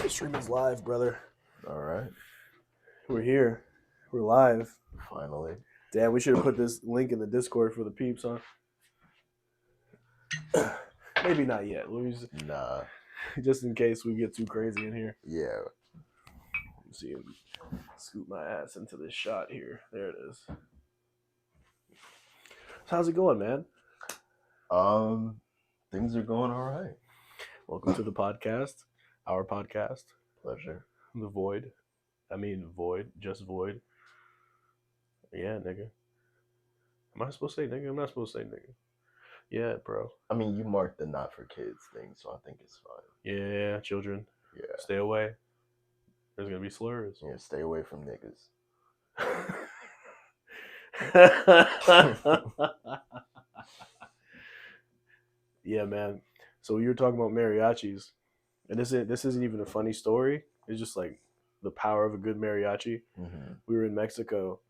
The stream is live, brother. All right. We're here. We're live. Finally. Damn, we should have put this link in the Discord for the peeps, huh? Maybe not yet. Let me just in case we get too crazy in here. Yeah. Let's see. Scoot my ass into this shot here. There it is. So how's it going, man? Things are going all right. Welcome to the podcast. Our podcast. Pleasure. The Void. Void. Just Void. Yeah, nigga. Am I supposed to say nigga? I'm not supposed to say nigga. Yeah, bro. I mean, you marked the not for kids thing, so I think it's fine. Yeah, children. Yeah. Stay away. There's going to be slurs. Yeah, stay away from niggas. Yeah, man. So you were talking about mariachis, and this isn't even a funny story. It's just like the power of a good mariachi. Mm-hmm. We were in Mexico,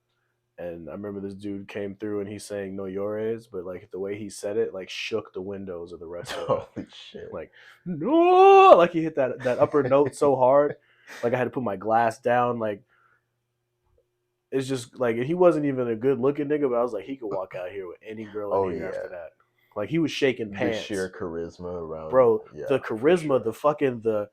and I remember this dude came through and he's saying "No llores," but like the way he said it, like shook the windows of the restaurant. Holy shit! Like no, like he hit that upper note so hard, like I had to put my glass down. Like it's just like he wasn't even a good looking nigga, but I was like he could walk out here with any girl in here after that. Like he was shaking pants. The sheer charisma around, bro. Yeah, the charisma, sure. The fucking the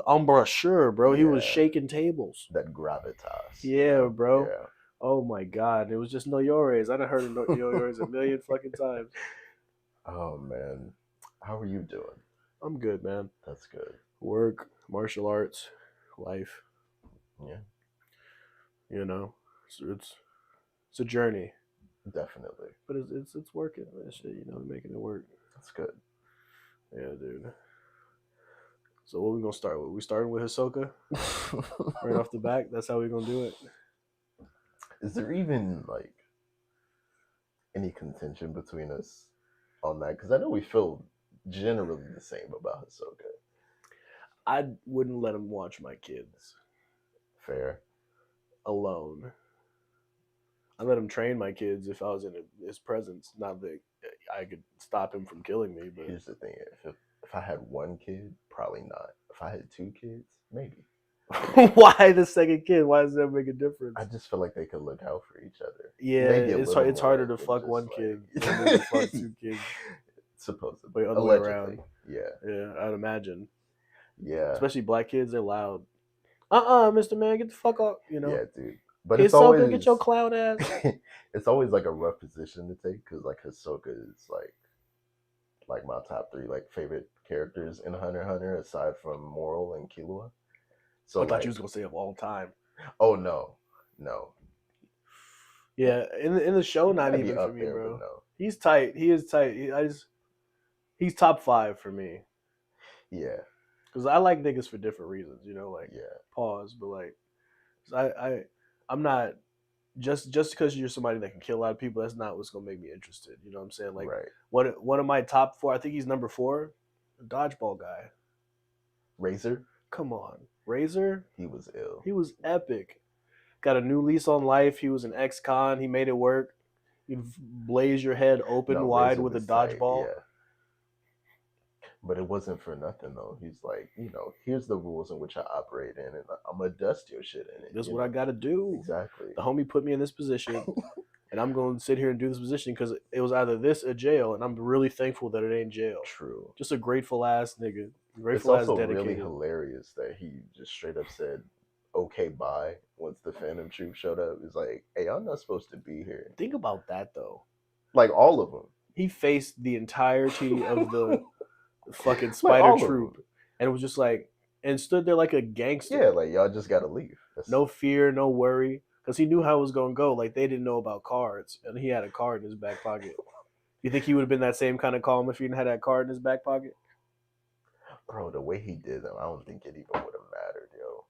embrasure, bro. Yeah. He was shaking tables. That gravitas. Yeah, bro. Yeah. Oh my god, it was just no llores. I done heard of no llores a million fucking times. Oh man, how are you doing? I'm good, man. That's good. Work, martial arts, life. Yeah. You know, it's a journey. Definitely. But it's working. That shit, you know, making it work. That's good. Yeah, dude. So what we gonna start with? We starting with Hisoka right off the back. That's how we gonna do it. Is there even like any contention between us on that? Because I know we feel generally the same about Hisoka. I wouldn't let him watch my kids. Fair. Alone. I let him train my kids if I was in his presence. Not that I could stop him from killing me. But here's the thing: if I had one kid, probably not. If I had two kids, maybe. Why the second kid? Why does that make a difference? I just feel like they could look out for each other. Yeah, it's harder to fuck one kid than to fuck two kids. Supposedly. Other way around. Yeah, I'd imagine. Yeah. Especially black kids, they're loud. Mr. Man, get the fuck up, you know? Yeah, dude. But it's always get your clown ass. It's always like a rough position to take because like Hisoka is like my top 3 like favorite characters in Hunter x Hunter aside from Moral and Killua. So I thought you was gonna say of all time. Oh no. Yeah, in the show, not even for me, bro. No. He's tight. He is tight. He's top 5 for me. Yeah. Because I like niggas for different reasons, you know, like pause, but like I'm not just because you're somebody that can kill a lot of people, that's not what's gonna make me interested. You know what I'm saying? Like one of my top 4, I think he's number 4, dodgeball guy. Razor? Come on. Razor? He was ill. He was epic. Got a new lease on life. He was an ex-con. He made it work. He'd blaze your head open wide with a dodgeball. Yeah. But it wasn't for nothing, though. He's like, you know, here's the rules in which I operate in, and I'm going to dust your shit in it. This is what I got to do. Exactly. The homie put me in this position, and I'm going to sit here and do this position because it was either this or jail, and I'm really thankful that it ain't jail. True. Just a grateful-ass nigga. It's also really hilarious that he just straight up said, okay, bye, once the Phantom Troop showed up. It's like, hey, I'm not supposed to be here. Think about that, though. Like, all of them. He faced the entirety of the fucking spider troop, and it was just like, and stood there like a gangster. Yeah, like, y'all just gotta leave. No fear, no worry, because he knew how it was gonna go. Like, they didn't know about cards, and he had a card in his back pocket. You think he would have been that same kind of calm if he didn't have that card in his back pocket? Bro, the way he did them, I don't think it even would have mattered, yo.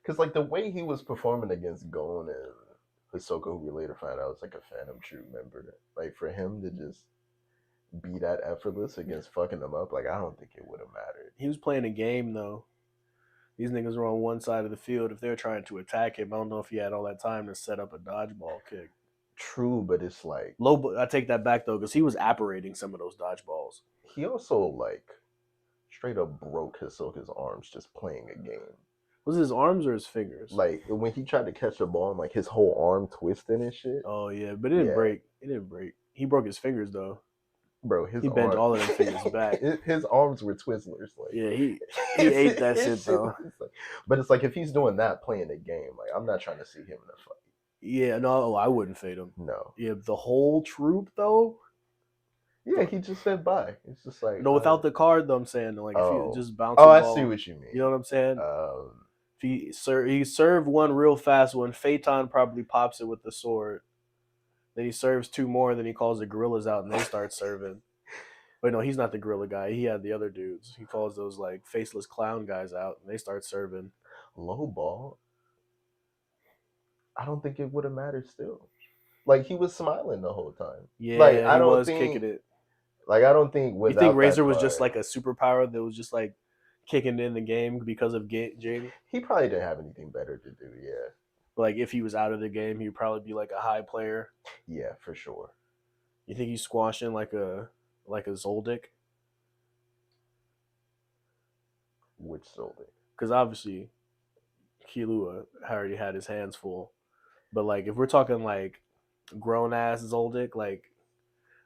Because, like, the way he was performing against Gon and Hisoka, who we later find out was like a Phantom Troop member, like, for him to just be that effortless against fucking them up, like, I don't think it would have mattered. He was playing a game, though. These niggas were on one side of the field. If they're trying to attack him, I don't know if he had all that time to set up a dodgeball kick. True, but it's like... I take that back, though, because he was apparating some of those dodgeballs. He also, like, straight up broke Hisoka's arms just playing a game. Was it his arms or his fingers? Like when he tried to catch the ball and like his whole arm twisted and shit. Oh yeah, but it didn't break. It didn't break. He broke his fingers though. Bro, he bent all of them fingers back. His arms were Twizzlers. Like, yeah, he ate that shit though. But it's like if he's doing that playing a game, like I'm not trying to see him in a fight. Yeah, no, I wouldn't fade him. No. Yeah, the whole troop though. Yeah, he just said bye. It's just like no, without the card though. I'm saying like if you just bounce. Oh, I see what you mean. You know what I'm saying? If he served one real fast one, Phaeton probably pops it with the sword. Then he serves two more, and then he calls the gorillas out, and they start serving. Wait, no, he's not the gorilla guy. He had the other dudes. He calls those like faceless clown guys out, and they start serving. Low ball. I don't think it would have mattered still. Like he was smiling the whole time. Yeah, like I don't think kicking it. Like I don't think without. You think Razor was just like a superpower that was just like kicking in the game because of Jamie? He probably didn't have anything better to do. Yeah. But like if he was out of the game, he'd probably be like a high player. Yeah, for sure. You think he's squashing like a Zoldyck? Which Zoldyck? Because obviously, Killua already had his hands full. But like if we're talking like grown ass Zoldyck, like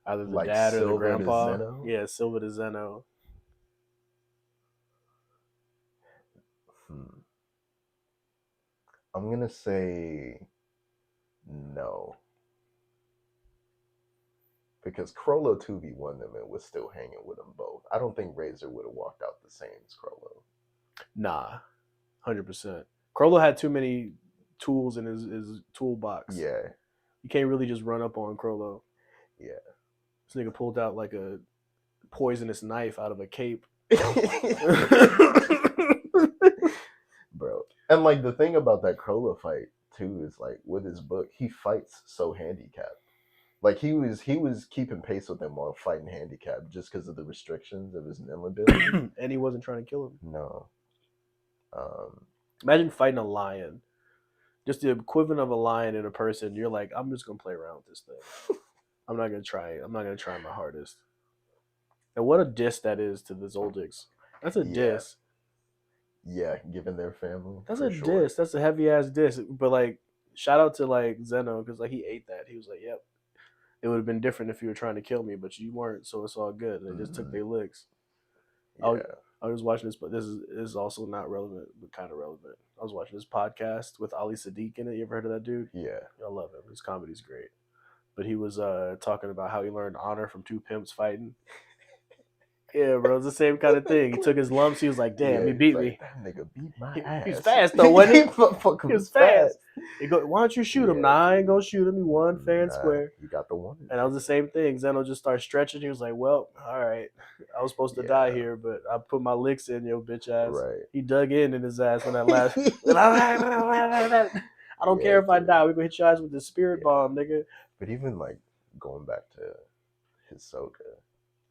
either the dad or Silva the grandpa. Yeah, Silva to Zeno. I'm gonna say no. Because Crollo 2v1 them and was still hanging with them both. I don't think Razor would have walked out the same as Crollo. Nah, 100%. Crollo had too many tools in his toolbox. Yeah. You can't really just run up on Crollo. Yeah. This nigga pulled out like a poisonous knife out of a cape. Bro. And like the thing about that Crollo fight too is like with his book, he fights so handicapped. Like he was keeping pace with him while fighting handicapped just because of the restrictions of his ninja ability. And he wasn't trying to kill him. No. Imagine fighting a lion. Just the equivalent of a lion in a person. You're like, I'm just gonna play around with this thing. I'm not gonna try my hardest. And what a diss that is to the Zoldicks. That's a diss. Yeah, given their family. That's a diss. That's a heavy ass diss. But like, shout out to like Zeno because like he ate that. He was like, yep. It would have been different if you were trying to kill me, but you weren't, so it's all good. They just took their licks. Yeah. I was watching this, but this is also not relevant, but kind of relevant. I was watching this podcast with Ali Sadiq in it. You ever heard of that dude? Yeah. I love him. His comedy's great. But he was talking about how he learned honor from two pimps fighting. Yeah, bro, it's the same kind of thing. He took his lumps. He was like, "Damn, he beat me." That nigga beat my ass. He's fast though, wasn't he? He was fast. He go, "Why don't you shoot him?" Nah, I ain't gonna shoot him. He won fair and square. You got the one. And that was the same thing. Zeno just started stretching. He was like, "Well, all right, I was supposed to die here, but I put my licks in your bitch ass." Right. He dug in his ass when that last. I don't care if I die. We're gonna hit your ass with the spirit bomb, nigga. But even like going back to Hisoka,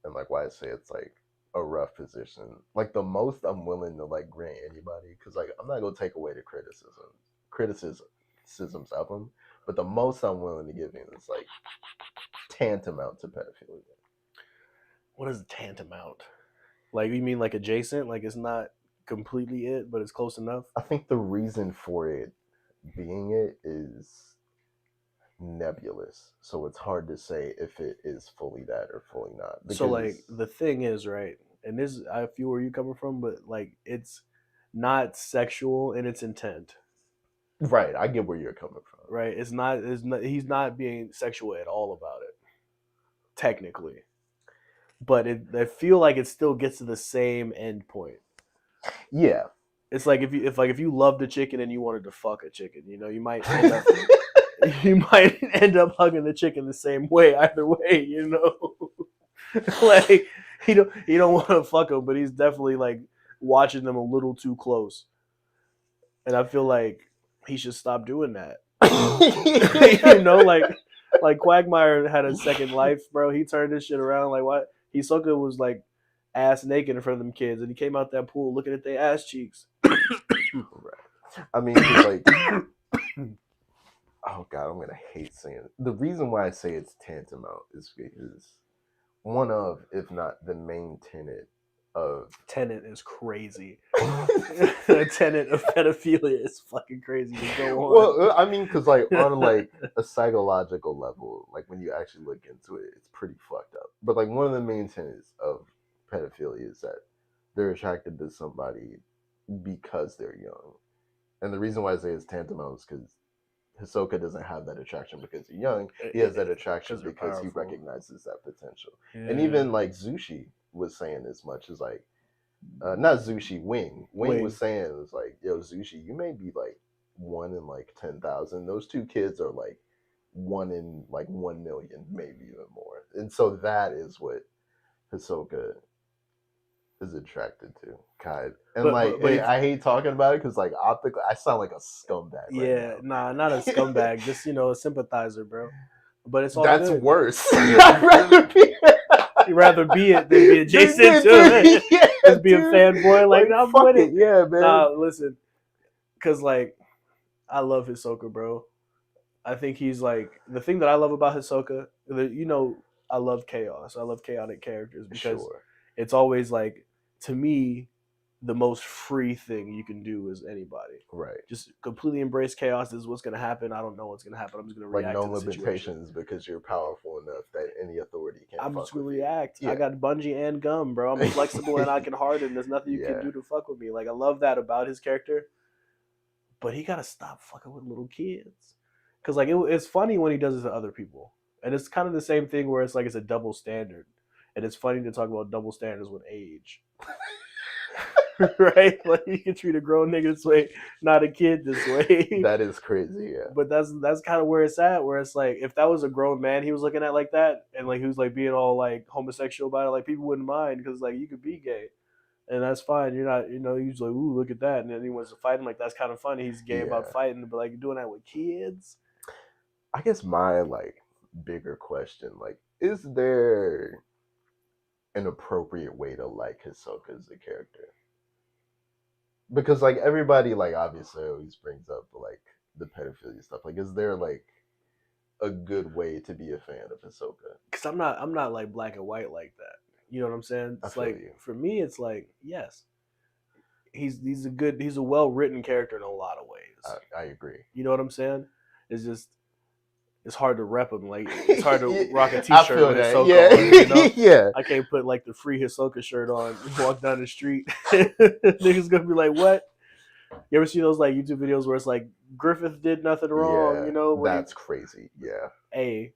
and like why I say it's like a rough position. Like the most I'm willing to like grant anybody, because like I'm not gonna take away the criticisms of him, but the most I'm willing to give him is like tantamount to pedophilia. What is tantamount? Like you mean like adjacent? Like it's not completely it, but it's close enough? I think the reason for it being it is nebulous, so it's hard to say if it is fully that or fully not. So like the thing is, right, and this I feel where you're coming from, but like it's not sexual in its intent. Right, I get where you're coming from. Right, it's not he's not being sexual at all about it, technically, but I feel like it still gets to the same end point. Yeah, it's like if you loved a chicken and you wanted to fuck a chicken, you know, you might end up you might end up hugging the chicken the same way either way, you know. Like he don't want to fuck him, but he's definitely like watching them a little too close. And I feel like he should stop doing that. You know, like Quagmire had a second life, bro. He turned this shit around. Like what? Hisoka was like ass naked in front of them kids, and he came out that pool looking at their ass cheeks. Right. I mean, like. Oh God, I'm gonna hate saying it. The reason why I say it's tantamount is because one of, if not the main tenet Tenet is crazy. A tenet of pedophilia is fucking crazy to go on. Well, I mean, because like on like a psychological level, like when you actually look into it, it's pretty fucked up. But like one of the main tenets of pedophilia is that they're attracted to somebody because they're young, and the reason why I say it's tantamount is because Hisoka doesn't have that attraction because he's young. He has that attraction because he recognizes that potential. Yeah. And even like Zushi was saying as much as like, not Zushi, Wing. Wing was saying, it was like, yo, Zushi, you may be like 1 in like 10,000. Those two kids are like 1 in like 1 million, maybe even more. And so that is what Hisoka is attracted to, kind. And but I hate talking about it because like optically, I sound like a scumbag. Yeah, right now. Nah, not a scumbag. Just a sympathizer, bro. But it's all that's good. Worse. I'd rather be. You'd rather be it than be adjacent to it. Yeah, just be a fanboy. Like, nah, I'm with it. Yeah, man. Nah, listen, because like I love Hisoka, bro. I think he's like the thing that I love about Hisoka. I love chaos. I love chaotic characters because it's always like, to me, the most free thing you can do is anybody. Right. Just completely embrace chaos. This is what's going to happen. I don't know what's going to happen. I'm just going to react to the situation. Like no limitations because you're powerful enough that any authority can't I'm just going to react. Yeah. I got bungee and gum, bro. I'm flexible and I can harden. There's nothing you can do to fuck with me. Like, I love that about his character. But he got to stop fucking with little kids. Because, like, it's funny when he does it to other people. And it's kind of the same thing where it's like it's a double standard. And it's funny to talk about double standards with age. Right? Like, you can treat a grown nigga this way, not a kid this way. That is crazy, yeah. But that's kind of where it's at, where it's like, if that was a grown man he was looking at like that, and like he was like being all like homosexual about it, like people wouldn't mind because like you could be gay. And that's fine. You're not, he's like, ooh, look at that. And then he wants to fight him. Like, that's kind of funny. He's gay about fighting, but like doing that with kids. I guess my like bigger question, like, is there an appropriate way to like Hisoka as a character? Because like everybody like obviously always brings up like the pedophilia stuff. Like, is there like a good way to be a fan of Hisoka? Because I'm not like black and white like that. You know what I'm saying? It's like for me, it's like, yes, he's a well written character in a lot of ways. I agree. You know what I'm saying? It's just it's hard to rep him. Like, it's hard to rock a t-shirt with Hisoka on. Yeah. I can't put like the free Hisoka shirt on and walk down the street. Niggas gonna be like, what? You ever see those like YouTube videos where it's like Griffith did nothing wrong? That's crazy. Yeah. Hey,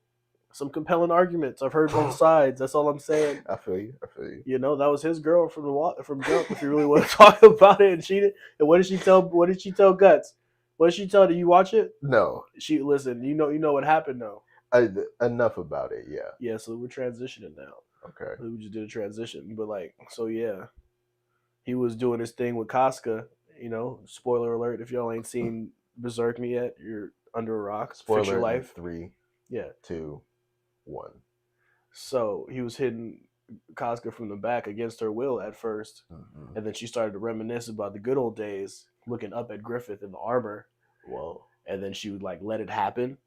some compelling arguments. I've heard both sides. That's all I'm saying. I feel you. That was his girl from Jump. If you really want to talk about it, and cheated. And what did she tell Guts? What did she tell? Did you watch it? No. She listen. You know what happened though. Enough about it. Yeah. Yeah. So we're transitioning now. Okay. We just did a transition, but like, so yeah, he was doing his thing with Casca. Spoiler alert: if y'all ain't seen Berserk me yet, you're under a rock. Spoiler Fix your life. 3. Yeah. 2. 1. So he was hitting Casca from the back against her will at first, and then she started to reminisce about the good old days, looking up at Griffith in the armor. Whoa. And then she would like let it happen.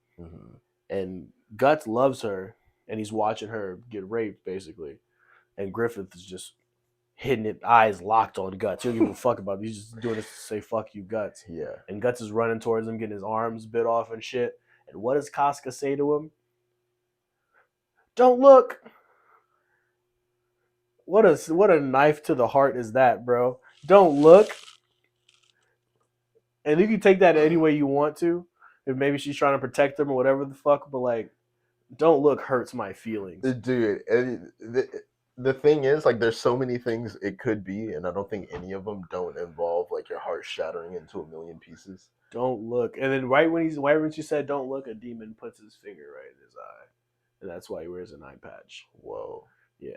And Guts loves her, and he's watching her get raped basically. And Griffith is just hitting it, eyes locked on Guts. He don't give a fuck about it. He's just doing this to say fuck you, Guts. Yeah. And Guts is running towards him, getting his arms bit off and shit. And what does Casca say to him? Don't look. What a knife to the heart is that, bro? Don't look. And you can take that any way you want to. If maybe she's trying to protect him or whatever the fuck, but like, don't look hurts my feelings. Dude, the thing is, like, there's so many things it could be, and I don't think any of them don't involve like your heart shattering into a million pieces. Don't look. And then right when she said don't look, a demon puts his finger right in his eye. And that's why he wears an eye patch. Whoa. Yeah.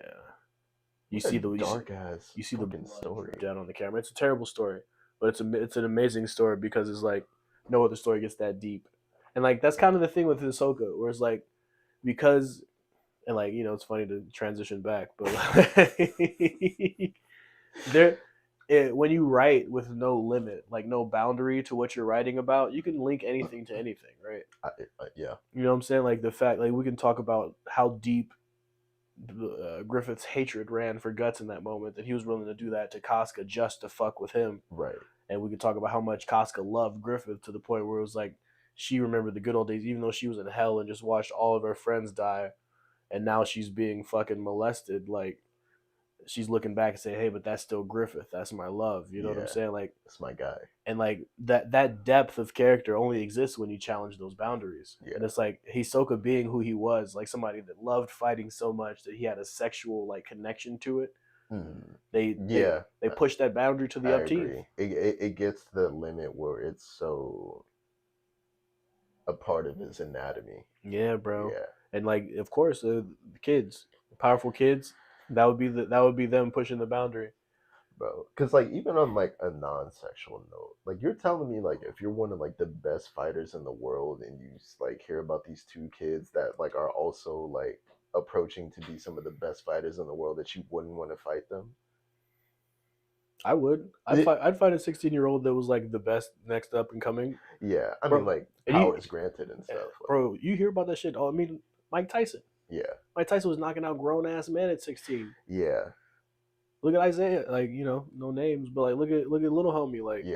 You see the story down on the camera. It's a terrible story, but it's an amazing story because it's like no other story gets that deep. And like that's kind of the thing with Hisoka, where it's like because and like it's funny to transition back, but like, when you write with no limit, like no boundary to what you're writing about, you can link anything to anything, right? Yeah. You know what I'm saying? Like the fact, like we can talk about how deep Griffith's hatred ran for guts in that moment, that he was willing to do that to Casca just to fuck with him. Right. And we could talk about how much Casca loved Griffith to the point where it was like she remembered the good old days, even though she was in hell and just watched all of her friends die, and now she's being fucking molested. Like she's looking back and saying, "Hey, but that's still Griffith. That's my love." You know what I'm saying? Like that's my guy. And like that depth of character only exists when you challenge those boundaries. Yeah. And it's like Hisoka being who he was, like somebody that loved fighting so much that he had a sexual like connection to it. They push that boundary to the teeth. It gets to the limit where it's so a part of his anatomy. Yeah, bro. Yeah. And like, of course, the kids, powerful kids, that would be them pushing the boundary. Bro, because like even on like a non-sexual note, like you're telling me like if you're one of like the best fighters in the world and you like hear about these two kids that like are also like approaching to be some of the best fighters in the world, that you wouldn't want to fight them? I would. I'd fight a 16-year-old that was like the best next up and coming. Yeah, I mean like powers granted and stuff. Like, bro, you hear about that shit? Oh, I mean Mike Tyson. Yeah, Mike Tyson was knocking out grown ass men at 16. Yeah. Look at Isaiah, like, you know, no names, but like look at little homie, like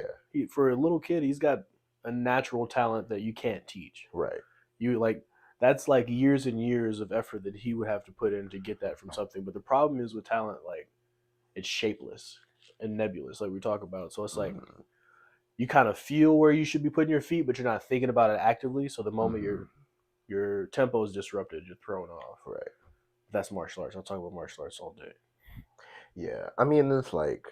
for a little kid, he's got a natural talent that you can't teach. Right. You like that's like years and years of effort that he would have to put in to get that from something. But the problem is with talent, like it's shapeless and nebulous, like we talk about. So it's like you kind of feel where you should be putting your feet, but you're not thinking about it actively. So the moment your tempo is disrupted, you're thrown off. Right. That's martial arts. I'll talk about martial arts all day. Yeah, I mean, it's like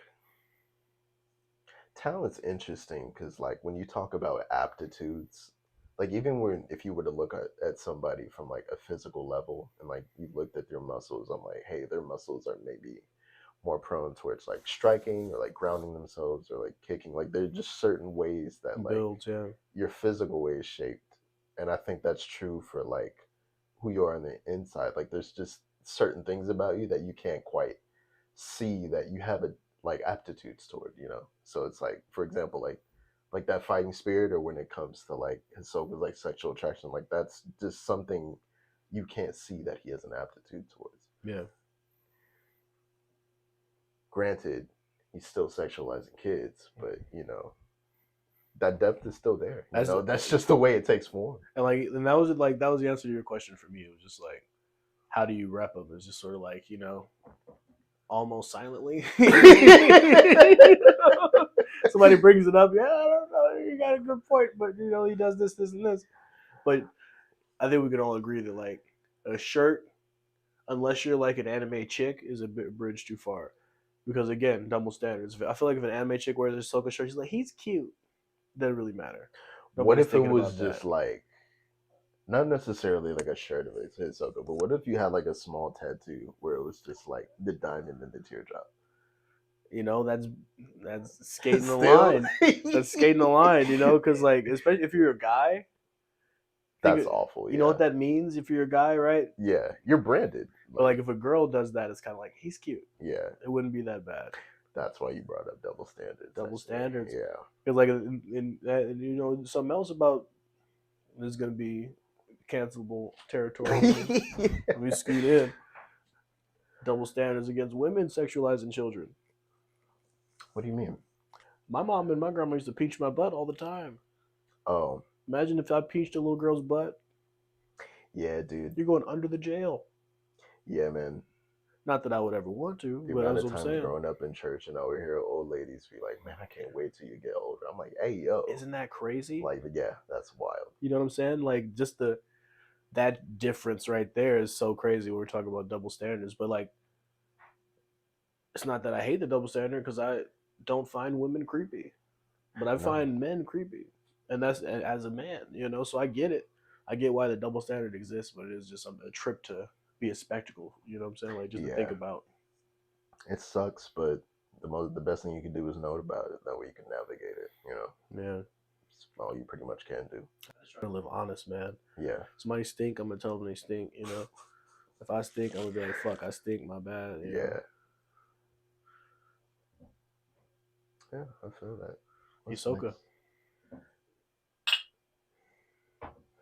talent's interesting because, like, when you talk about aptitudes, like even when if you were to look at somebody from like a physical level and like you looked at their muscles, I'm like, hey, their muscles are maybe more prone towards like striking or like grounding themselves or like kicking. Like there's just certain ways that like your physical way is shaped, and I think that's true for like who you are on the inside. Like there's just certain things about you that you can't quite see that you have a like aptitudes toward, you know. So it's like, for example, like that fighting spirit, or when it comes to like Hisoka's like sexual attraction, like that's just something you can't see that he has an aptitude towards. Yeah. Granted, he's still sexualizing kids, but you know, that depth is still there. You know, that's just the way it takes form. And that was the answer to your question for me. It was just like, how do you rep them? It's just sort of like, you know, almost silently. Somebody brings it up. Yeah, I don't know. You got a good point, but you know, he does this, this, and this. But I think we can all agree that like a shirt, unless you're like an anime chick, is a bridge too far. Because again, double standards. I feel like if an anime chick wears a Hisoka shirt, she's like, he's cute. Doesn't really matter. What if it was just like, not necessarily like a shirt of Hisoka, but what if you had like a small tattoo where it was just like the diamond and the teardrop? You know, that's skating the line. That's skating the line, you know, because like, especially if you're a guy. That's awful. You know what that means if you're a guy, right? Yeah, you're branded. But like if a girl does that, it's kind of like, he's cute. Yeah. It wouldn't be that bad. That's why you brought up double standards. Double standards. Yeah. Because like, in you know, something else about this is going to be cancelable territory. Let me scoot in. Double standards against women sexualizing children. What do you mean? My mom and my grandma used to pinch my butt all the time. Oh. Imagine if I pinched a little girl's butt. Yeah, dude. You're going under the jail. Yeah, man. Not that I would ever want to, but that's what I'm saying. Growing up in church and I would hear old ladies be like, man, I can't wait till you get older. I'm like, hey, yo. Isn't that crazy? Like, yeah, that's wild. You know what I'm saying? Like, just that difference right there is so crazy when we're talking about double standards. But like, it's not that I hate the double standard, because I don't find women creepy, but I find men creepy, and that's as a man, you know. So I get it. I get why the double standard exists, but it is just a trip to be a spectacle. You know what I'm saying? Like, just to think about. It sucks, but the best thing you can do is know about it. That way you can navigate it. You know. Yeah. It's all you pretty much can do. I just try to live honest, man. Yeah. Somebody stink, I'm gonna tell them they stink. You know. If I stink, I'm gonna be like, fuck, I stink. My bad. You know? Yeah, I feel that. Hisoka.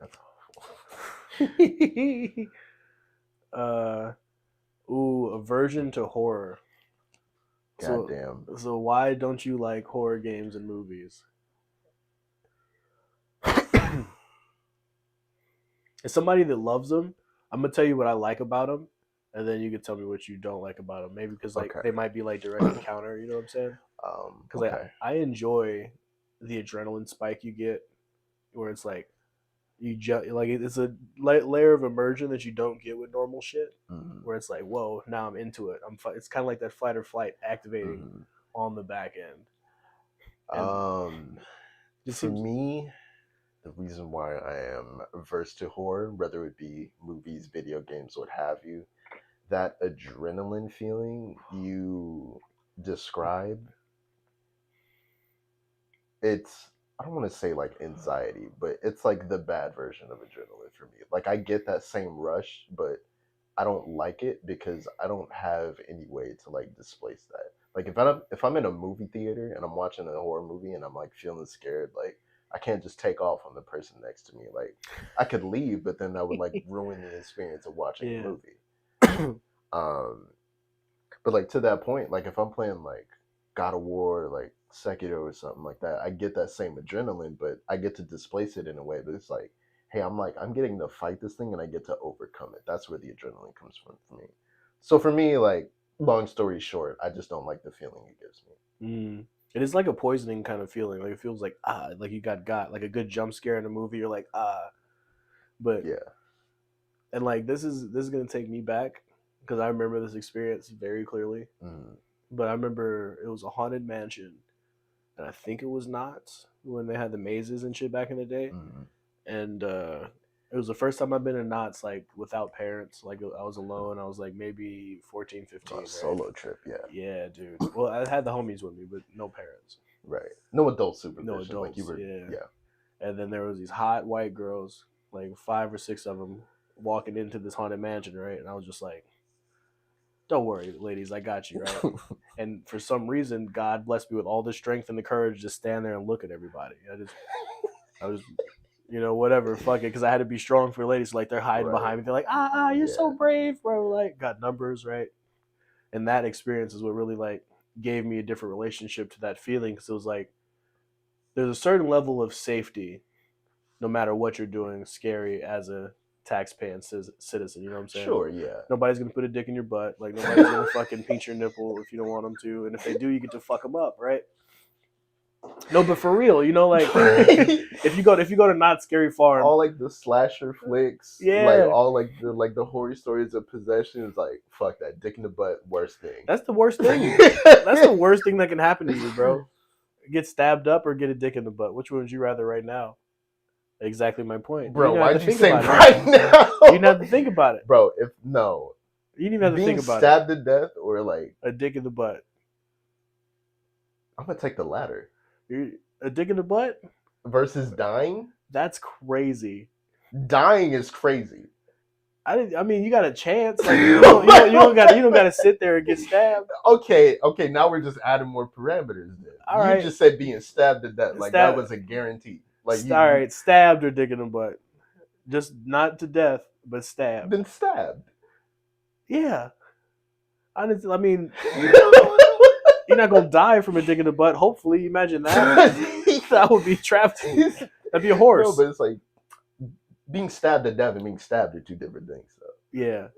That's awful. Ooh, aversion to horror. Goddamn. So why don't you like horror games and movies? As somebody that loves them, I'm gonna tell you what I like about them, and then you can tell me what you don't like about them. Maybe because like Okay. they might be like directly counter. You know what I'm saying? Because like Okay. I enjoy the adrenaline spike you get, where it's like like it's a layer of immersion that you don't get with normal shit. Where it's like, whoa, now I'm into it. It's kind of like that fight or flight activating on the back end. And For me, the reason why I am averse to horror, whether it be movies, video games, what have you, that adrenaline feeling you describe, it's, I don't want to say like anxiety, but it's like the bad version of adrenaline for me. Like I get that same rush, but I don't like it because I don't have any way to like displace that. Like if I'm in a movie theater and I'm watching a horror movie and I'm like feeling scared, like I can't just take off on the person next to me. Like I could leave, but then that would like ruin the experience of watching a movie. Um, but like to that point, like if I'm playing like God of War, or, like Sekiro or something like that, I get that same adrenaline, but I get to displace it in a way that it's like, hey, I'm getting to fight this thing and I get to overcome it. That's where the adrenaline comes from for me. So for me, like long story short, I just don't like the feeling it gives me. It is like a poisoning kind of feeling. Like it feels like you got like a good jump scare in a movie. You're like but Yeah. And like this is gonna take me back because I remember this experience very clearly. But I remember it was a haunted mansion, and I think it was Knott's when they had the mazes and shit back in the day. And it was the first time I've been in Knott's like without parents. Like I was alone. I was like maybe 14, 15, right? Solo trip, yeah. Yeah, dude. Well, I had the homies with me, but no parents. Right. No adult supervision. No adults. Like you were, yeah. And then there was these hot white girls, like 5 or 6 of them, walking into this haunted mansion, right? And I was just like, "Don't worry, ladies, I got you, right?" And for some reason, God blessed me with all the strength and the courage to stand there and look at everybody. I was, whatever, fuck it, because I had to be strong for ladies. Like they're hiding behind me. They're like, you're so brave, bro. Like got numbers, right? And that experience is what really like gave me a different relationship to that feeling because it was like there's a certain level of safety no matter what you're doing scary as a taxpaying citizen. You know what I'm saying? Sure, yeah. Nobody's gonna put a dick in your butt. Like nobody's gonna fucking pinch your nipple if you don't want them to. And if they do, you get to fuck them up, right? No, but for real, like if you go to Not Scary Farm, all like the slasher flicks, like all like the horror stories of possession is like fuck that dick in the butt, worst thing. That's the worst thing. That's the worst thing that can happen to you, bro. Get stabbed up or get a dick in the butt. Which one would you rather right now? Exactly my point, bro. Why'd you say right now? You didn't have to think about it, bro. You didn't even have to think about it. Being stabbed to death or like a dick in the butt. I'm gonna take the latter. A dick in the butt versus dying. That's crazy. Dying is crazy. I mean, you got a chance. Like you don't got to sit there and get stabbed. Okay. Now we're just adding more parameters. Then all right. You just said being stabbed to death, like that was a guarantee. Like all right, stabbed or dick in the butt, just not to death, but stabbed. Been stabbed. Yeah. I mean, you're not gonna die from a dick in the butt. Hopefully, imagine that. That would be travesty. That'd be a horse. No, but it's like being stabbed to death and being stabbed are two different things. So. Yeah,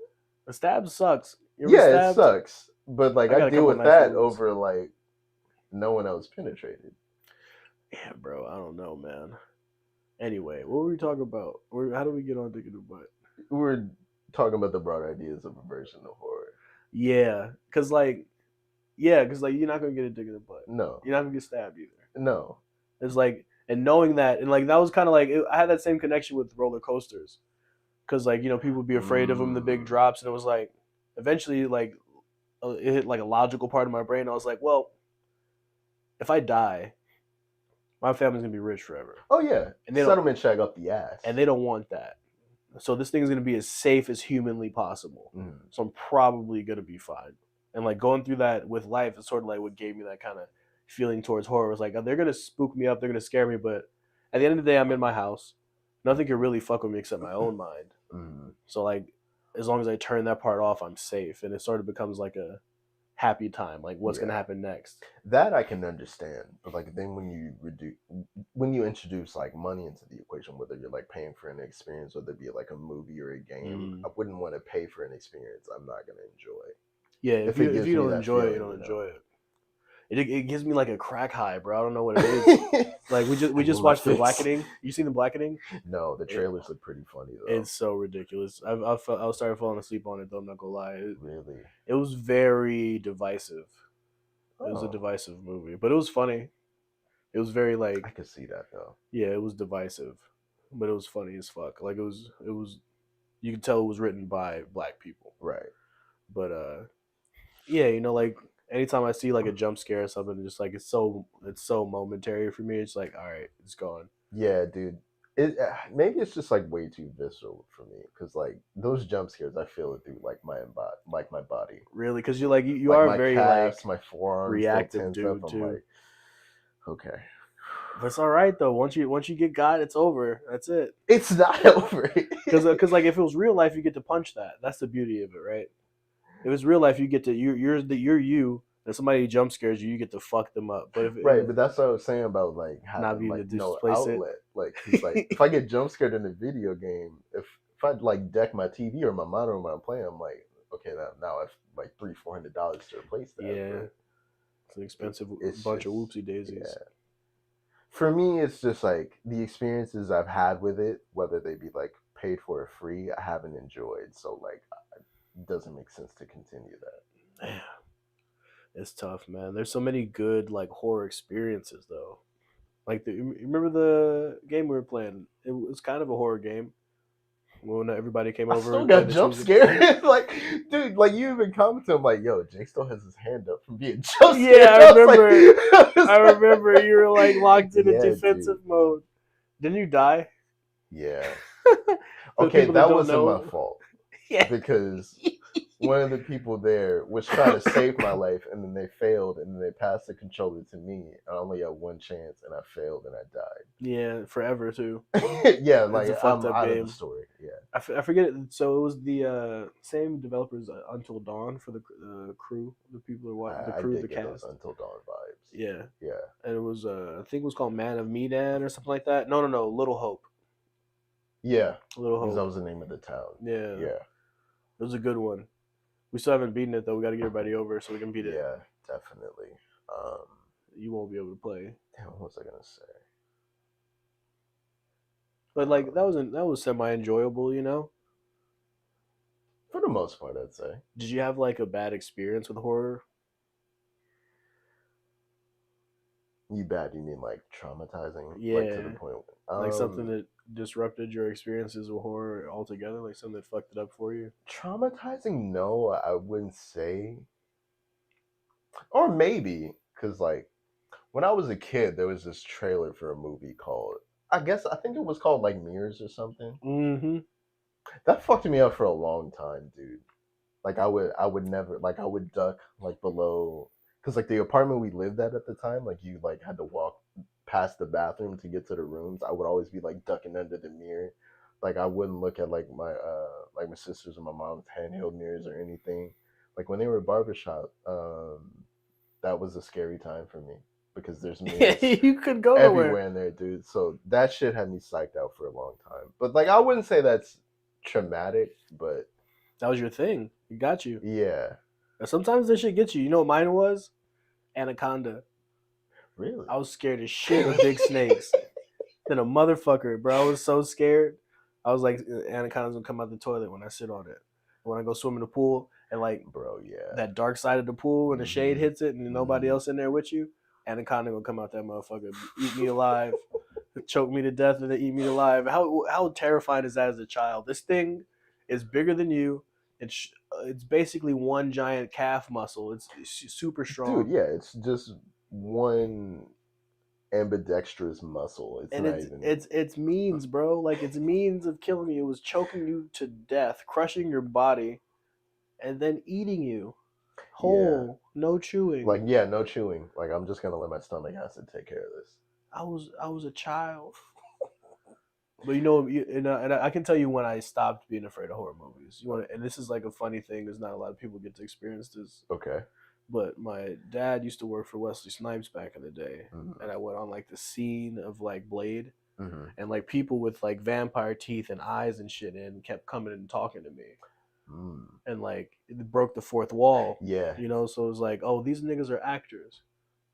a stab sucks. It sucks. But like I deal with that over like no one else penetrated. Yeah, bro. I don't know, man. Anyway, what were we talking about? How do we get on dick in the butt? We were talking about the broad ideas of aversion to horror. Yeah, because like you're not gonna get a dick in the butt. No, you're not gonna get stabbed either. No, it's like, and knowing that, and like that was kind of like I had that same connection with roller coasters, because like people would be afraid of them, the big drops, and it was like eventually like it hit like a logical part of my brain. I was like, well, if I die, my family's gonna be rich forever. Oh yeah, and settlement check up the ass, and they don't want that. So this thing is gonna be as safe as humanly possible. So I'm probably gonna be fine. And like going through that with life is sort of like what gave me that kind of feeling towards horror. It was like, oh, they're gonna spook me up, they're gonna scare me, but at the end of the day, I'm in my house. Nothing can really fuck with me except my own mind. So like, as long as I turn that part off, I'm safe, and it sort of becomes like a happy time. Like, what's gonna happen next? That I can understand, but like then when you introduce like money into the equation, whether you're like paying for an experience, whether it be like a movie or a game, I wouldn't want to pay for an experience I'm not gonna enjoy. Yeah, if it if gives you me don't that enjoy it, you feeling, don't you know. enjoy it. It gives me like a crack high, bro. I don't know what it is. Like we just watched The Blackening. You seen The Blackening? No, the trailers look pretty funny though. It's so ridiculous. I started falling asleep on it though. I'm not gonna lie. Really? It was very divisive. It was a divisive movie, but it was funny. It was very like I could see that though. Yeah, it was divisive, but it was funny as fuck. Like it was you could tell it was written by black people. Right. But yeah, you know, like anytime I see like a jump scare or something, just like it's so momentary for me. It's like, all right, it's gone. Yeah, dude. It maybe it's just like way too visceral for me because like those jump scares, I feel it through like my body. Really, because you like you like are my very calves, like my forearms, reactive dude. up. I'm like, okay, but it's all right though. Once you get got, it's over. That's it. It's not over. Because like if it was real life, you get to punch that. That's the beauty of it, right? If it's real life, you get to you're you. And somebody jump scares you, you get to fuck them up. But but that's what I was saying about like having like no outlet. Like, cause like if I get jump scared in a video game, if I like deck my TV or my monitor when I'm playing, I'm like, okay, now I've like $300-400 to replace that. Yeah, it's an expensive bunch of whoopsie daisies. Yeah. For me, it's just like the experiences I've had with it, whether they be like paid for or free, I haven't enjoyed. So like, it doesn't make sense to continue that. Yeah. It's tough, man. There's so many good like horror experiences though. Like you remember the game we were playing? It was kind of a horror game. When everybody came over, I still got jump scared. Like, dude, like you even commented, I'm like, yo, Jake still has his hand up from being jump scared. Yeah, I remember. I remember you were like locked in a defensive mode. Didn't you die? Yeah. Okay, that wasn't my fault. Yeah. Because one of the people there was trying to save my life, and then they failed, and then they passed the controller to me. I only had one chance, and I failed, and I died. Yeah, forever too. Yeah, like I'm out of the story. Yeah, I forget it. So it was the same developers Until Dawn for the crew, the people who watch the crew, the cast. Until Dawn vibes. Yeah, yeah, and it was I think it was called Man of Medan or something like that. No, Little Hope. Yeah, Little Hope. That was the name of the town. Yeah, yeah, it was a good one. We still haven't beaten it though. We got to get everybody over so we can beat it. Yeah, definitely. You won't be able to play. Damn, what was I gonna say? But like that was semi enjoyable, you know. For the most part, I'd say. Did you have like a bad experience with horror? You mean like traumatizing? Yeah. Like to the point. Like something that disrupted your experiences with horror altogether, like something that fucked it up for you? Traumatizing? No, I wouldn't say. Or maybe, because like when I was a kid, there was this trailer for a movie called, I think it was called like Mirrors or something. Mm-hmm. That fucked me up for a long time, dude. Like I would never, like I would duck like below, because like the apartment we lived at the time, like you like had to walk past the bathroom to get to the rooms. I would always be like ducking under the mirror. Like I wouldn't look at like my sisters or my mom's handheld mirrors or anything. Like when they were barbershop, that was a scary time for me because there's mirrors you could go everywhere in there, dude. So that shit had me psyched out for a long time. But like I wouldn't say that's traumatic, but that was your thing. It got you. Yeah. Sometimes this shit gets you. You know what mine was? Anaconda. Really? I was scared as shit of big snakes. Then a motherfucker, bro. I was so scared. I was like, anaconda's gonna come out the toilet when I sit on it. When I go swim in the pool and like, bro, yeah, that dark side of the pool when the shade hits it and nobody else in there with you, anaconda gonna come out that motherfucker, eat me alive, choke me to death, and then eat me alive. How terrifying is that as a child? This thing is bigger than you. It's basically one giant calf muscle. It's super strong. Dude, yeah, it's just one ambidextrous muscle. It's means, bro. Like it's means of killing you. It was choking you to death, crushing your body, and then eating you whole. Yeah. No chewing. Like no chewing. Like I'm just gonna let my stomach acid take care of this. I was a child. But and I can tell you when I stopped being afraid of horror movies. And this is like a funny thing, because not a lot of people get to experience this. Okay. But my dad used to work for Wesley Snipes back in the day, Mm-hmm. and I went on like the scene of like Blade, Mm-hmm. and like people with like vampire teeth and eyes and shit in kept coming and talking to me, and like it broke the fourth wall. Yeah. So it was like, oh, these niggas are actors.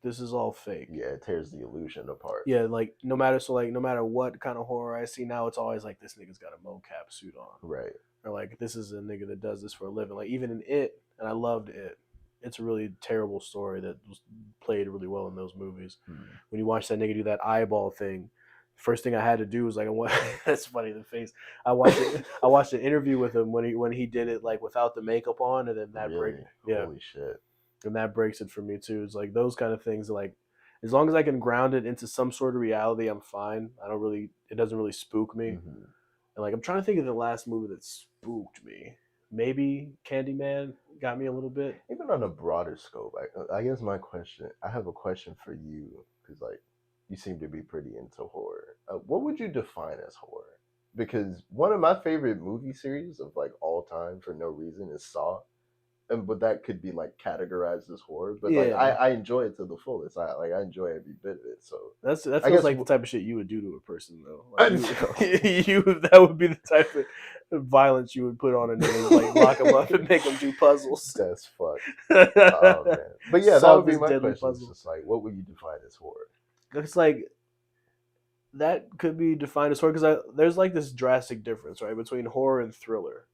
This is all fake. Yeah, it tears the illusion apart. Yeah, like no matter what kind of horror I see now, it's always like this nigga's got a mocap suit on. Right. Or like this is a nigga that does this for a living. Like even in It, and I loved It. It's a really terrible story that was played really well in those movies. When you watch that nigga do that eyeball thing, first thing I had to do was like, that's funny, the face. I watched an interview with him when he did it like without the makeup on, and then that really? break, yeah, holy shit, and that breaks it for me too. It's like those kind of things, like as long as I can ground it into some sort of reality, I'm fine. It doesn't really spook me. Mm-hmm. And like I'm trying to think of the last movie that spooked me. Maybe Candyman got me a little bit. Even on a broader scope, I guess I have a question for you, because like you seem to be pretty into horror. What would you define as horror? Because one of my favorite movie series of like all time for no reason is Saw. But that could be like categorized as horror. But like Yeah, I enjoy it to the fullest. I enjoy every bit of it. So that I feels guess like the type of shit you would do to a person though. Like that would be the type of violence you would put on a nigga, like lock him up and make him do puzzles. that's fucked. Oh man. But yeah, that Solve would be this my deadly question. It's puzzle. just like, what would you define as horror? It's like that could be defined as horror, because there's like this drastic difference, right, between horror and thriller,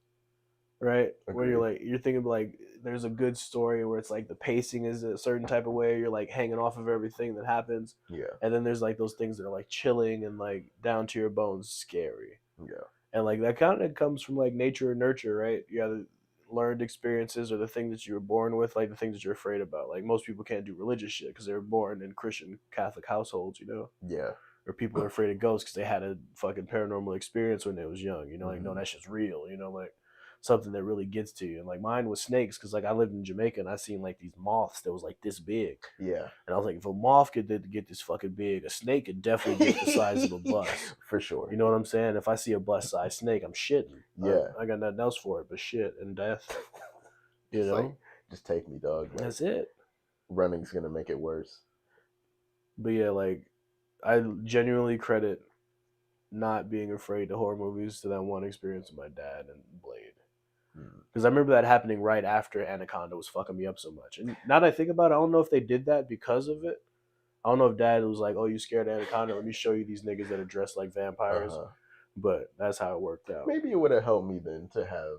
right? Agreed. Where you're thinking like there's a good story where it's like the pacing is a certain type of way, you're like hanging off of everything that happens. Yeah. And then there's like those things that are like chilling and like down to your bones scary. Yeah. And like that kind of comes from like nature and nurture, right? You have learned experiences, or the things that you were born with, like the things that you're afraid about. Like most people can't do religious shit because they were born in Christian Catholic households, Yeah. or people are afraid of ghosts because they had a fucking paranormal experience when they was young. Like no, Mm-hmm. that shit's real. Like something that really gets to you. And like mine was snakes, because like I lived in Jamaica and I seen like these moths that was like this big. Yeah. And I was like, if a moth could get this fucking big, a snake could definitely get the size of a bus. For sure. You know what I'm saying? If I see a bus size snake, I'm shitting. Yeah. I got nothing else for it but shit and death. You know? Like, just take me, dog. Like, that's it. Running's gonna make it worse. But yeah, like I genuinely credit not being afraid of horror movies to that one experience with my dad and Blade. Because I remember that happening right after Anaconda was fucking me up so much. And now that I think about it, I don't know if they did that because of it. I don't know if Dad was like, "Oh, you scared of Anaconda? Let me show you these niggas that are dressed like vampires." But that's how it worked out. Maybe it would have helped me then to have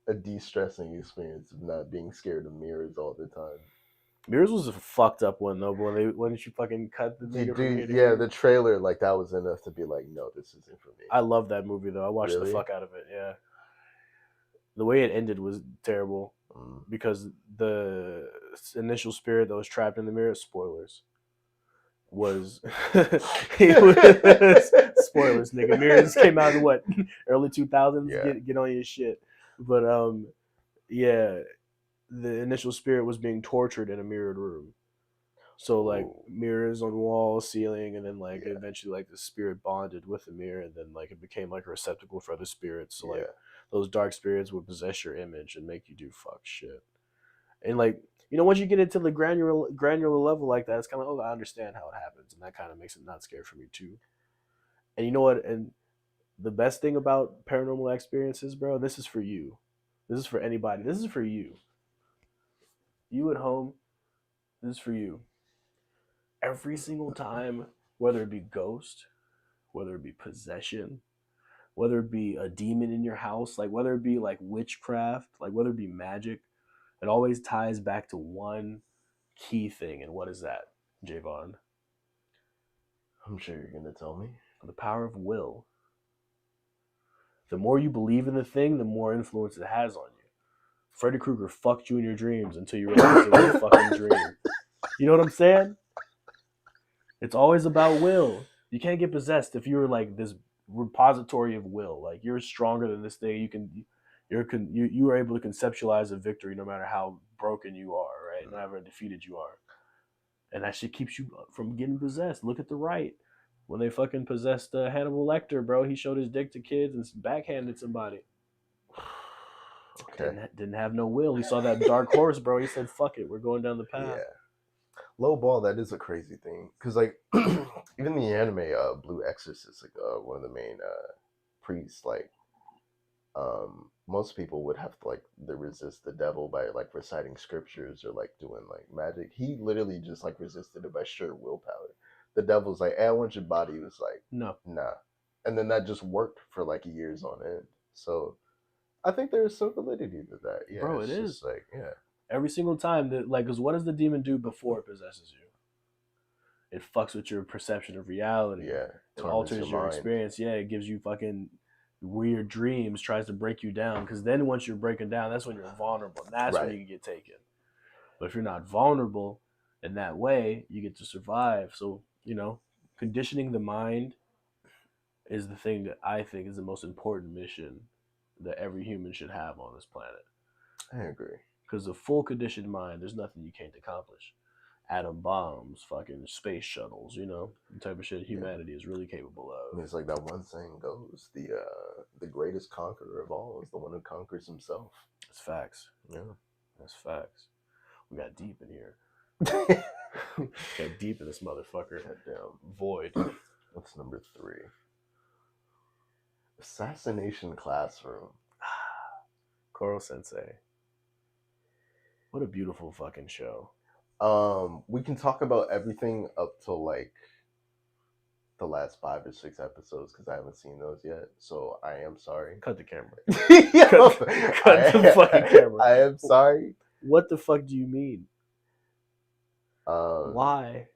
a de-stressing experience of not being scared of mirrors all the time. Mirrors was a fucked up one though. But when you fucking cut the nigga from here to here. The trailer, like that was enough to be like, no, this isn't for me. I love that movie though. I watched the fuck out of it. Yeah. The way it ended was terrible because the initial spirit that was trapped in the mirror, spoilers, was spoilers, nigga. Mirrors came out in what, early 2000s? Yeah. Get on your shit. But yeah, the initial spirit was being tortured in a mirrored room. So like mirrors on walls, ceiling, and then like eventually like the spirit bonded with the mirror, and then like it became like a receptacle for other spirits. So like those dark spirits would possess your image and make you do fuck shit. And like once you get into the granular level like that, it's kind of I understand how it happens, and that kind of makes it not scary for me too. And you know what? And the best thing about paranormal experiences, bro, this is for you. This is for anybody. This is for you. You at home. This is for you. Every single time, whether it be ghost, whether it be possession, whether it be a demon in your house, like whether it be like witchcraft, like whether it be magic, it always ties back to one key thing. And what is that, Javon? I'm sure you're gonna tell me. The power of will. The more you believe in the thing, the more influence it has on you. Freddy Krueger fucked you in your dreams until you realized it was a fucking dream. You know what I'm saying? It's always about will. You can't get possessed if you're like this repository of will. Like you're stronger than this thing. You are able to conceptualize a victory no matter how broken you are, right? No matter how defeated you are. And that shit keeps you from getting possessed. Look at the right. When they fucking possessed Hannibal Lecter, bro, he showed his dick to kids and backhanded somebody. Okay. Didn't have no will. He saw that dark horse, bro. He said, "Fuck it, we're going down the path." Yeah. Low ball, that is a crazy thing. Because, like, even the anime Blue Exorcist, like, one of the main priests, like, most people would have to, like, they resist the devil by, like, reciting scriptures or, like, doing, like, magic. He literally just, like, resisted it by sheer willpower. The devil's like, hey, I want your body. He was like, no. Nah. And then that just worked for, like, years on end. So I think there's some validity to that. Yeah, bro, it is. Like, yeah. Every single time that, like, because what does the demon do before it possesses you? It fucks with your perception of reality. Yeah. It alters your experience. Yeah, it gives you fucking weird dreams, tries to break you down. Because then once you're breaking down, that's when you're vulnerable. And that's when you can get taken. But if you're not vulnerable in that way, you get to survive. So, conditioning the mind is the thing that I think is the most important mission that every human should have on this planet. I agree. Because a full conditioned mind, there's nothing you can't accomplish. Atom bombs, fucking space shuttles, the type of shit humanity is really capable of. It's like that one saying goes: the greatest conqueror of all is the one who conquers himself. That's facts. Yeah, that's facts. We got deep in here. Got deep in this motherfucker. Goddamn void. What's number 3? Assassination Classroom. Koro Sensei. What a beautiful fucking show. We can talk about everything up till like the last 5 or 6 episodes because I haven't seen those yet. So I am sorry. Cut the camera. cut the fucking camera. I am sorry. What the fuck do you mean? Why?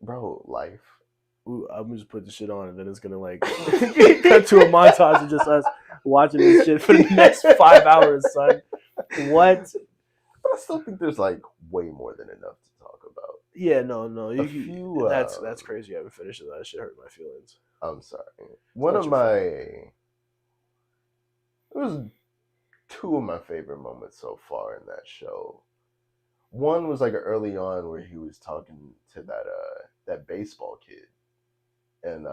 Bro, life. Ooh, I'm gonna just put the shit on and then it's gonna like cut to a montage of just us watching this shit for the next 5 hours, son. What? But I still think there's like way more than enough to talk about. Yeah, no. That's crazy. I haven't finished it. That shit hurt my feelings. I'm sorry. It was 2 of my favorite moments so far in that show. One was like early on where he was talking to that baseball kid, and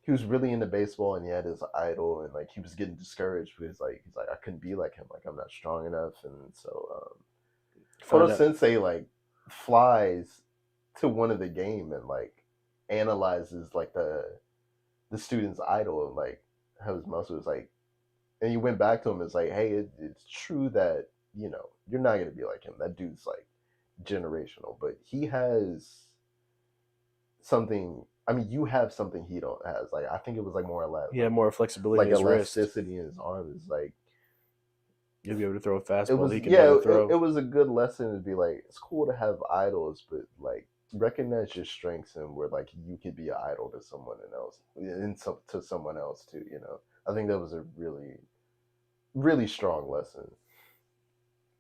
he was really into baseball, and he had his idol, and like he was getting discouraged because he's like I couldn't be like him, like I'm not strong enough, and so Koro Sensei like flies to one of the game and like analyzes like the student's idol and like how his muscle was like, and he went back to him and was like, hey, it's true that you're not gonna be like him. That dude's like generational, but he has something. I mean, you have something he don't has. Like I think it was like more or less. He had more flexibility. Like elasticity in his arm is like. You'll be able to throw a fastball. It was a good lesson to be like, it's cool to have idols, but like recognize your strengths and where like you could be an idol to someone else, to someone else too. I think that was a really, really strong lesson.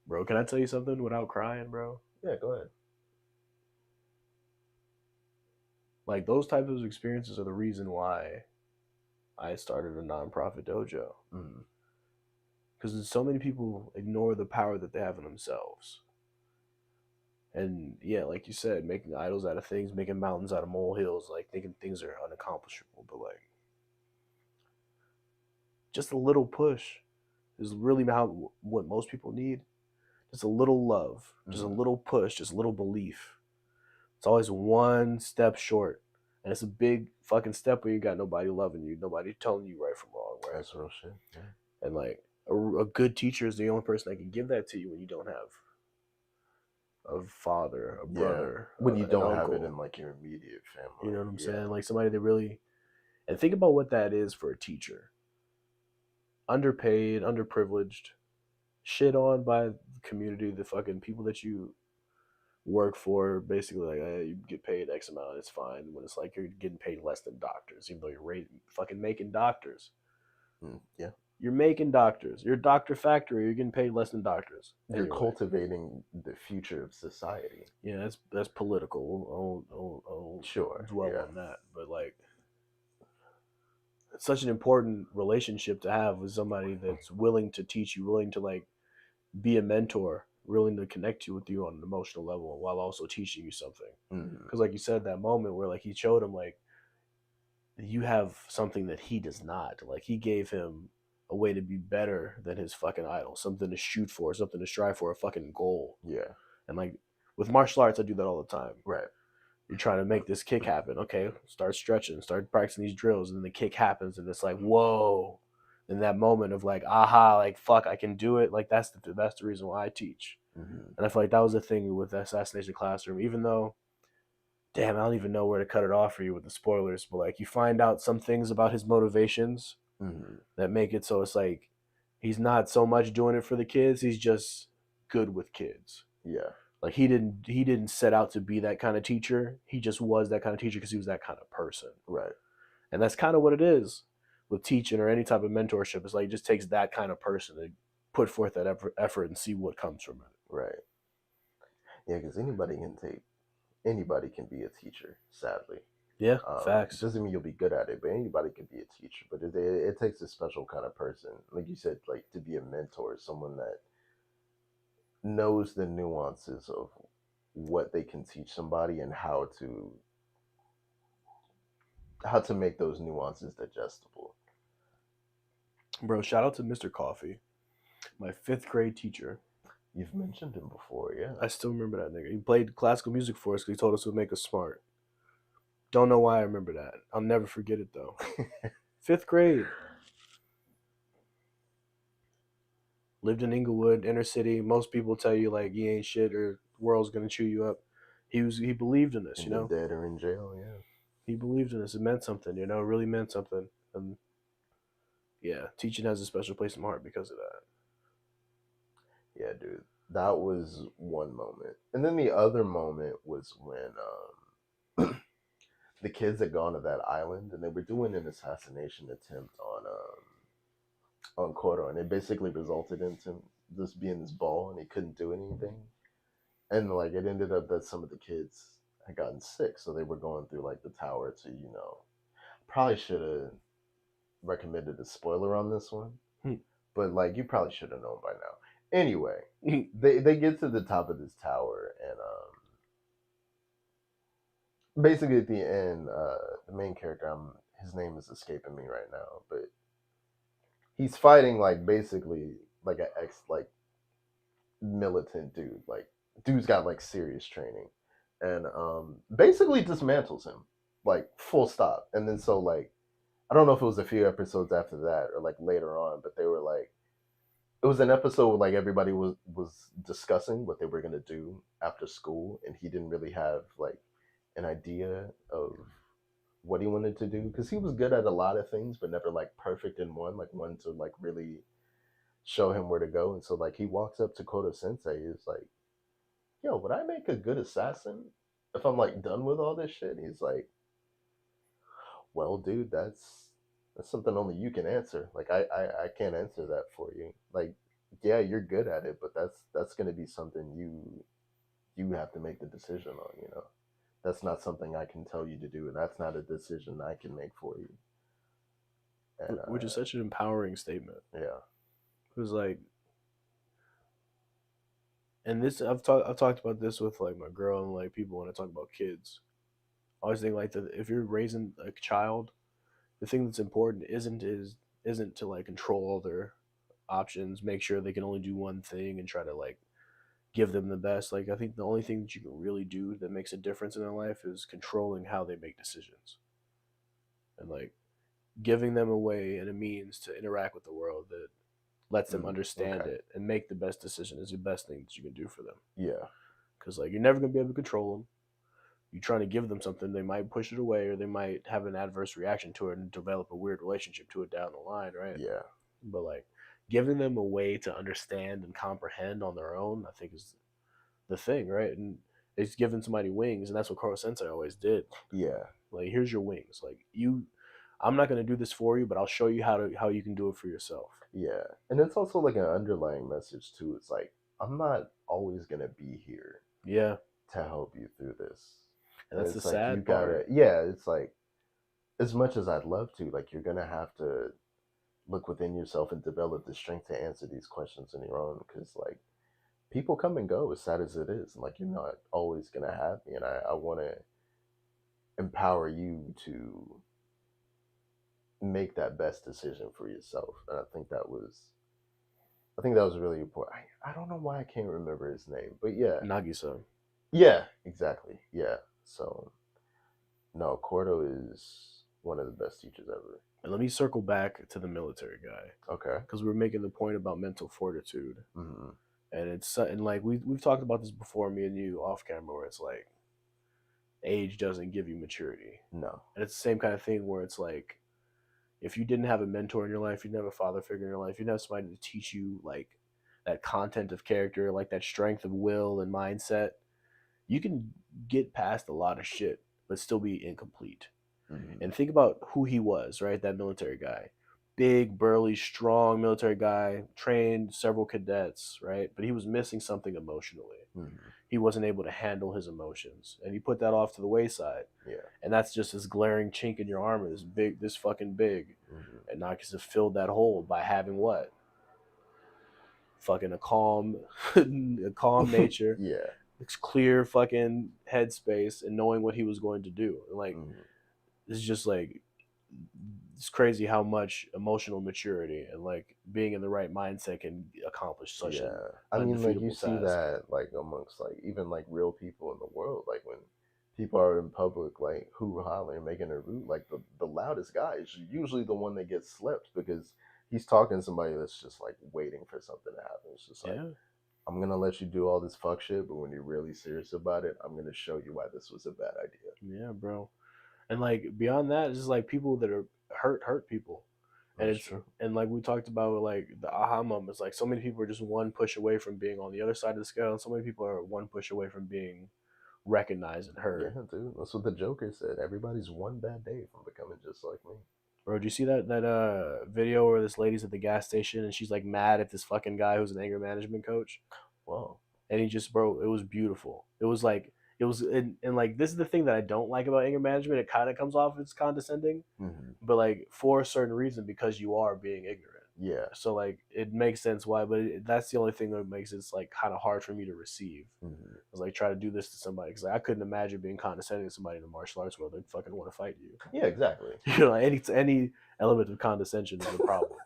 Bro, can I tell you something without crying, bro? Yeah, go ahead. Like those types of experiences are the reason why I started a nonprofit dojo. Because so many people ignore the power that they have in themselves. And yeah, like you said, making idols out of things, making mountains out of molehills, like thinking things are unaccomplishable. But like, just a little push is really what most people need. Just a little love, just a little push, just a little belief. It's always one step short. And it's a big fucking step when you got nobody loving you, nobody telling you right from wrong, right? That's real shit. Yeah. And like a good teacher is the only person that can give that to you when you don't have a father, a brother. When you don't have it in like your immediate family. You know what I'm saying? Like somebody that really, and think about what that is for a teacher. Underpaid, underprivileged, shit on by the community, the fucking people that you work for, basically like you get paid X amount, it's fine. When it's like you're getting paid less than doctors, even though you're fucking making doctors. Yeah. You're making doctors. You're a doctor factory. You're getting paid less than doctors. You're cultivating the future of society. Yeah, that's political. I'll dwell on that. But like, it's such an important relationship to have with somebody that's willing to teach you, willing to like be a mentor, willing to connect with you on an emotional level while also teaching you something. Because like you said, that moment where like he showed him like you have something that he does not. Like he gave him a way to be better than his fucking idol, something to shoot for, something to strive for, a fucking goal. Yeah. And like with martial arts, I do that all the time. Right. You're trying to make this kick happen. Okay, start stretching, start practicing these drills, and then the kick happens, and it's like, whoa. In that moment of like, aha, like fuck, I can do it. Like that's the reason why I teach. And I feel like that was the thing with the Assassination Classroom. Even though, damn, I don't even know where to cut it off for you with the spoilers, but like you find out some things about his motivations that make it so it's like he's not so much doing it for the kids. He's just good with kids. Yeah. Like he didn't set out to be that kind of teacher. He just was that kind of teacher because he was that kind of person. Right. And that's kind of what it is with teaching or any type of mentorship. It's like it just takes that kind of person to put forth that effort and see what comes from it. Right. Yeah, because anybody can be a teacher, sadly. Yeah, facts. Doesn't mean you'll be good at it, but anybody can be a teacher. But it takes a special kind of person, like you said, like to be a mentor, someone that knows the nuances of what they can teach somebody and how to make those nuances digestible. Bro, shout out to Mr. Coffee, my 5th grade teacher. You've mentioned him before, yeah. I still remember that nigga. He played classical music for us because he told us it would make us smart. Don't know why I remember that. I'll never forget it though. 5th grade. Lived in Inglewood, inner city. Most people tell you like you ain't shit or the world's gonna chew you up. He believed in us, and you know. Dead or in jail, yeah. He believed in us. It meant something, you know. It really meant something. And yeah, teaching has a special place in my heart because of that. Yeah, dude. That was one moment. And then the other moment was when the kids had gone to that island and they were doing an assassination attempt on Coro, and it basically resulted into just being this ball and he couldn't do anything. And like it ended up that some of the kids had gotten sick, so they were going through like the tower to, probably should have recommended a spoiler on this one. But like you probably should have known by now. Anyway, they get to the top of this tower, and basically at the end, the main character, his name is escaping me right now, but he's fighting like basically like an like militant dude. Like dude's got like serious training, and basically dismantles him like full stop. And then so like I don't know if it was a few episodes after that or like later on, but they were like, it was an episode where like everybody was discussing what they were gonna do after school, and he didn't really have like an idea of what he wanted to do because he was good at a lot of things, but never like perfect in one, like one to like really show him where to go. And so like he walks up to Kodo Sensei, he's like, "Yo, would I make a good assassin if I'm like done with all this shit?" And he's like, "Well, dude, that's something only you can answer. Like I can't answer that for you. Like, yeah, you're good at it, but that's gonna be something you have to make the decision on, you know. That's not something I can tell you to do, and that's not a decision I can make for you." And, which is such an empowering statement. Yeah. It was like, and this I've talked about this with like my girl and like people when I talk about kids. I always think like that if you're raising a child, the thing that's important isn't to like control all their options, make sure they can only do one thing and try to like give them the best. Like I think the only thing that you can really do that makes a difference in their life is controlling how they make decisions. And like giving them a way and a means to interact with the world that lets them understand it and make the best decision is the best thing that you can do for them. Yeah. Because like you're never gonna be able to control them. You're trying to give them something, they might push it away or they might have an adverse reaction to it and develop a weird relationship to it down the line, right? Yeah. But like giving them a way to understand and comprehend on their own, I think is the thing, right? And it's giving somebody wings, and that's what Koro Sensei always did. Yeah. Like here's your wings. Like I'm not gonna do this for you, but I'll show you how you can do it for yourself. Yeah. And it's also like an underlying message too. It's like I'm not always gonna be here. Yeah. To help you through this. And that's the like sad you gotta part. yeah, it's like as much as I'd love to, like you're gonna have to look within yourself and develop the strength to answer these questions on your own, because like people come and go, as sad as it is. Like, you're not always gonna have me, and I want to empower you to make that best decision for yourself. And I think that was really important. I don't know why I can't remember his name, but yeah, Nagisa. yeah, exactly, yeah. So no, Cordo is one of the best teachers ever. And let me circle back to the military guy. Okay. Because we're making the point about mental fortitude. Mm-hmm. And it's and like we've talked about this before, me and you off camera, where it's like age doesn't give you maturity. No. And it's the same kind of thing where it's like if you didn't have a mentor in your life, you didn't have a father figure in your life, you didn't have somebody to teach you like that content of character, like that strength of will and mindset, you can get past a lot of shit but still be incomplete. Mm-hmm. And think about who he was, right? That military guy. Big, burly, strong military guy, trained several cadets, right? But he was missing something emotionally. Mm-hmm. He wasn't able to handle his emotions. And he put that off to the wayside. Yeah. And that's just this glaring chink in your armor, this fucking big. Mm-hmm. And Nakis filled that hole by having what? Fucking a calm, a calm nature. Yeah. It's clear fucking headspace and knowing what he was going to do. And like, Mm-hmm. it's just like it's crazy how much emotional maturity and like being in the right mindset can accomplish such an I mean, like, you undefeatable see task. that like amongst like even like real people in the world, like when people are in public like hoo hollering, making a root, like the loudest guy is usually the one that gets slipped because he's talking to somebody that's just like waiting for something to happen. It's just like, Yeah, I'm gonna let you do all this fuck shit, but when you're really serious about it, I'm gonna show you why this was a bad idea. yeah, bro. And like beyond that, it's just like people that are hurt people, and That's it's true. and like we talked about like the aha moments. Like so many people are just one push away from being on the other side of the scale, and so many people are one push away from being recognized and Yeah, heard. dude. That's what the Joker said. Everybody's one bad day from becoming just like me. Bro, do you see that video where this lady's at the gas station and she's like mad at this fucking guy who's an anger management coach? Whoa. And he just, bro, it was beautiful. It was like it was and like this is the thing that I don't like about anger management. It kind of comes off as condescending, Mm-hmm. but like for a certain reason because you are being ignorant. Yeah. So like it makes sense why, but that's the only thing that makes it like kind of hard for me to receive. Mm-hmm. It's like try to do this to somebody because like, I couldn't imagine being condescending to somebody in the martial arts world. They'd fucking want to fight you. Yeah, exactly. You know, like any element of condescension is a problem.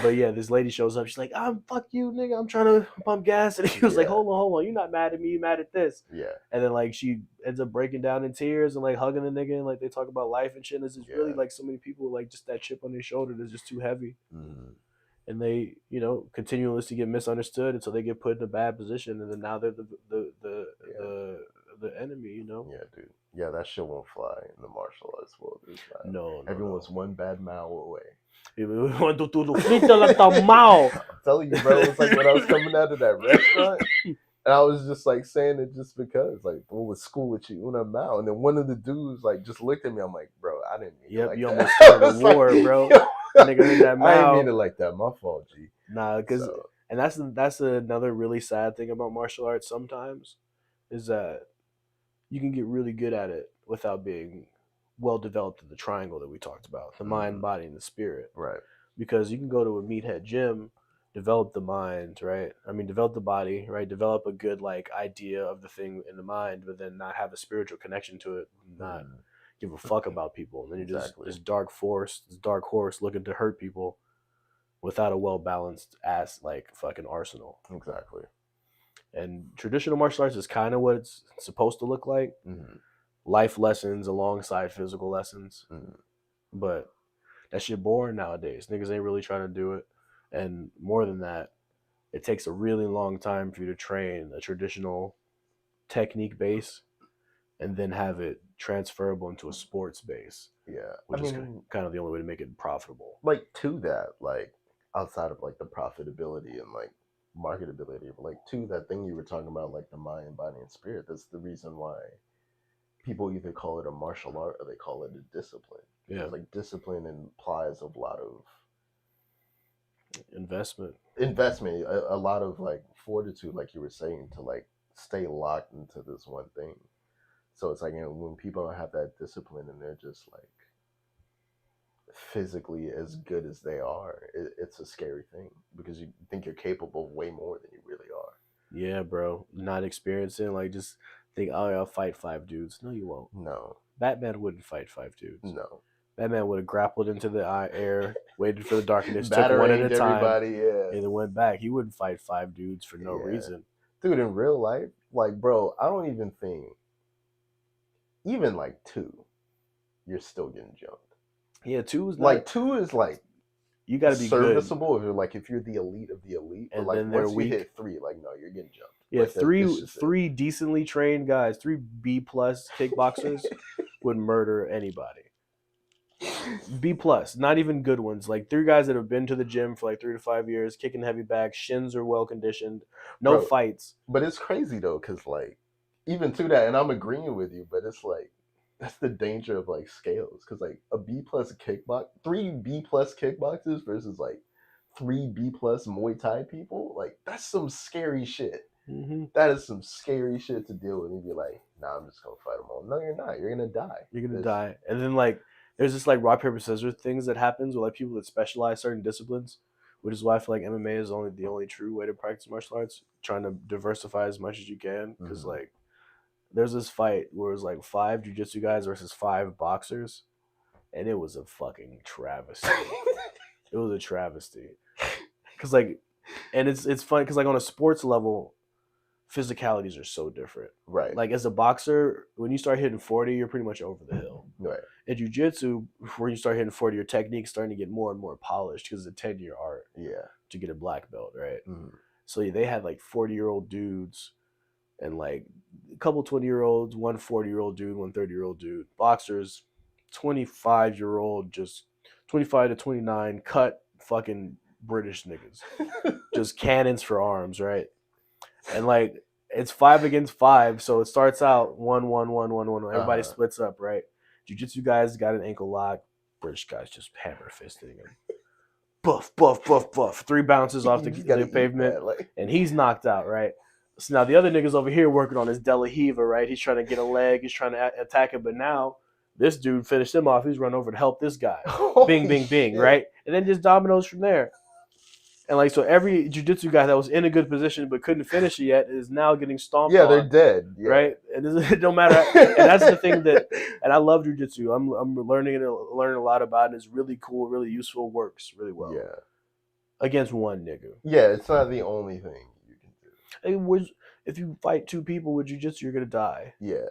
But yeah, this lady shows up. She's like, "I'm fuck you, nigga. I'm trying to pump gas." And he was like, Yeah. hold on. You're not mad at me. You're mad at this." Yeah. And then like she ends up breaking down in tears and like hugging the nigga and like they talk about life and shit. And it's just really Yeah. like so many people like just that chip on their shoulder that's just too heavy. Mm-hmm. And they, you know, continuously get misunderstood until they get put in a bad position, and then now they're Yeah. the enemy, you know. Yeah, dude. Yeah, that shit won't fly in the martial arts world. It's not. No, Everyone's one bad mile away. I'm telling you, bro, it's like when I was coming out of that restaurant, and I was just like saying it just because, like, what was school with you, una mao? And then one of the dudes like just looked at me. I'm like, bro, I didn't mean it like you that. almost started a war, like, bro. Yo, Nigga heard that I ain't mouth. mean it like that. My fault, G. Nah, because and that's another really sad thing about martial arts. Sometimes is that you can get really good at it without being well developed in the triangle that we talked about, the mind, body, and the spirit. Right. Because you can go to a meathead gym, develop the mind, right? I mean, develop the body, right? Develop a good like idea of the thing in the mind, but then not have a spiritual connection to it, not give a fuck about people, and then you're just this dark horse looking to hurt people without a well balanced ass like fucking arsenal. Exactly. And traditional martial arts is kind of what it's supposed to look like. Mm-hmm. Life lessons alongside physical lessons. Mm-hmm. But that shit boring nowadays. Niggas ain't really trying to do it. And more than that, it takes a really long time for you to train a traditional technique base and then have it transferable into a sports base. Yeah. Which is kind of the only way to make it profitable. Like, to that, like, outside of like the profitability and like marketability, but like to that thing you were talking about, like the mind, body, and spirit. That's the reason why people either call it a martial art or they call it a discipline. Yeah, because like discipline implies a lot of investment, a lot of like fortitude, like you were saying, to like stay locked into this one thing. So it's like, you know, when people don't have that discipline and they're just like physically as good as they are, it's a scary thing because you think you're capable of way more than you really are. Yeah, bro. Not experiencing, like, just think, oh, yeah, I'll fight 5 dudes. No, you won't. No. Batman wouldn't fight 5 dudes. No. Batman would have grappled into the air, waited for the darkness, took one at Bataranged a time, everybody, yeah. and then went back. He wouldn't fight 5 dudes for no Yeah. reason. Dude, in real life, like, bro, I don't even think, even like 2, you're still getting jumped. Yeah, 2 is not, like 2 is like you got to be serviceable good. if you're like if you're the elite of the elite. And but like then they're once you weak. hit 3, like no, you're getting jumped. Yeah, like, three decently trained guys, 3 B+ kickboxers would murder anybody. B+, not even good ones. Like 3 guys that have been to the gym for like 3 to 5 years, kicking heavy bags, shins are well conditioned, no fights. But it's crazy though, because like even to that, and I'm agreeing with you, but it's like that's the danger of like scales, because like a B+ kickbox, 3 B+ kickboxers versus like 3 B+ Muay Thai people, like that's some scary shit. Mm-hmm. That is some scary shit to deal with. And you'd be like, nah, I'm just gonna fight them all. No, you're not. You're gonna die. You're gonna die. And then like there's this like rock paper scissors things that happens with like people that specialize certain disciplines, which is why I feel like MMA is the only true way to practice martial arts. Trying to diversify as much as you can, because like there's this fight where it was like 5 jiu-jitsu guys versus 5 boxers, and it was a fucking travesty. It was a travesty, because like, and it's fun because like on a sports level, physicalities are so different. Right. Like as a boxer, when you start hitting 40, you're pretty much over the hill. Right. In jiu-jitsu, when you start hitting 40, your technique's starting to get more and more polished because it's a 10-year art. Yeah. To get a black belt, right? Mm-hmm. So they had like 40-year-old dudes and like a couple 20-year-olds, one 40-year-old dude, one 30-year-old dude. Boxers, 25-year-old, just 25 to 29, cut fucking British niggas. Just cannons for arms, right? And like it's 5 against 5, so it starts out 1-1-1-1-1. Everybody splits up, right? Jiu-jitsu guys got an ankle lock. British guys just hammer fisting him. Buff, buff, buff, buff. 3 bounces off the pavement, and he's knocked out, right? So now the other nigga's over here working on his De La Hiva, right? He's trying to get a leg. He's trying to attack it, but now this dude finished him off. He's run over to help this guy. Bing, bing, bing, right? And then just dominoes from there. And like so, every jiu-jitsu guy that was in a good position but couldn't finish it yet is now getting stomped. Yeah, they're dead. Yeah. Right? And it don't matter. And that's the thing that, and I love jiu-jitsu. I'm learning a lot about it. It's really cool, really useful, works really well. Yeah. Against one nigga. Yeah, it's not the only thing you can do. If you fight 2 people with jiu-jitsu, you're gonna die. Yeah.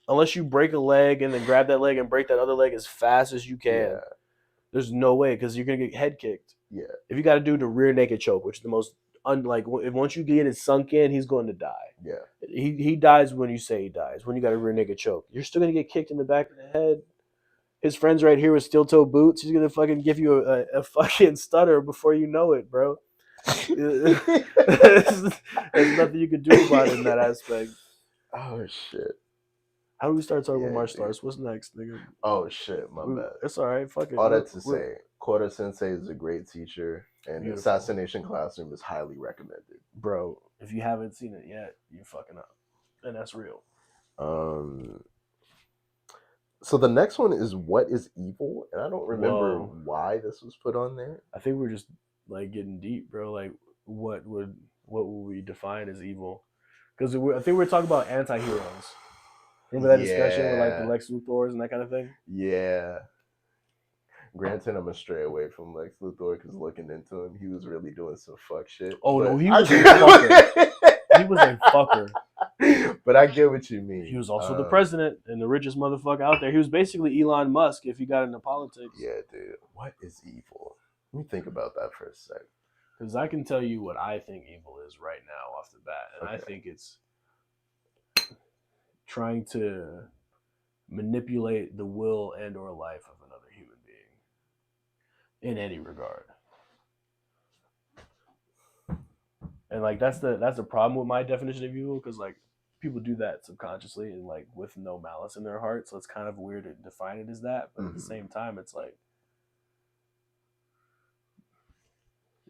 Unless you break a leg and then grab that leg and break that other leg as fast as you can. Yeah. There's no way, because you're gonna get head kicked. Yeah. If you got to do the rear naked choke, which is the most if once you get it sunk in, he's going to die. Yeah. He dies when you say he dies. When you got a rear naked choke, you're still gonna get kicked in the back of the head. His friend's right here with steel toe boots. He's gonna fucking give you a fucking stutter before you know it, bro. There's nothing you can do about it in that aspect. Oh shit. How do we start talking about martial arts? What's next, nigga? Oh shit, my bad. It's all right. Fuck it. All that to say, Kota Sensei is a great teacher, and Assassination Classroom is highly recommended. Bro, if you haven't seen it yet, you're fucking up, and that's real. So the next one is What is Evil? And I don't remember why this was put on there. I think we're just like getting deep, bro. Like what would we define as evil? Because I think we're talking about anti-heroes. Remember that discussion with like the Lex Luthors and that kind of thing? Yeah. Granted, I'm gonna stray away from Lex Luthor because looking into him, he was really doing some fuck shit. Oh no, he was a fucker. He was a fucker. But I get what you mean. He was also the president and the richest motherfucker out there. He was basically Elon Musk if he got into politics. Yeah, dude. What is evil? Let me think about that for a sec. Because I can tell you what I think evil is right now off the bat. And I think it's trying to manipulate the will and or life of another human being in any regard. And like that's the problem with my definition of evil, because like people do that subconsciously and like with no malice in their heart, so it's kind of weird to define it as that. But at the same time, it's like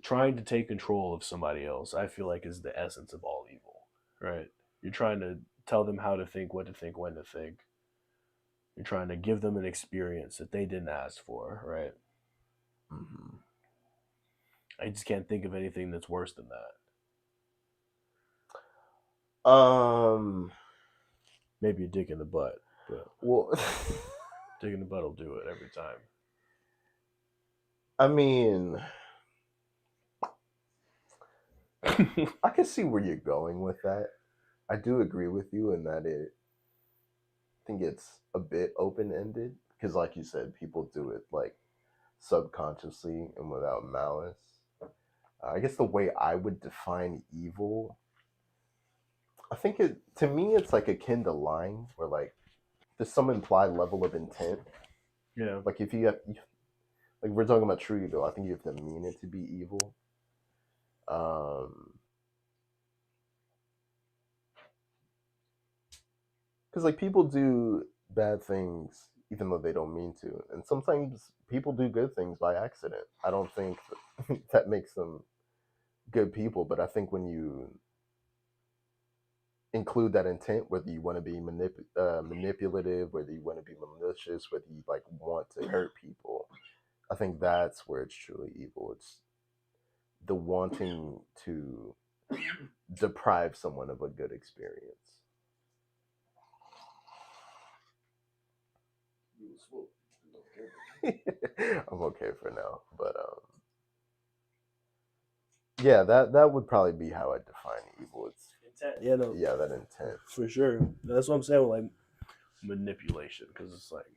trying to take control of somebody else, I feel like, is the essence of all evil, right? You're trying to tell them how to think, what to think, when to think. You're trying to give them an experience that they didn't ask for, right? I just can't think of anything that's worse than that. Maybe a dick in the butt, but well, dick in the butt will do it every time. I mean, I can see where you're going with that. I do agree with you in that I think it's a bit open ended because, like you said, people do it like subconsciously and without malice. I guess the way I would define evil, I think it to me it's like akin to lying, where like there's some implied level of intent. Yeah. Like if you have, like we're talking about true evil, I think you have to mean it to be evil. Because like people do bad things even though they don't mean to, and sometimes people do good things by accident. I don't think that makes them good people, but I think when you include that intent, whether you want to be manipulative, whether you want to be malicious, whether you like want to hurt people, I think that's where it's truly evil. It's the wanting to deprive someone of a good experience. I'm okay for now, but yeah, that would probably be how I define evil. It's intent. Yeah, no, yeah, that intent for sure. That's what I'm saying with like manipulation, because it's like,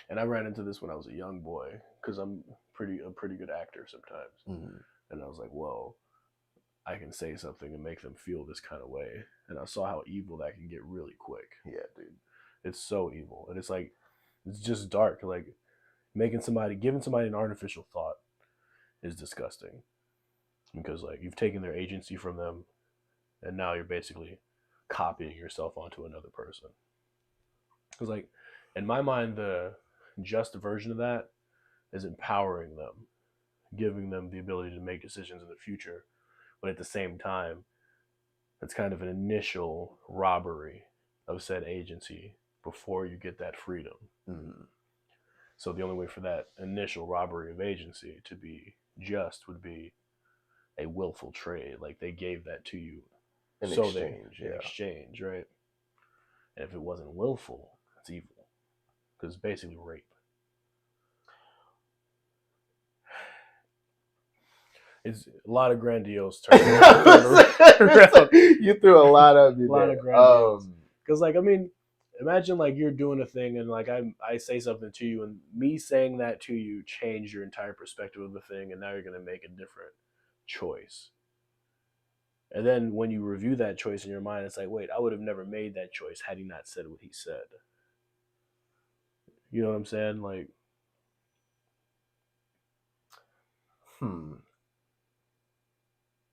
and I ran into this when I was a young boy, because I'm a pretty good actor sometimes, and I was like, whoa, I can say something and make them feel this kind of way, and I saw how evil that can get really quick. Yeah, dude, it's so evil, and it's like it's just dark. Like giving somebody an artificial thought is disgusting, because like you've taken their agency from them, and now you're basically copying yourself onto another person. Because like in my mind, the just version of that is empowering them, giving them the ability to make decisions in the future, but at the same time, it's kind of an initial robbery of said agency before you get that freedom. So the only way for that initial robbery of agency to be just would be a willful trade. Like they gave that to you in exchange, right? And if it wasn't willful, it's evil, because it's basically rape. It's a lot of grandiose terms. You threw a lot of me. A lot of grandiose. Because like I mean, imagine like you're doing a thing and like I say something to you, and me saying that to you changed your entire perspective of the thing, and now you're gonna make a different choice. And then when you review that choice in your mind, it's like, wait, I would have never made that choice had he not said what he said. You know what I'm saying? Like,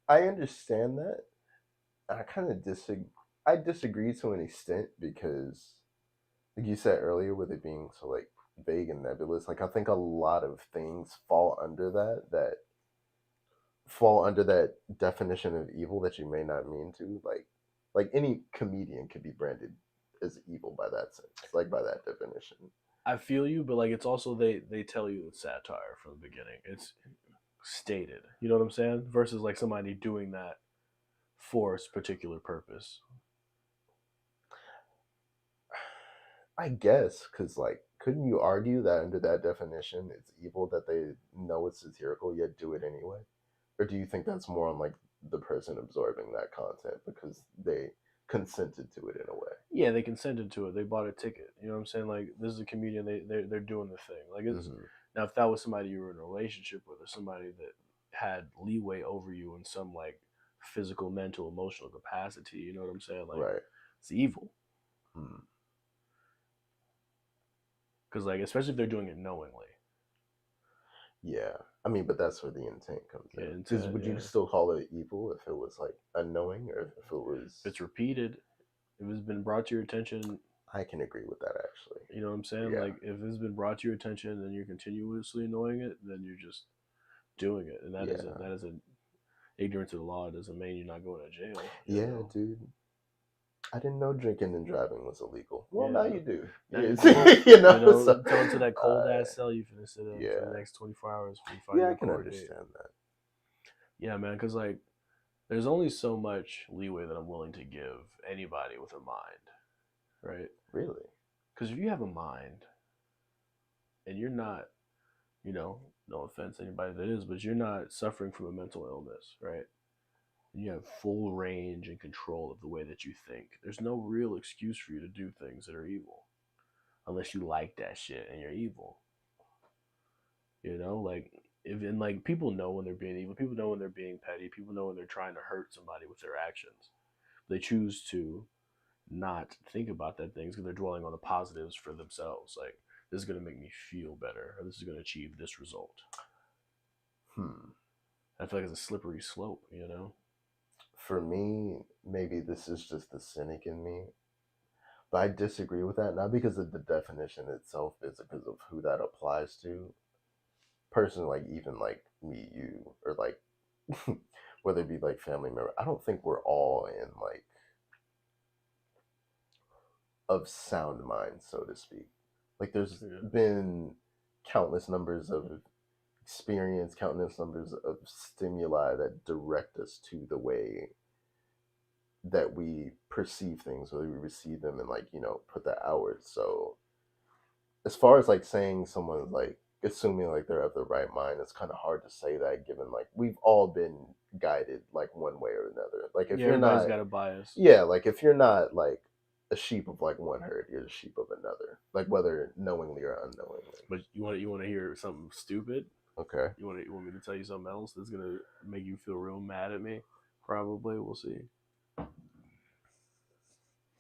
I understand that. I kind of disagree. I disagree to an extent because, like you said earlier, with it being so like vague and nebulous, like I think a lot of things fall under that definition of evil that you may not mean to. Like any comedian could be branded as evil by that sense, like by that definition. I feel you, but like it's also they tell you it's satire from the beginning. It's stated. You know what I'm saying? Versus like somebody doing that for a particular purpose. I guess because like couldn't you argue that under that definition it's evil that they know it's satirical yet do it anyway? Or do you think that's more on like the person absorbing that content because they consented to it in a way? Yeah, they consented to it. They bought a ticket. You know what I'm saying? Like this is a comedian. They're doing the thing. Like it's now if that was somebody you were in a relationship with, or somebody that had leeway over you in some like physical, mental, emotional capacity. You know what I'm saying? Like it's evil. Because like especially if they're doing it knowingly. Yeah, I mean, but that's where the intent comes in. Because would you still call it evil if it was like unknowing, or if it was? If it's repeated, if it's been brought to your attention. I can agree with that actually. You know what I'm saying? Yeah. Like if it's been brought to your attention and you're continuously annoying it, then you're just doing it, and that is an ignorance of the law. It doesn't mean you're not going to jail. Yeah, know? Dude. I didn't know drinking and driving was illegal. Well, now you do. Now you know, so, going to that cold ass cell you finna sit in for the next 24 hours. Yeah, I can understand that. Yeah, man, because like there's only so much leeway that I'm willing to give anybody with a mind, right? Really? Because if you have a mind and you're not, you know, no offense to anybody that is, but you're not suffering from a mental illness, right? And you have full range and control of the way that you think. There's no real excuse for you to do things that are evil, unless you like that shit and you're evil. You know, like if and like people know when they're being evil, people know when they're being petty, people know when they're trying to hurt somebody with their actions. They choose to not think about that things because they're dwelling on the positives for themselves. Like this is gonna make me feel better, or this is gonna achieve this result. Hmm. I feel like it's a slippery slope, you know. For me, maybe this is just the cynic in me, but I disagree with that. Not because of the definition itself, it's because of who that applies to. Personally, like even like me, you, or like whether it be like family member, I don't think we're all in like of sound mind, so to speak. Like there's been countless numbers of experience, countless numbers of stimuli that direct us to the way that we perceive things, whether we receive them and like, put that outward. So as far as like saying someone's like assuming like they're of the right mind, it's kind of hard to say that given like we've all been guided like one way or another. Like if you're everybody's not, got a bias. yeah, like if you're not like a sheep of like one herd, you're a sheep of another, like whether knowingly or unknowingly. But you want to hear something stupid? Okay. You want me to tell you something else that's gonna make you feel real mad at me? Probably. We'll see.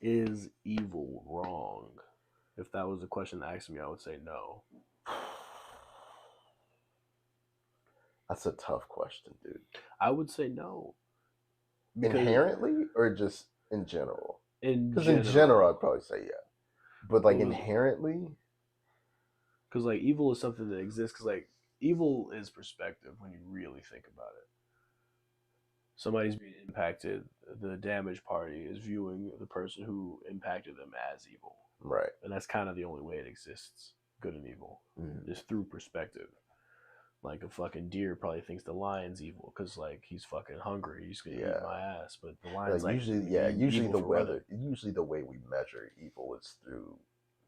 Is evil wrong? If that was the question asked me, I would say no. That's a tough question, dude. I would say no. Inherently or just in general? Because in general, I'd probably say yeah. But like inherently? Because like evil is something that exists. Because like evil is perspective when you really think about it. Somebody's being impacted. The damaged party is viewing the person who impacted them as evil. Right. And that's kind of the only way it exists. Good and evil. Is through perspective. Like a fucking deer probably thinks the lion's evil because like he's fucking hungry. He's gonna eat my ass. But the lion's like usually the way we measure evil is through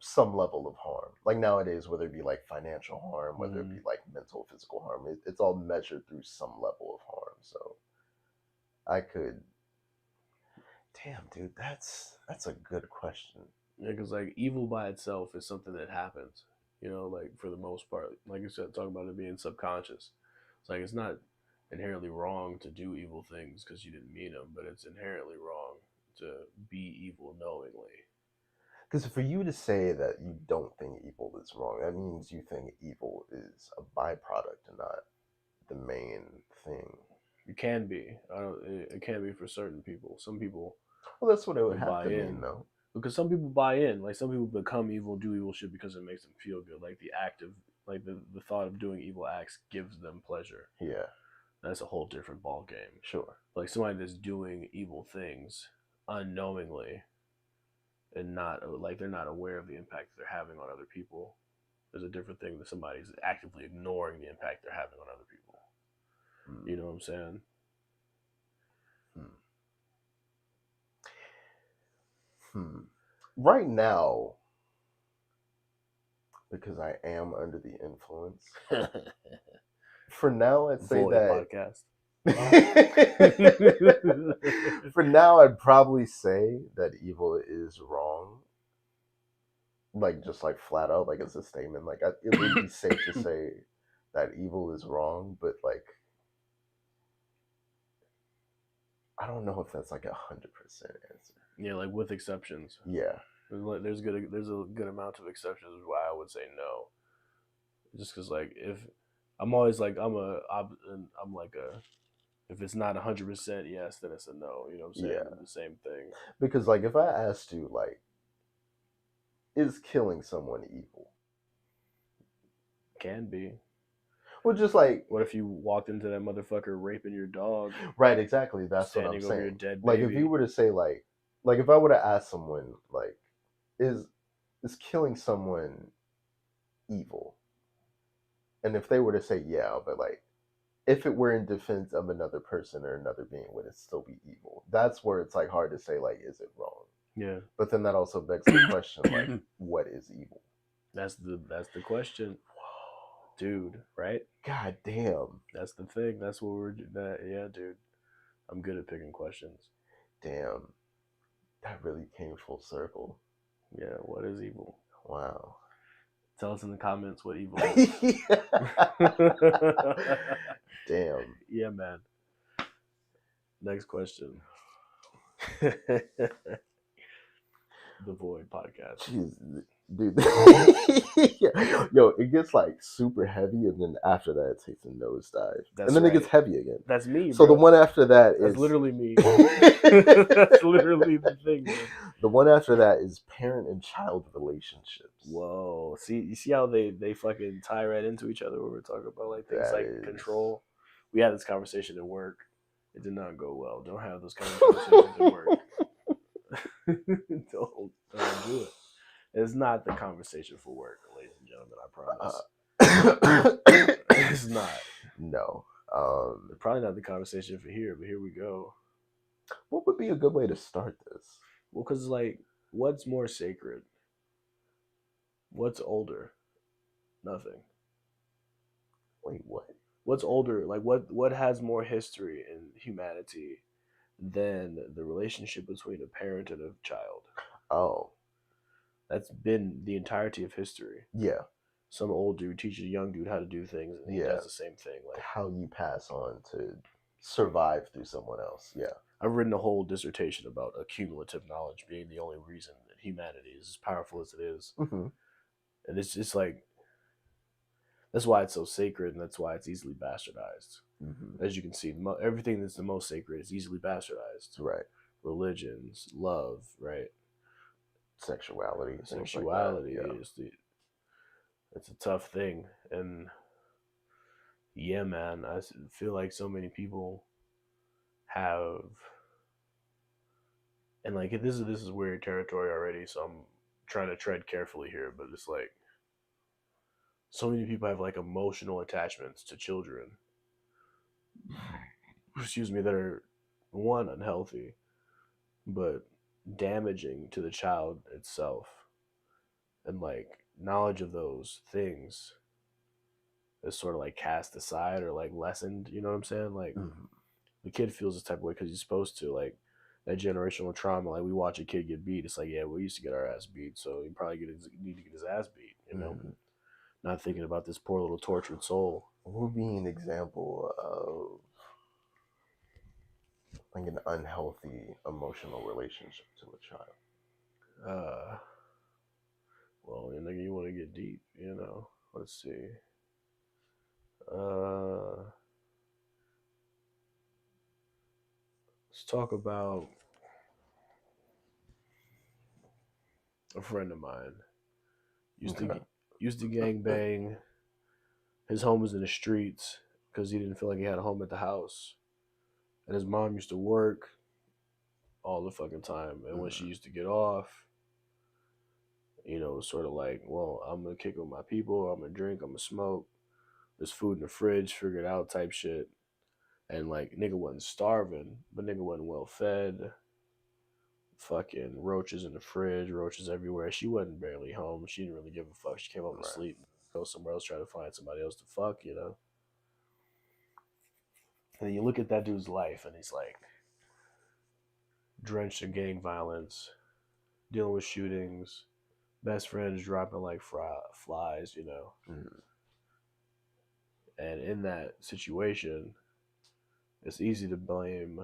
some level of harm. Like nowadays, whether it be like financial harm, whether it be like mental, physical harm, it's all measured through some level of harm. So I could, damn, dude, that's a good question. Yeah, because like evil by itself is something that happens. You know, like for the most part, like you said, talking about it being subconscious. It's like it's not inherently wrong to do evil things because you didn't mean them, but it's inherently wrong to be evil knowingly. Because for you to say that you don't think evil is wrong, that means you think evil is a byproduct and not the main thing. It can be. It can be for certain people. Some people. Well, that's what it would have to mean, though. Because some people buy in. Like some people become evil, do evil shit because it makes them feel good. Like the act of, like the thought of doing evil acts gives them pleasure. Yeah. That's a whole different ball game. Sure. Like somebody that's doing evil things unknowingly and not like they're not aware of the impact they're having on other people. There's a different thing than somebody's actively ignoring the impact they're having on other people. You know what I'm saying? Right now, because I am under the influence, for now, I'd say podcast. For now, I'd probably say that evil is wrong. Like, just like flat out, like it's a statement. Like, it would be safe to say that evil is wrong, but like, I don't know if that's like 100% answer. Yeah, like with exceptions. Yeah. There's a good amount of exceptions why I would say no. Just because like if I'm always like I'm like a if it's not 100% yes, then it's a no. You know what I'm saying? Yeah. The same thing. Because like if I asked you like, is killing someone evil? Can be. Well, just like, what if you walked into that motherfucker raping your dog? Right, exactly. That's what I'm saying. Over your dead baby. Like if you were to say like if I were to ask someone like, is killing someone evil? And if they were to say yeah, but like, if it were in defense of another person or another being, would it still be evil? That's where it's like hard to say, like, is it wrong? Yeah. But then that also begs the question, like, what is evil? That's the question, dude. Right? God damn. That's the thing. That's what we're. Yeah, dude. I'm good at picking questions. Damn. That really came full circle. Yeah. What is evil? Wow. Tell us in the comments what evil is. Damn. Yeah, man. Next question. The Void podcast. Jeez, dude. Yo, it gets like super heavy, and then after that, it takes a nosedive, and then it gets heavy again. That's me. So bro. the one after that is that's literally me. That's literally the thing, man. The one after that is parent and child relationships. Whoa! See, you see how they fucking tie right into each other when we're talking about like things like control. We had this conversation at work. It did not go well. Don't have those kind of conversations at work. Don't do it. It's not the conversation for work, ladies and gentlemen. I promise. It's not. No. Probably not the conversation for here, but here we go. What would be a good way to start this? Well, because like, what's more sacred? What's older? Nothing. Wait, what? What's older? Like, what has more history in humanity than the relationship between a parent and a child? Oh. That's been the entirety of history. Yeah. Some old dude teaches a young dude how to do things, and he does the same thing. Like how you pass on to survive through someone else. Yeah. I've written a whole dissertation about accumulative knowledge being the only reason that humanity is as powerful as it is. Mm-hmm. And it's just like, that's why it's so sacred, and that's why it's easily bastardized. Mm-hmm. As you can see, everything that's the most sacred is easily bastardized. Right. Religions, love, right? Sexuality is it's a tough thing. And yeah, man, I feel like so many people have, and like this is weird territory already, so I'm trying to tread carefully here, but it's like so many people have like emotional attachments to children, excuse me, that are one, unhealthy, but damaging to the child itself. And like knowledge of those things is sort of like cast aside or like lessened, you know what I'm saying? Like the kid feels this type of way because he's supposed to, like that generational trauma. Like we watch a kid get beat, it's like, yeah, we used to get our ass beat, so he probably need to get his ass beat, you know? Not thinking about this poor little tortured soul. What would be an example of like an unhealthy emotional relationship to a child? Well, you want to get deep, you know. Let's see. Let's talk about a friend of mine. Used to gang bang. His home was in the streets because he didn't feel like he had a home at the house. And his mom used to work all the fucking time. And when she used to get off, you know, it was sort of like, well, I'm going to kick with my people. I'm going to drink. I'm going to smoke. There's food in the fridge, figure it out type shit. And like, nigga wasn't starving, but nigga wasn't well fed. Fucking roaches in the fridge, roaches everywhere. She wasn't barely home. She didn't really give a fuck. She came home to sleep, go somewhere else, try to find somebody else to fuck, you know? And then you look at that dude's life, and he's like drenched in gang violence, dealing with shootings, best friends dropping like flies, you know? And in that situation, it's easy to blame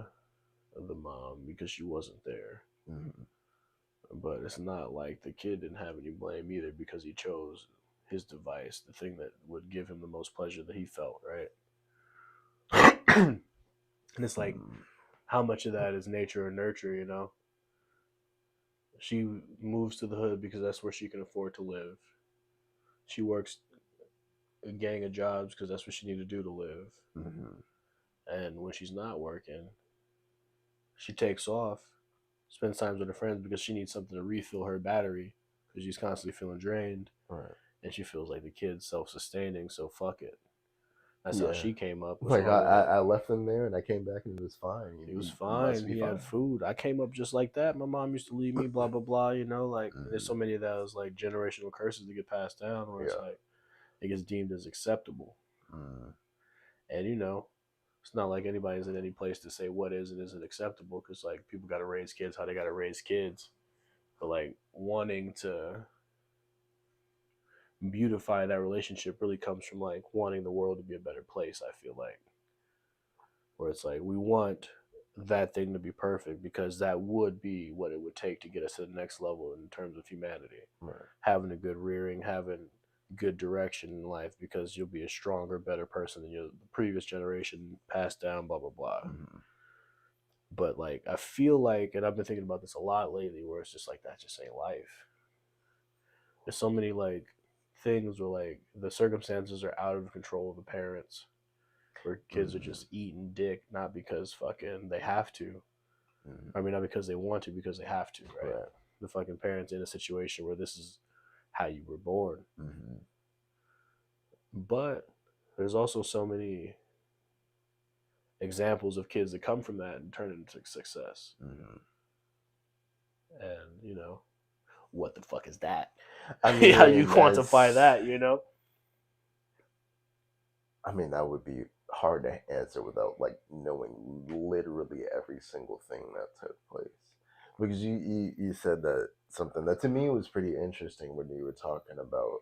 the mom because she wasn't there. But it's not like the kid didn't have any blame either because he chose his device, the thing that would give him the most pleasure that he felt, right? And it's like, how much of that is nature or nurture, you know? She moves to the hood because that's where she can afford to live. She works a gang of jobs because that's what she needs to do to live. And when she's not working, she takes off, spends time with her friends because she needs something to refill her battery because she's constantly feeling drained. And she feels like the kid's self-sustaining, so fuck it. That's how she came up. What's Like wrong with it? I left him there and I came back and he was fine. He was He must fine. be He fine. had food. I came up just like that. My mom used to leave me, blah blah blah. You know, like there's so many of those like generational curses that get passed down, where it's like it gets deemed as acceptable. And you know, it's not like anybody's in any place to say what is and isn't acceptable, because like people got to raise kids how they got to raise kids. But like wanting to beautify that relationship really comes from like wanting the world to be a better place. I feel like, where it's like we want that thing to be perfect because that would be what it would take to get us to the next level in terms of humanity. Right. Having a good rearing, having good direction in life, because you'll be a stronger, better person than your previous generation, passed down, blah blah blah. But like I feel like, and I've been thinking about this a lot lately, where it's just like that just ain't life. There's so many like things where like the circumstances are out of control of the parents, where kids are just eating dick, not because fucking they have to. I mean, not because they want to, because they have to, right? The fucking parents in a situation where this is how you were born. But there's also so many examples of kids that come from that and turn into success. And, you know, what the fuck is that? I mean, how you quantify that, you know? I mean, that would be hard to answer without like knowing literally every single thing that took place. Because you said that something that to me was pretty interesting when you were talking about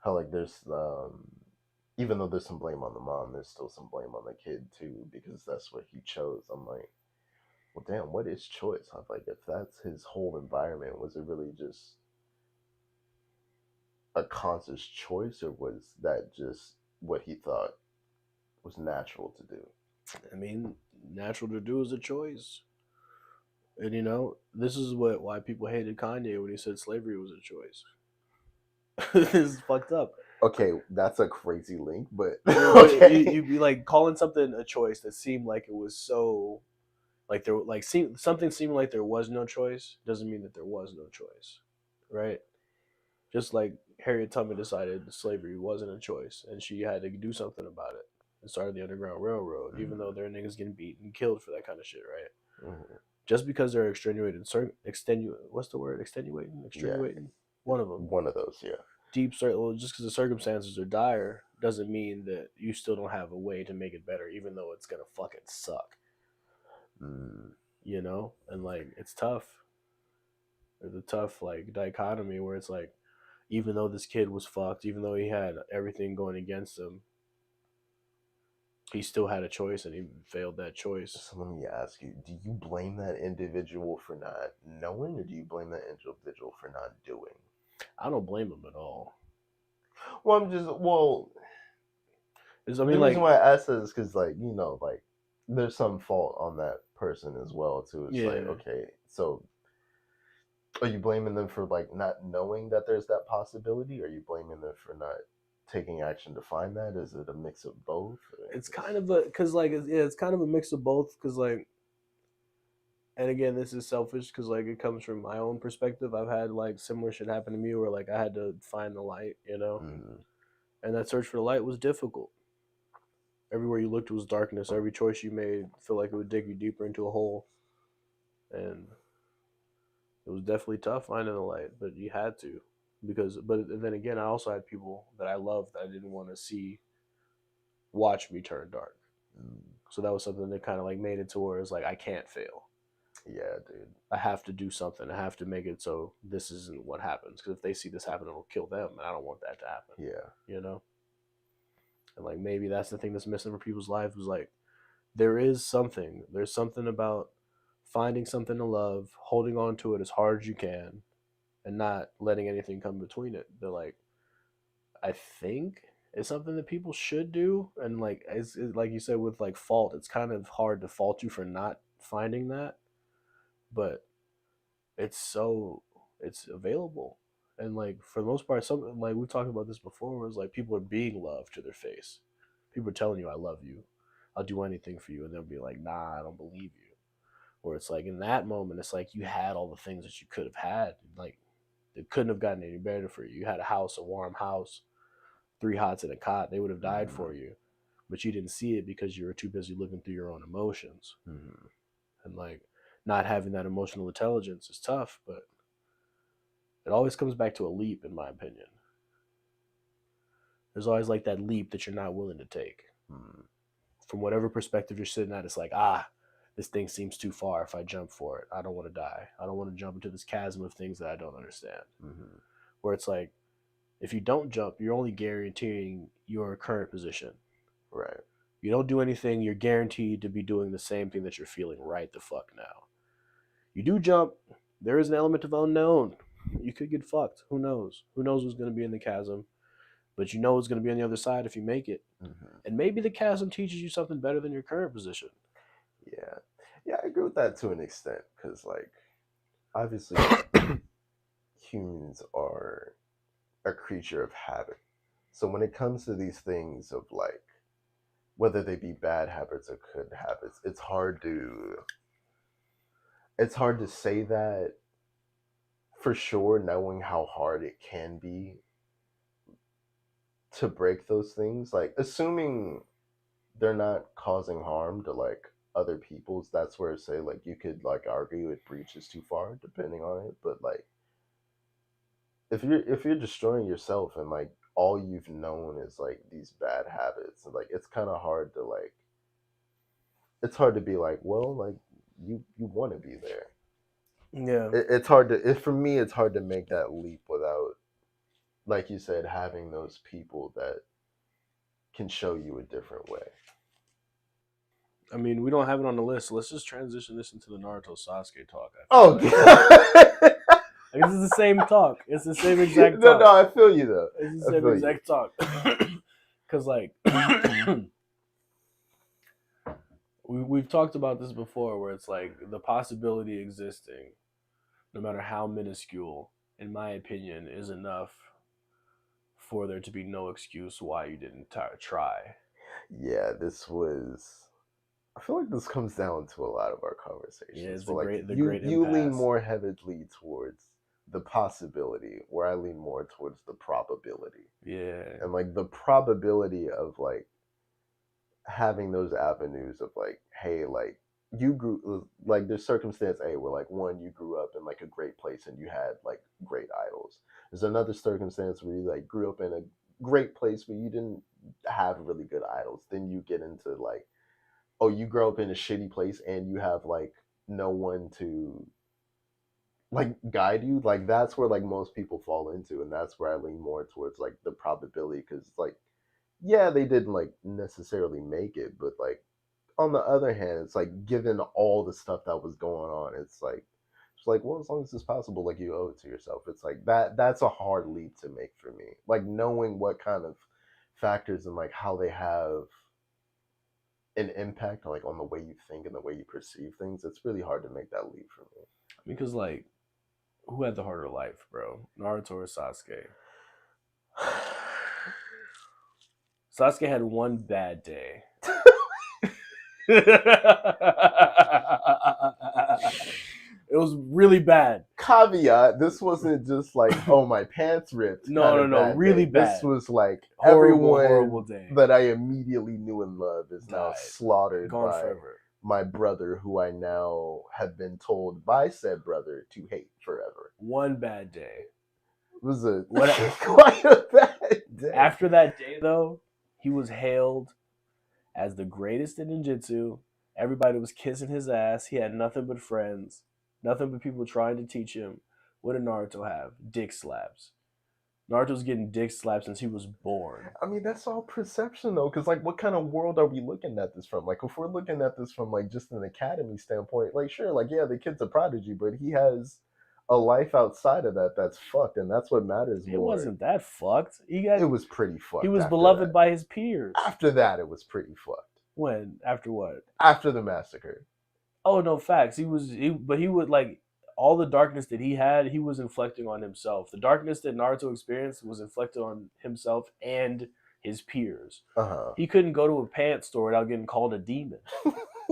how like there's even though there's some blame on the mom, there's still some blame on the kid too, because that's what he chose. I'm like, well, damn, what is choice? I'm like, if that's his whole environment, was it really just a conscious choice, or was that just what he thought was natural to do? I mean, natural to do is a choice. And you know, this is why people hated Kanye when he said slavery was a choice. This is fucked up. Okay, that's a crazy link, but okay. You'd be like calling something a choice that seemed like it was so, like there, like something seemed like there was no choice doesn't mean that there was no choice, right? Just like Harriet Tubman decided slavery wasn't a choice and she had to do something about it and started the Underground Railroad, even though there are niggas getting beat and killed for that kind of shit, right? Just because they're extenuating, what's the word? Extenuating? One of them. One of those, yeah. Well, just because the circumstances are dire doesn't mean that you still don't have a way to make it better, even though it's gonna fucking suck. You know, and like it's tough. There's a tough like dichotomy where it's like, even though this kid was fucked, even though he had everything going against him, he still had a choice and he failed that choice. So let me ask you, do you blame that individual for not knowing, or do you blame that individual for not doing? I don't blame him at all. Well, I mean, the reason why I asked that is because, like, you know, like, there's some fault on that person as well, too. It's like, okay, so are you blaming them for, like, not knowing that there's that possibility? Or are you blaming them for not taking action to find that? Is it a mix of both? It's kind of it's kind of a mix of both, because, like, and again, this is selfish because like it comes from my own perspective. I've had like similar shit happen to me where like I had to find the light, you know, and that search for the light was difficult. Everywhere you looked was darkness. Every choice you made felt like it would dig you deeper into a hole, and it was definitely tough finding the light. But you had to, because. But then again, I also had people that I loved that I didn't want to see watch me turn dark. So that was something that kind of like made it to where it's like I can't fail. Yeah, dude. I have to do something. I have to make it so this isn't what happens. Because if they see this happen, it'll kill them, and I don't want that to happen. Yeah. You know? And like maybe that's the thing that's missing from people's lives, was like there's something about finding something to love, holding on to it as hard as you can, and not letting anything come between it. They're like, I think it's something that people should do. And like it's like you said with like fault, it's kind of hard to fault you for not finding that, but it's available. And like for the most part, some like we talked about this before, where it's like people are being loved to their face. People are telling you I love you, I'll do anything for you, and they'll be like, nah, I don't believe you. Where it's like in that moment, it's like you had all the things that you could have had. Like it couldn't have gotten any better for you. You had a house, a warm house, 3 hots in a cot, they would have died for you, but you didn't see it because you were too busy living through your own emotions. And like not having that emotional intelligence is tough, but it always comes back to a leap, in my opinion. There's always like that leap that you're not willing to take. From whatever perspective you're sitting at, it's like, this thing seems too far. If I jump for it, I don't want to die. I don't want to jump into this chasm of things that I don't understand. Where it's like, if you don't jump, you're only guaranteeing your current position. Right. You don't do anything, you're guaranteed to be doing the same thing that you're feeling right the fuck now. You do jump, there is an element of unknown. You could get fucked. Who knows? Who knows who's going to be in the chasm? But you know what's going to be on the other side if you make it. And maybe the chasm teaches you something better than your current position. Yeah, I agree with that to an extent, because like obviously humans are a creature of habit. So when it comes to these things of like whether they be bad habits or good habits, it's hard to say that for sure, knowing how hard it can be to break those things, like assuming they're not causing harm to like other people's, that's where say like you could like argue it reaches too far depending on it. But like if you're destroying yourself and like all you've known is like these bad habits, and like it's kind of hard to like it's hard to be like, well, like you want to be there. Yeah, it's hard to for me it's hard to make that leap without, like you said, having those people that can show you a different way. I mean, we don't have it on the list, so let's just transition this into the Naruto Sasuke talk. Oh, like. This is the same talk. It's the same exact talk. No, I feel you though. It's the same exact talk. Because like we've talked about this before, where it's like the possibility existing, no matter how minuscule, in my opinion, is enough for there to be no excuse why you didn't try. Yeah, this was. I feel like this comes down to a lot of our conversations. Yeah, it's great impasse. You lean more heavily towards the possibility, where I lean more towards the probability. Yeah. And like the probability of like having those avenues of like, hey, like you grew like there's circumstance A where like one, you grew up in like a great place and you had like great idols. There's another circumstance where you like grew up in a great place but you didn't have really good idols. Then you get into like, oh, you grow up in a shitty place and you have like no one to like guide you. Like that's where like most people fall into, and that's where I lean more towards like the probability, because like yeah, they didn't like necessarily make it, but like on the other hand, it's like given all the stuff that was going on, it's like well, as long as it's possible, like you owe it to yourself. It's like that's a hard leap to make for me, like knowing what kind of factors and like how they have an impact like on the way you think and the way you perceive things. It's really hard to make that leap for me, because like who had the harder life, bro? Naruto or Sasuke? Sasuke had one bad day. It was really bad. Caveat: this wasn't just like, oh, my pants ripped. No, really bad. This was like horrible day that I immediately knew and loved is now slaughtered gone by forever. My brother, who I now have been told by said brother to hate forever. One bad day. It was quite a bad day. After that day, though, he was hailed as the greatest in ninjutsu. Everybody was kissing his ass. He had nothing but friends. Nothing but people trying to teach him. What did Naruto have? Dick slaps. Naruto's getting dick slapped since he was born. I mean, that's all perception, though, because, like, what kind of world are we looking at this from? Like, if we're looking at this from, like, just an academy standpoint, like, sure, like, yeah, the kid's a prodigy, but he has a life outside of that that's fucked, and that's what matters more. It wasn't that fucked. It was pretty fucked. He was beloved by his peers. After that, it was pretty fucked. When? After what? After the massacre. Oh, no, facts. But he would, like, all the darkness that he had, he was inflicting on himself. The darkness that Naruto experienced was inflicted on himself and his peers. He couldn't go to a pants store without getting called a demon.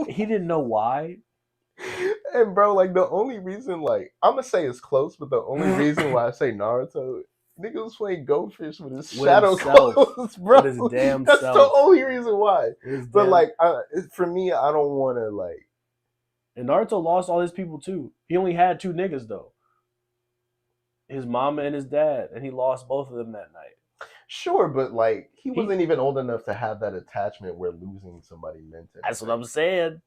He didn't know why. And bro, like the only reason, like I'm gonna say it's close, but the only reason why I say Naruto Nigga was playing goldfish with his shadow clothes, bro. With his damn That's self. the only reason why. But damn... like, for me, I don't want to like. And Naruto lost all his people too. He only had 2 niggas though. His mama and his dad, and he lost both of them that night. Sure, but like he wasn't even old enough to have that attachment where losing somebody meant it. That's what I'm saying.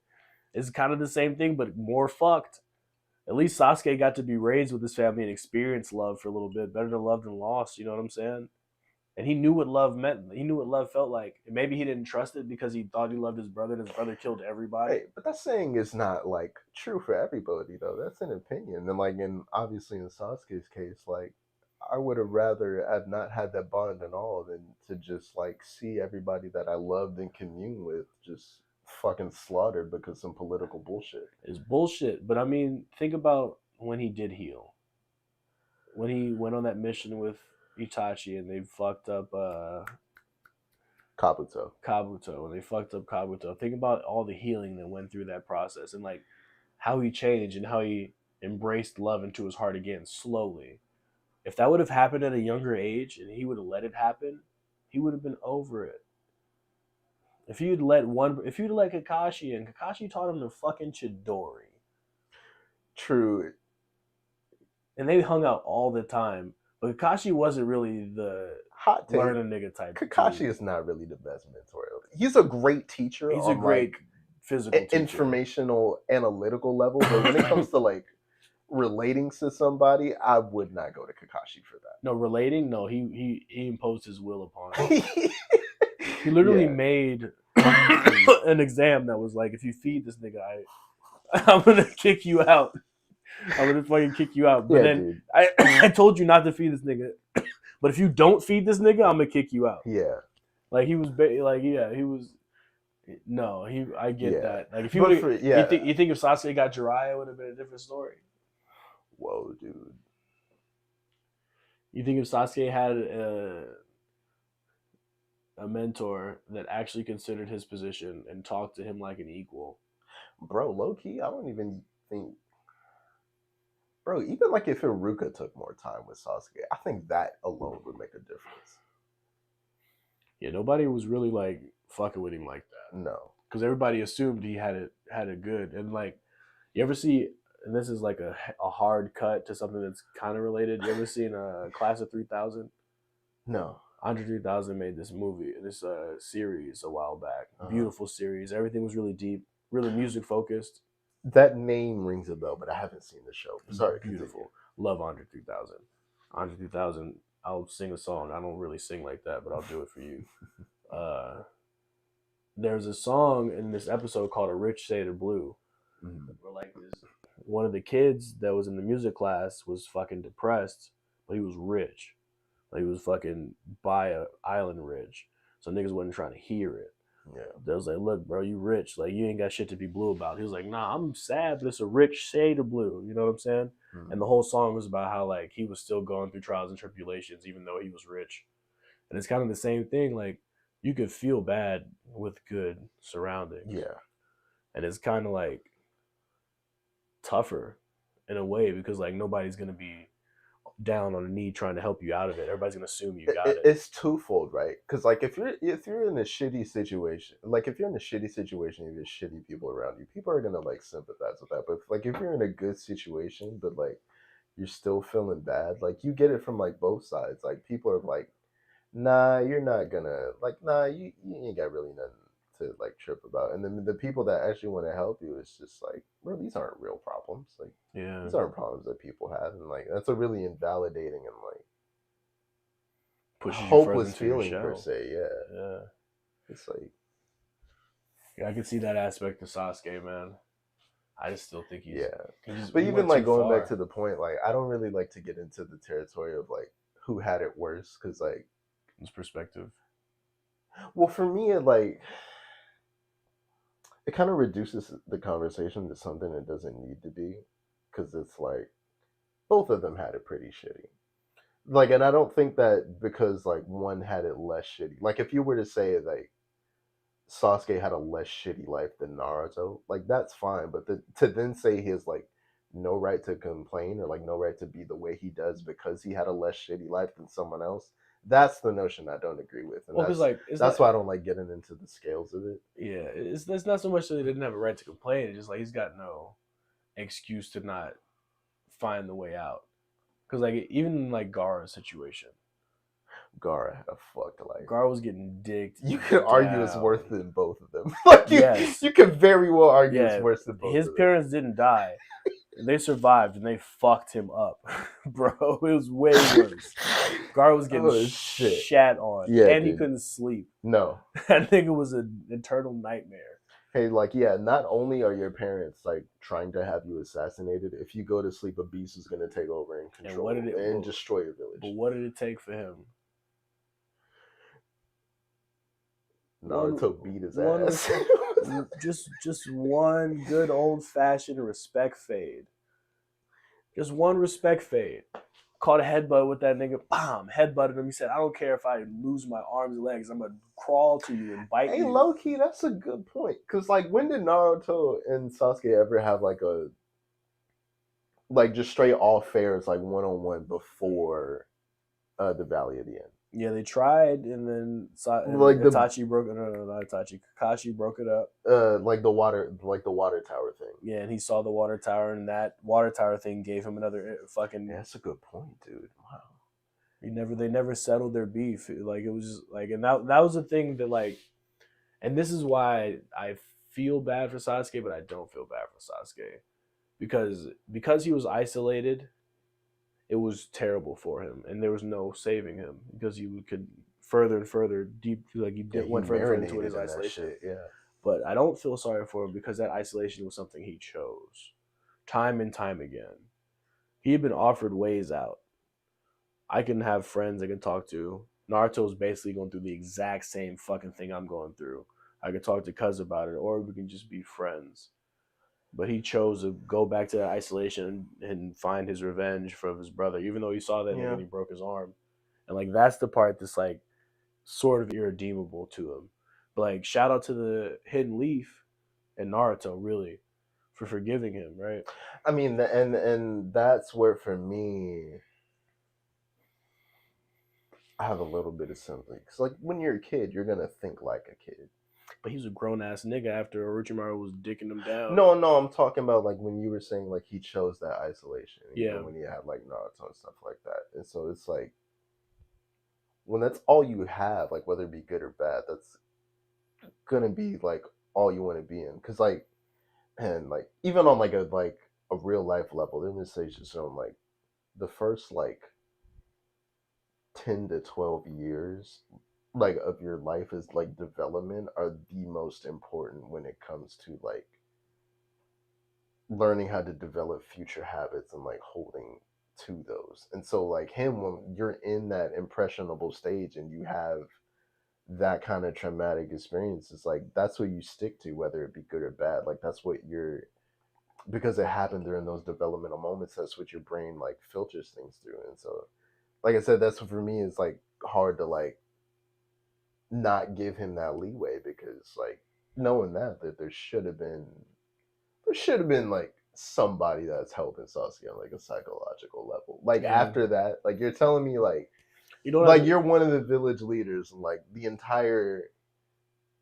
It's kind of the same thing, but more fucked. At least Sasuke got to be raised with his family and experience love for a little bit. Better to love than lost, you know what I'm saying? And he knew what love meant. He knew what love felt like. And maybe he didn't trust it because he thought he loved his brother and his brother killed everybody. Right, but that's saying it's not like true for everybody though. That's an opinion. And like obviously in Sasuke's case, like I would have rather have not had that bond at all than to just like see everybody that I loved and commune with just fucking slaughtered because some political bullshit. It's bullshit. But I mean, think about when he did heal. When he went on that mission with Itachi and they fucked up Kabuto. When they fucked up Kabuto. Think about all the healing that went through that process and like how he changed and how he embraced love into his heart again slowly. If that would have happened at a younger age and he would have let it happen, he would have been over it. If you'd let Kakashi, and Kakashi taught him the fucking Chidori. True. And they hung out all the time. But Kakashi wasn't really the hot take. Learn a nigga type. Kakashi is not really the best mentor. He's a great teacher. He's a great like, physical teacher. Informational, analytical level. But when it comes to like relating to somebody, I would not go to Kakashi for that. No, relating? No, he imposed his will upon him. He literally made an exam that was like, if you feed this nigga, I'm gonna kick you out. I'm gonna fucking kick you out. But then I told you not to feed this nigga. But if you don't feed this nigga, I'm gonna kick you out. Yeah. Like he was he was. No, I get that. Like if you think if Sasuke got Jiraiya, it would have been a different story. Whoa, dude. You think if Sasuke had a mentor that actually considered his position and talked to him like an equal? Bro, low key, I don't even think. Bro, even like if Iruka took more time with Sasuke, I think that alone would make a difference. Yeah, nobody was really like fucking with him like that. No, because everybody assumed he had it good. And like, you ever see? And this is like a hard cut to something that's kind of related. You ever seen a Class of 3000? No. Andre 3000 made this movie, this series a while back. Beautiful series. Everything was really deep, really music focused. That name rings a bell, but I haven't seen the show. Sorry. Beautiful. Love Andre 3000. Andre 3000, I'll sing a song. I don't really sing like that, but I'll do it for you. There's a song in this episode called A Rich Shade of Blue. Mm-hmm. Where like one of the kids that was in the music class was fucking depressed, but he was rich. Like he was fucking by an island rich. So niggas wasn't trying to hear it. Yeah. They was like, look, bro, you rich. Like, you ain't got shit to be blue about. He was like, nah, I'm sad, but it's a rich shade of blue. You know what I'm saying? Mm-hmm. And the whole song was about how, like, he was still going through trials and tribulations, even though he was rich. And it's kind of the same thing. Like, you could feel bad with good surroundings. Yeah. And it's kind of, like, tougher in a way because, like, nobody's going to be down on a knee trying to help you out of it. Everybody's gonna assume you got it. It's twofold, right? Because like if you're in a shitty situation, like if you're in a shitty situation and there's shitty people around you, people are gonna like sympathize with that. But like if you're in a good situation, but like you're still feeling bad, like you get it from like both sides. Like people are like, nah, you're not gonna like, nah, you ain't got really nothing to like trip about. And then the people that actually want to help you, it's just like, bro, these aren't real problems. Like, these aren't problems that people have, and like that's a really invalidating and like hopeless feeling per se. Yeah. It's like, I can see that aspect of Sasuke, man. I just still think he's but even like going back to the point, like I don't really like to get into the territory of like who had it worse because like his perspective. Well, for me, it kind of reduces the conversation to something it doesn't need to be, because it's like both of them had it pretty shitty. Like, and I don't think that because like one had it less shitty. Like, if you were to say like Sasuke had a less shitty life than Naruto, like that's fine. But to then say his like no right to complain or like no right to be the way he does because he had a less shitty life than someone else. That's the notion I don't agree with, and Well, because like that's why I don't like getting into the scales of it. Yeah, it's not so much that he didn't have a right to complain. It's just like he's got no excuse to not find the way out. Because like even like Gara's situation, Gara had a fucked life. Gara was getting digged. You could argue it's down. worse than both of them. Like Yes, you could very well argue it's worse than both. His of them. parents didn't die; they survived, and they fucked him up, bro. It was way worse. Gara was getting shat on, and dude. He couldn't sleep. No, that nigga was an eternal nightmare. Hey, like, yeah, not only are your parents like trying to have you assassinated, if you go to sleep, a beast is gonna take over and control and destroy your village. But what did it take for him? Naruto beat his ass. just one good old fashioned respect fade. Just one respect fade. Caught a headbutt with that nigga. Bam! Headbutted him. He said, "I don't care if I lose my arms and legs. I'm gonna crawl to you and bite you." Hey, low key, that's a good point. Cause like, when did Naruto and Sasuke ever have like a just straight all fairs like 1-on-1 before the Valley of the End? Yeah, they tried, and then Itachi broke it. No, not Itachi. Kakashi broke it up. Like the water tower thing. Yeah, and he saw the water tower, and that water tower thing gave him another fucking. Yeah, that's a good point, dude. Wow. They never settled their beef. Like it was just like, and that was the thing that like, and this is why I feel bad for Sasuke, but I don't feel bad for Sasuke because he was isolated. It was terrible for him, and there was no saving him because he could further and further deep, like went further into his isolation. Yeah, but I don't feel sorry for him because that isolation was something he chose, time and time again. He had been offered ways out. I can have friends I can talk to. Naruto's basically going through the exact same fucking thing I'm going through. I could talk to Cuz about it, or we can just be friends. But he chose to go back to that isolation and find his revenge for his brother, even though he saw that nigga and he broke his arm. And like that's the part that's like sort of irredeemable to him. But like shout out to the Hidden Leaf and Naruto really for forgiving him, right? I mean, and that's where for me I have a little bit of sympathy. Because like when you're a kid, you're gonna think like a kid. But he's a grown ass nigga after Orochimaru was dicking him down. No, I'm talking about like when you were saying like he chose that isolation. Yeah. When he had like Naruto and stuff like that. And so it's like when that's all you have, like whether it be good or bad, that's gonna be like all you want to be in. Cause like, and like even on like a real life level, there was stages on like the first like 10 to 12 years like of your life is like development are the most important when it comes to like learning how to develop future habits and like holding to those. And so like him, when you're in that impressionable stage and you have that kind of traumatic experience, it's like that's what you stick to, whether it be good or bad. Like that's what you're, because it happened during those developmental moments, that's what your brain like filters things through. And so like I said, that's what for me is like hard to like not give him that leeway, because like knowing that there should have been like somebody that's helping Sasuke on like a psychological level. Like after that, like you're telling me like like you're one of the village leaders and like the entire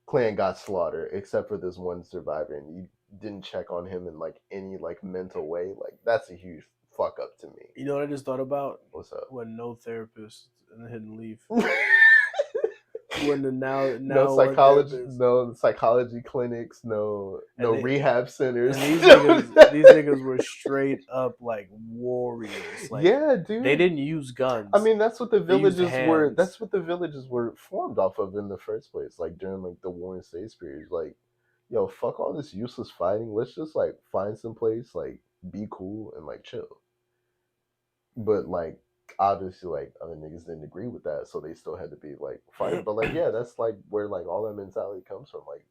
clan got slaughtered except for this one survivor, and you didn't check on him in like any like mental way. Like that's a huge fuck up to me. You know what I just thought about? What's up? When no therapist in the Hidden Leaf. When the now no psychology clinics, no rehab centers. And these niggas were straight up like warriors. Like, yeah, dude. They didn't use guns. I mean, that's what the villages were. That's what the villages were formed off of in the first place. Like during like the War and States period, like, yo, fuck all this useless fighting. Let's just like find some place, like be cool and like chill. But like obviously like other niggas didn't agree with that, so they still had to be like fighting. But like yeah, that's like where like all that mentality comes from. Like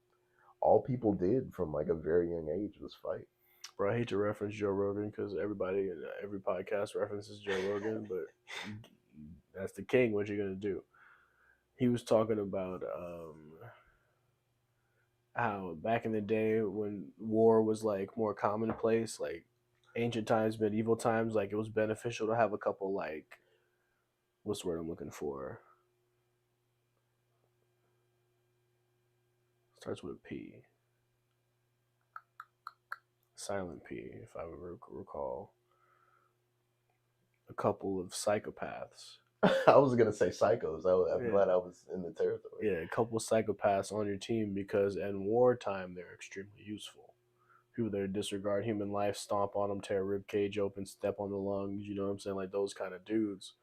all people did from like a very young age was fight. Bro, I hate to reference Joe Rogan because everybody in every podcast references Joe Rogan, but that's the king. What you gonna do? He was talking about how back in the day when war was like more commonplace, like ancient times, medieval times, like it was beneficial to have a couple like what's the word I'm looking for? Starts with a P. Silent P, if I recall. A couple of psychopaths. I was gonna say psychos. I'm Yeah. glad I was in the territory. Yeah, a couple of psychopaths on your team because in wartime they're extremely useful. People that disregard human life, stomp on them, tear a rib cage open, step on the lungs. You know what I'm saying? Like those kind of dudes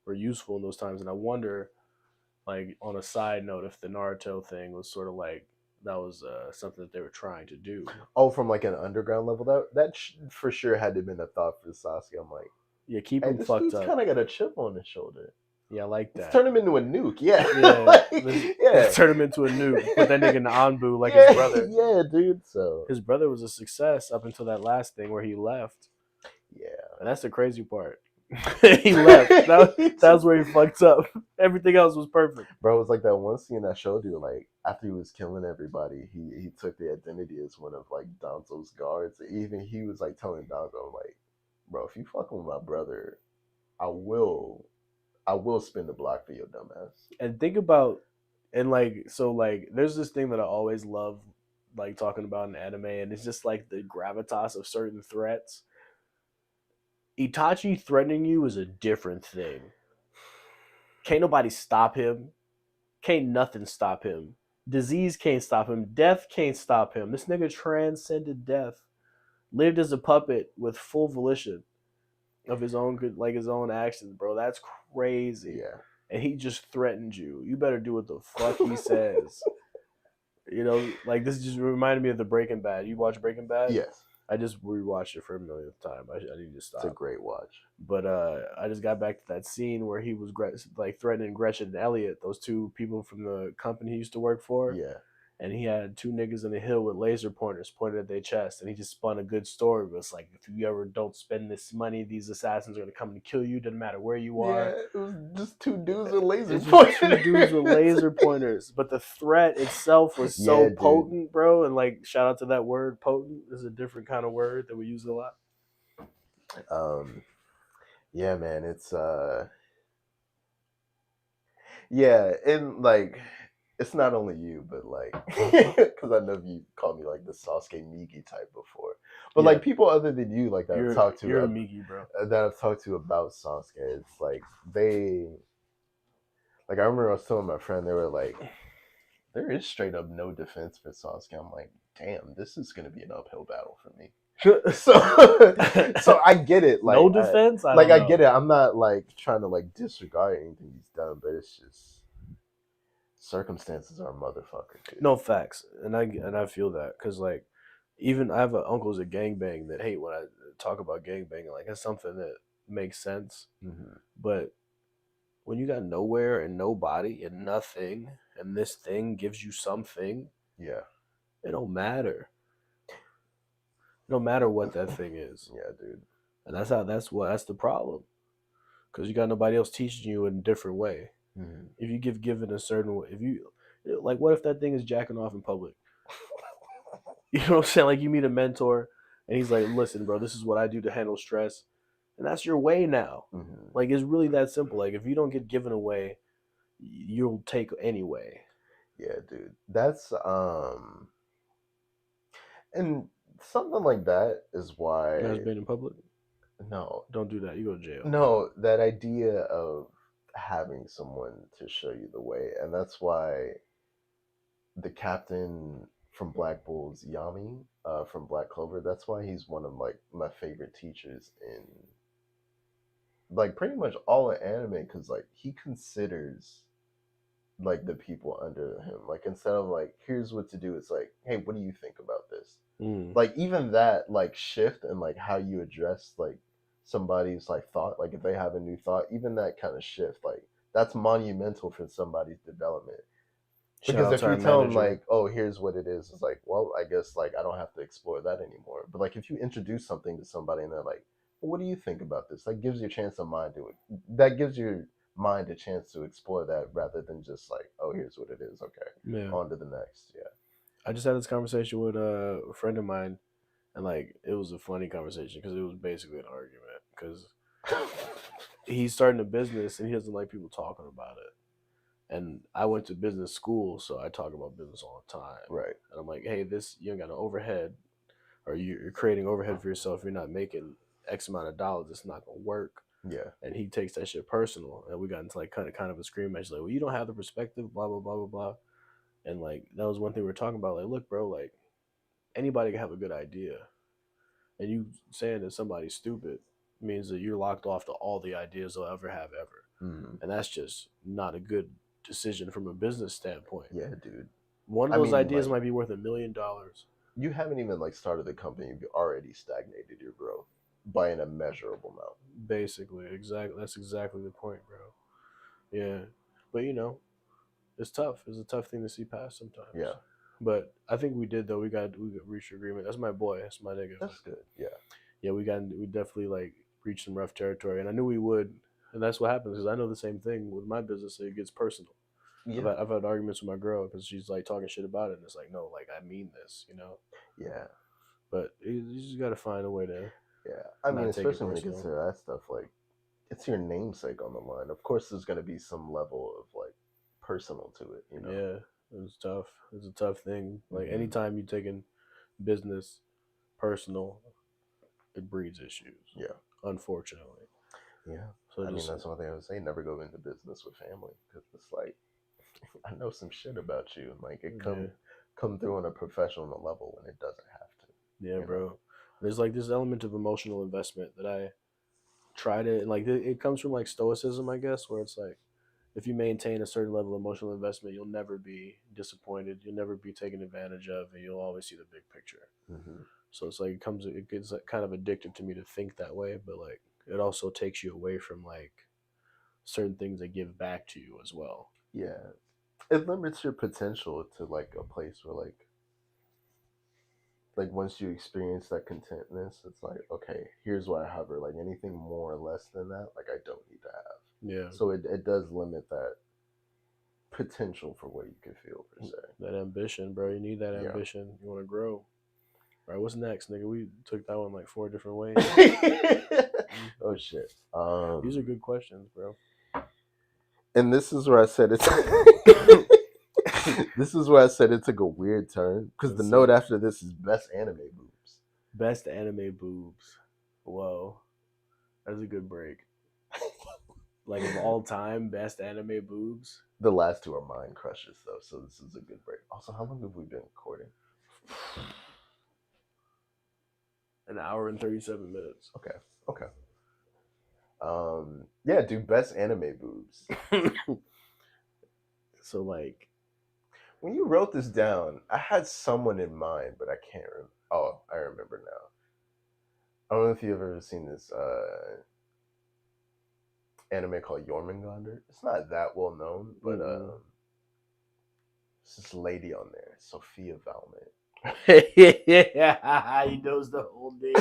were useful in those times. And I wonder, like on a side note, if the Naruto thing was sort of like that was something that they were trying to do. Oh, from like an underground level, that for sure had to have been a thought for Sasuke. I'm like, Yeah, keep hey, him this fucked dude's up. kind of got a chip on his shoulder. Yeah, I like Let's that. turn him into a nuke. Yeah, yeah. Turn him into a nuke. Put that nigga in the Anbu like his brother. Yeah, dude. So his brother was a success up until that last thing where he left. Yeah, and that's the crazy part. He left. That's where he fucked up. Everything else was perfect. Bro, it was like that one scene I showed you. Like after he was killing everybody, he took the identity as one of like Danzo's guards. Even he was like telling Danzo, like, bro, if you fucking with my brother, I will spin the block for your dumbass. And think about and like so like there's this thing that I always love like talking about in anime, and it's just like the gravitas of certain threats. Itachi threatening you is a different thing. Can't nobody stop him. Can't nothing stop him. Disease can't stop him. Death can't stop him. This nigga transcended death. Lived as a puppet with full volition of his own good, like his own actions, bro. That's crazy. Yeah. And he just threatened you. You better do what the fuck he says. You know, like this just reminded me of the Breaking Bad. You watch Breaking Bad? Yes. I just rewatched it for a millionth time. I need to stop. It's a great watch. But I just got back to that scene where he was like threatening Gretchen and Elliot, those two people from the company he used to work for. Yeah. And he had two niggas in the hill with laser pointers pointed at their chest, and he just spun a good story. But it's like, if you ever don't spend this money, these assassins are gonna come and kill you. Doesn't matter where you are. Yeah, it was just two dudes with laser pointers. Two dudes with laser pointers. But the threat itself was so potent, bro. And like, shout out to that word, potent. Is a different kind of word that we use a lot. Yeah, man, it's yeah, and like it's not only you, but like because I know you called me like the Sasuke Migi type before, but like people other than you, like that I've talked to, you're a Migi, bro. That I've talked to about Sasuke, it's like they, like I remember I was telling my friend, they were like, there is straight up no defense for Sasuke. I'm like, damn, this is gonna be an uphill battle for me. So I get it. Like no defense. I get it. I'm not like trying to like disregard anything he's done, but it's just circumstances are a motherfucker. Dude. No facts, and I feel that because like even I have uncles at gangbang that hate when I talk about gangbang. Like it's something that makes sense, but when you got nowhere and nobody and nothing, and this thing gives you something, yeah, it don't matter. No matter what that thing is. Yeah, dude. And that's the problem. Because you got nobody else teaching you in a different way. If you given a certain way, if you like, what if that thing is jacking off in public? You know what I'm saying? Like you meet a mentor, and he's like, "Listen, bro, this is what I do to handle stress," and that's your way now. Like it's really that simple. Like if you don't get given away, you'll take anyway. Yeah, dude. That's and something like that is why. You guys been in public? No, don't do that. You go to jail. No, that idea of having someone to show you the way, and that's why the captain from Black Bull's Yami, from Black Clover, that's why he's one of like my favorite teachers in like pretty much all of anime, because like he considers like the people under him, like instead of like here's what to do, it's like, hey, what do you think about this? Like even that like shift and like how you address like somebody's like thought, like if they have a new thought, even that kind of shift, like that's monumental for somebody's development. Because if you tell them like, oh, here's what it is, it's like, well, I guess like I don't have to explore that anymore. But like if you introduce something to somebody and they're like, well, what do you think about this? That gives you a chance of mind to it. That gives your mind a chance to explore that rather than just like, oh, here's what it is. Okay, on to the next. Yeah. I just had this conversation with a friend of mine, And like it was a funny conversation because it was basically an argument because he's starting a business and he doesn't like people talking about it. And I went to business school, so I talk about business all the time. Right. And I'm like, hey, this you ain't got no overhead, or you're creating overhead for yourself. You're not making X amount of dollars. It's not gonna work. Yeah. And he takes that shit personal, and we got into like kind of a scream match. Like, well, you don't have the perspective, blah blah blah blah blah. And like that was one thing we were talking about. Like, look, bro, like anybody can have a good idea, and you saying that somebody's stupid means that you're locked off to all the ideas they'll ever have ever, and that's just not a good decision from a business standpoint. Yeah, dude. One of those ideas might be worth $1 million. You haven't even like started the company; you've already stagnated your growth by an immeasurable amount. Basically, exactly. That's exactly the point, bro. Yeah, but you know, it's tough. It's a tough thing to see past sometimes. Yeah. But I think we did though. We got reached agreement. That's my boy. That's my nigga. That's good. Yeah. Yeah, we definitely like reached some rough territory, and I knew we would. And that's what happens because I know the same thing with my business. It gets personal. Yeah. I've had arguments with my girl because she's like talking shit about it, and it's like, no, like I mean this, you know. Yeah. But you just got to find a way to. Yeah, I mean, especially when it gets to that stuff, like it's your namesake on the line. Of course, there's going to be some level of like personal to it, you know. Yeah, it's tough. It's a tough thing. Like anytime you take in business personal, it breeds issues. Yeah, unfortunately. Yeah. So I mean, that's one thing I would say: never go into business with family because it's like I know some shit about you, and like it come through on a professional level when it doesn't have to. Yeah, bro. Know? There's like this element of emotional investment that I try to like. It comes from like stoicism, I guess, where it's like if you maintain a certain level of emotional investment, you'll never be disappointed. You'll never be taken advantage of, and you'll always see the big picture. So it's like it gets kind of addictive to me to think that way, but like it also takes you away from like certain things that give back to you as well. Yeah, it limits your potential to like a place where like once you experience that contentness, it's like, okay, here's where I hover. Like anything more or less than that, like I don't need to have. Yeah. So it does limit that potential for what you can feel per se. That ambition, bro. You need that ambition. You want to grow. All right, what's next, nigga? We took that one like 4 different ways. Oh shit. These are good questions, bro. And this is where I said it's this is where I said it took a weird turn because the note after this is best anime boobs. Best anime boobs. Whoa, that's a good break. Like of all time, best anime boobs. The last two are mine crushes though, so this is a good break. Also, how long have we been recording? An hour and 37 minutes. Okay. Yeah, dude, best anime boobs. So like, when you wrote this down, I had someone in mind, but I can't remember. Oh, I remember now. I don't know if you've ever seen this anime called Jormungandr. It's not that well known, but it's this lady on there, Sophia Valmet. Yeah, he knows the whole name.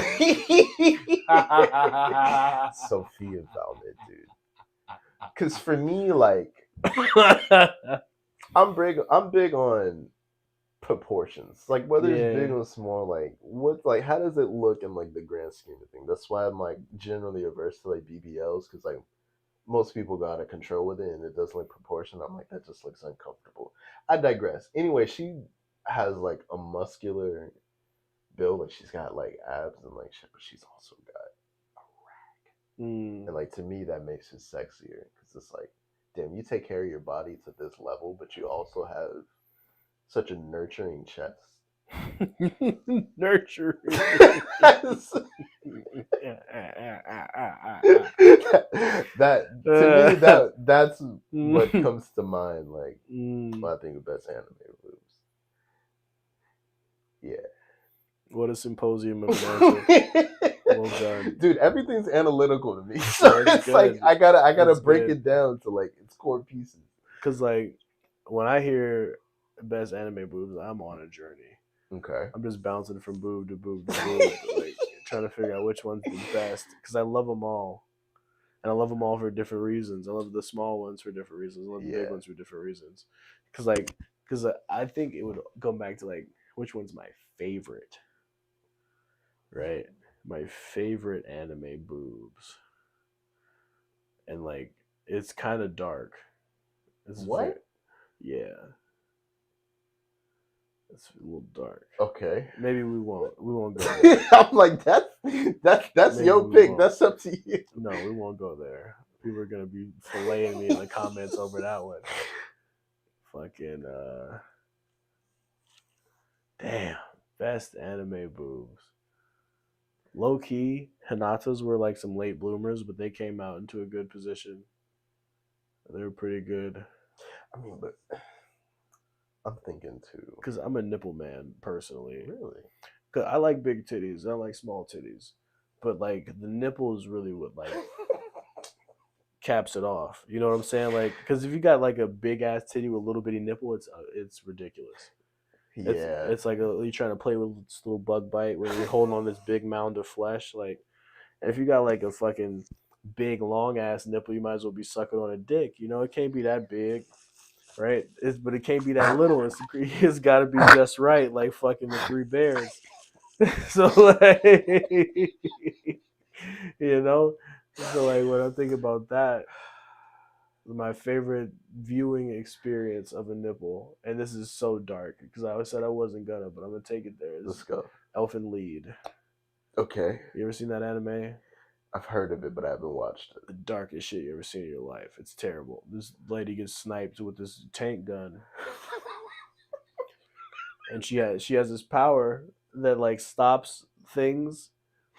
Sophia Valmet, dude. Because for me, like, I'm big on proportions. Like whether it's big or small, like how does it look in like the grand scheme of things? That's why I'm like generally averse to like BBLs because like most people got out of control with it and it doesn't look proportioned. I'm like, that just looks uncomfortable. I digress. Anyway, she has like a muscular build, like she's got like abs and like shit, but she's also got a rack. And like to me that makes her sexier because it's like, damn, you take care of your body to this level, but you also have such a nurturing chest. Nurturing. That to me that's what comes to mind like when I think of best anime boobs. Yeah. What a symposium of an answer. Well done, dude. Everything's analytical to me, so it's good. Like I gotta break it down to like its core pieces. Cause like when I hear best anime boobs, I'm on a journey. Okay. I'm just bouncing from boob to boob to boob, like trying to figure out which one's the best. Cause I love them all, and I love them all for different reasons. I love the small ones for different reasons. I love the big ones for different reasons. Cause I think it would go back to like which one's my favorite. right? My favorite anime boobs, and like it's kind of dark. It's very What? yeah. It's a little dark. Okay. Maybe we won't. We won't go there. I'm like that's Maybe your we pick. won't. That's up to you. No, we won't go there. People are gonna be filleting me in the comments over that one. Fucking damn. Best anime boobs. Low key, Hinata's were like some late bloomers, but they came out into a good position. They were pretty good. I mean, but I'm thinking too. Cause I'm a nipple man personally. Really? Cause I like big titties. I like small titties, but like the nipple is really what like caps it off. You know what I'm saying? Like, because if you got like a big ass titty with a little bitty nipple, it's ridiculous. Yeah. It's like you're trying to play with this little bug bite when you're holding on this big mound of flesh. Like, and if you got like a fucking big long ass nipple, you might as well be sucking on a dick. You know, it can't be that big, right? But it can't be that little. It's got to be just right, like fucking the Three Bears. So like, you know, so like when I think about that, my favorite viewing experience of a nipple, and this is so dark because I always said I wasn't gonna, but I'm gonna take it there. Let's go. Elfin Lied. Okay. You ever seen that anime? I've heard of it, but I haven't watched it. The darkest shit you ever seen in your life. It's terrible. This lady gets sniped with this tank gun, and she has this power that like stops things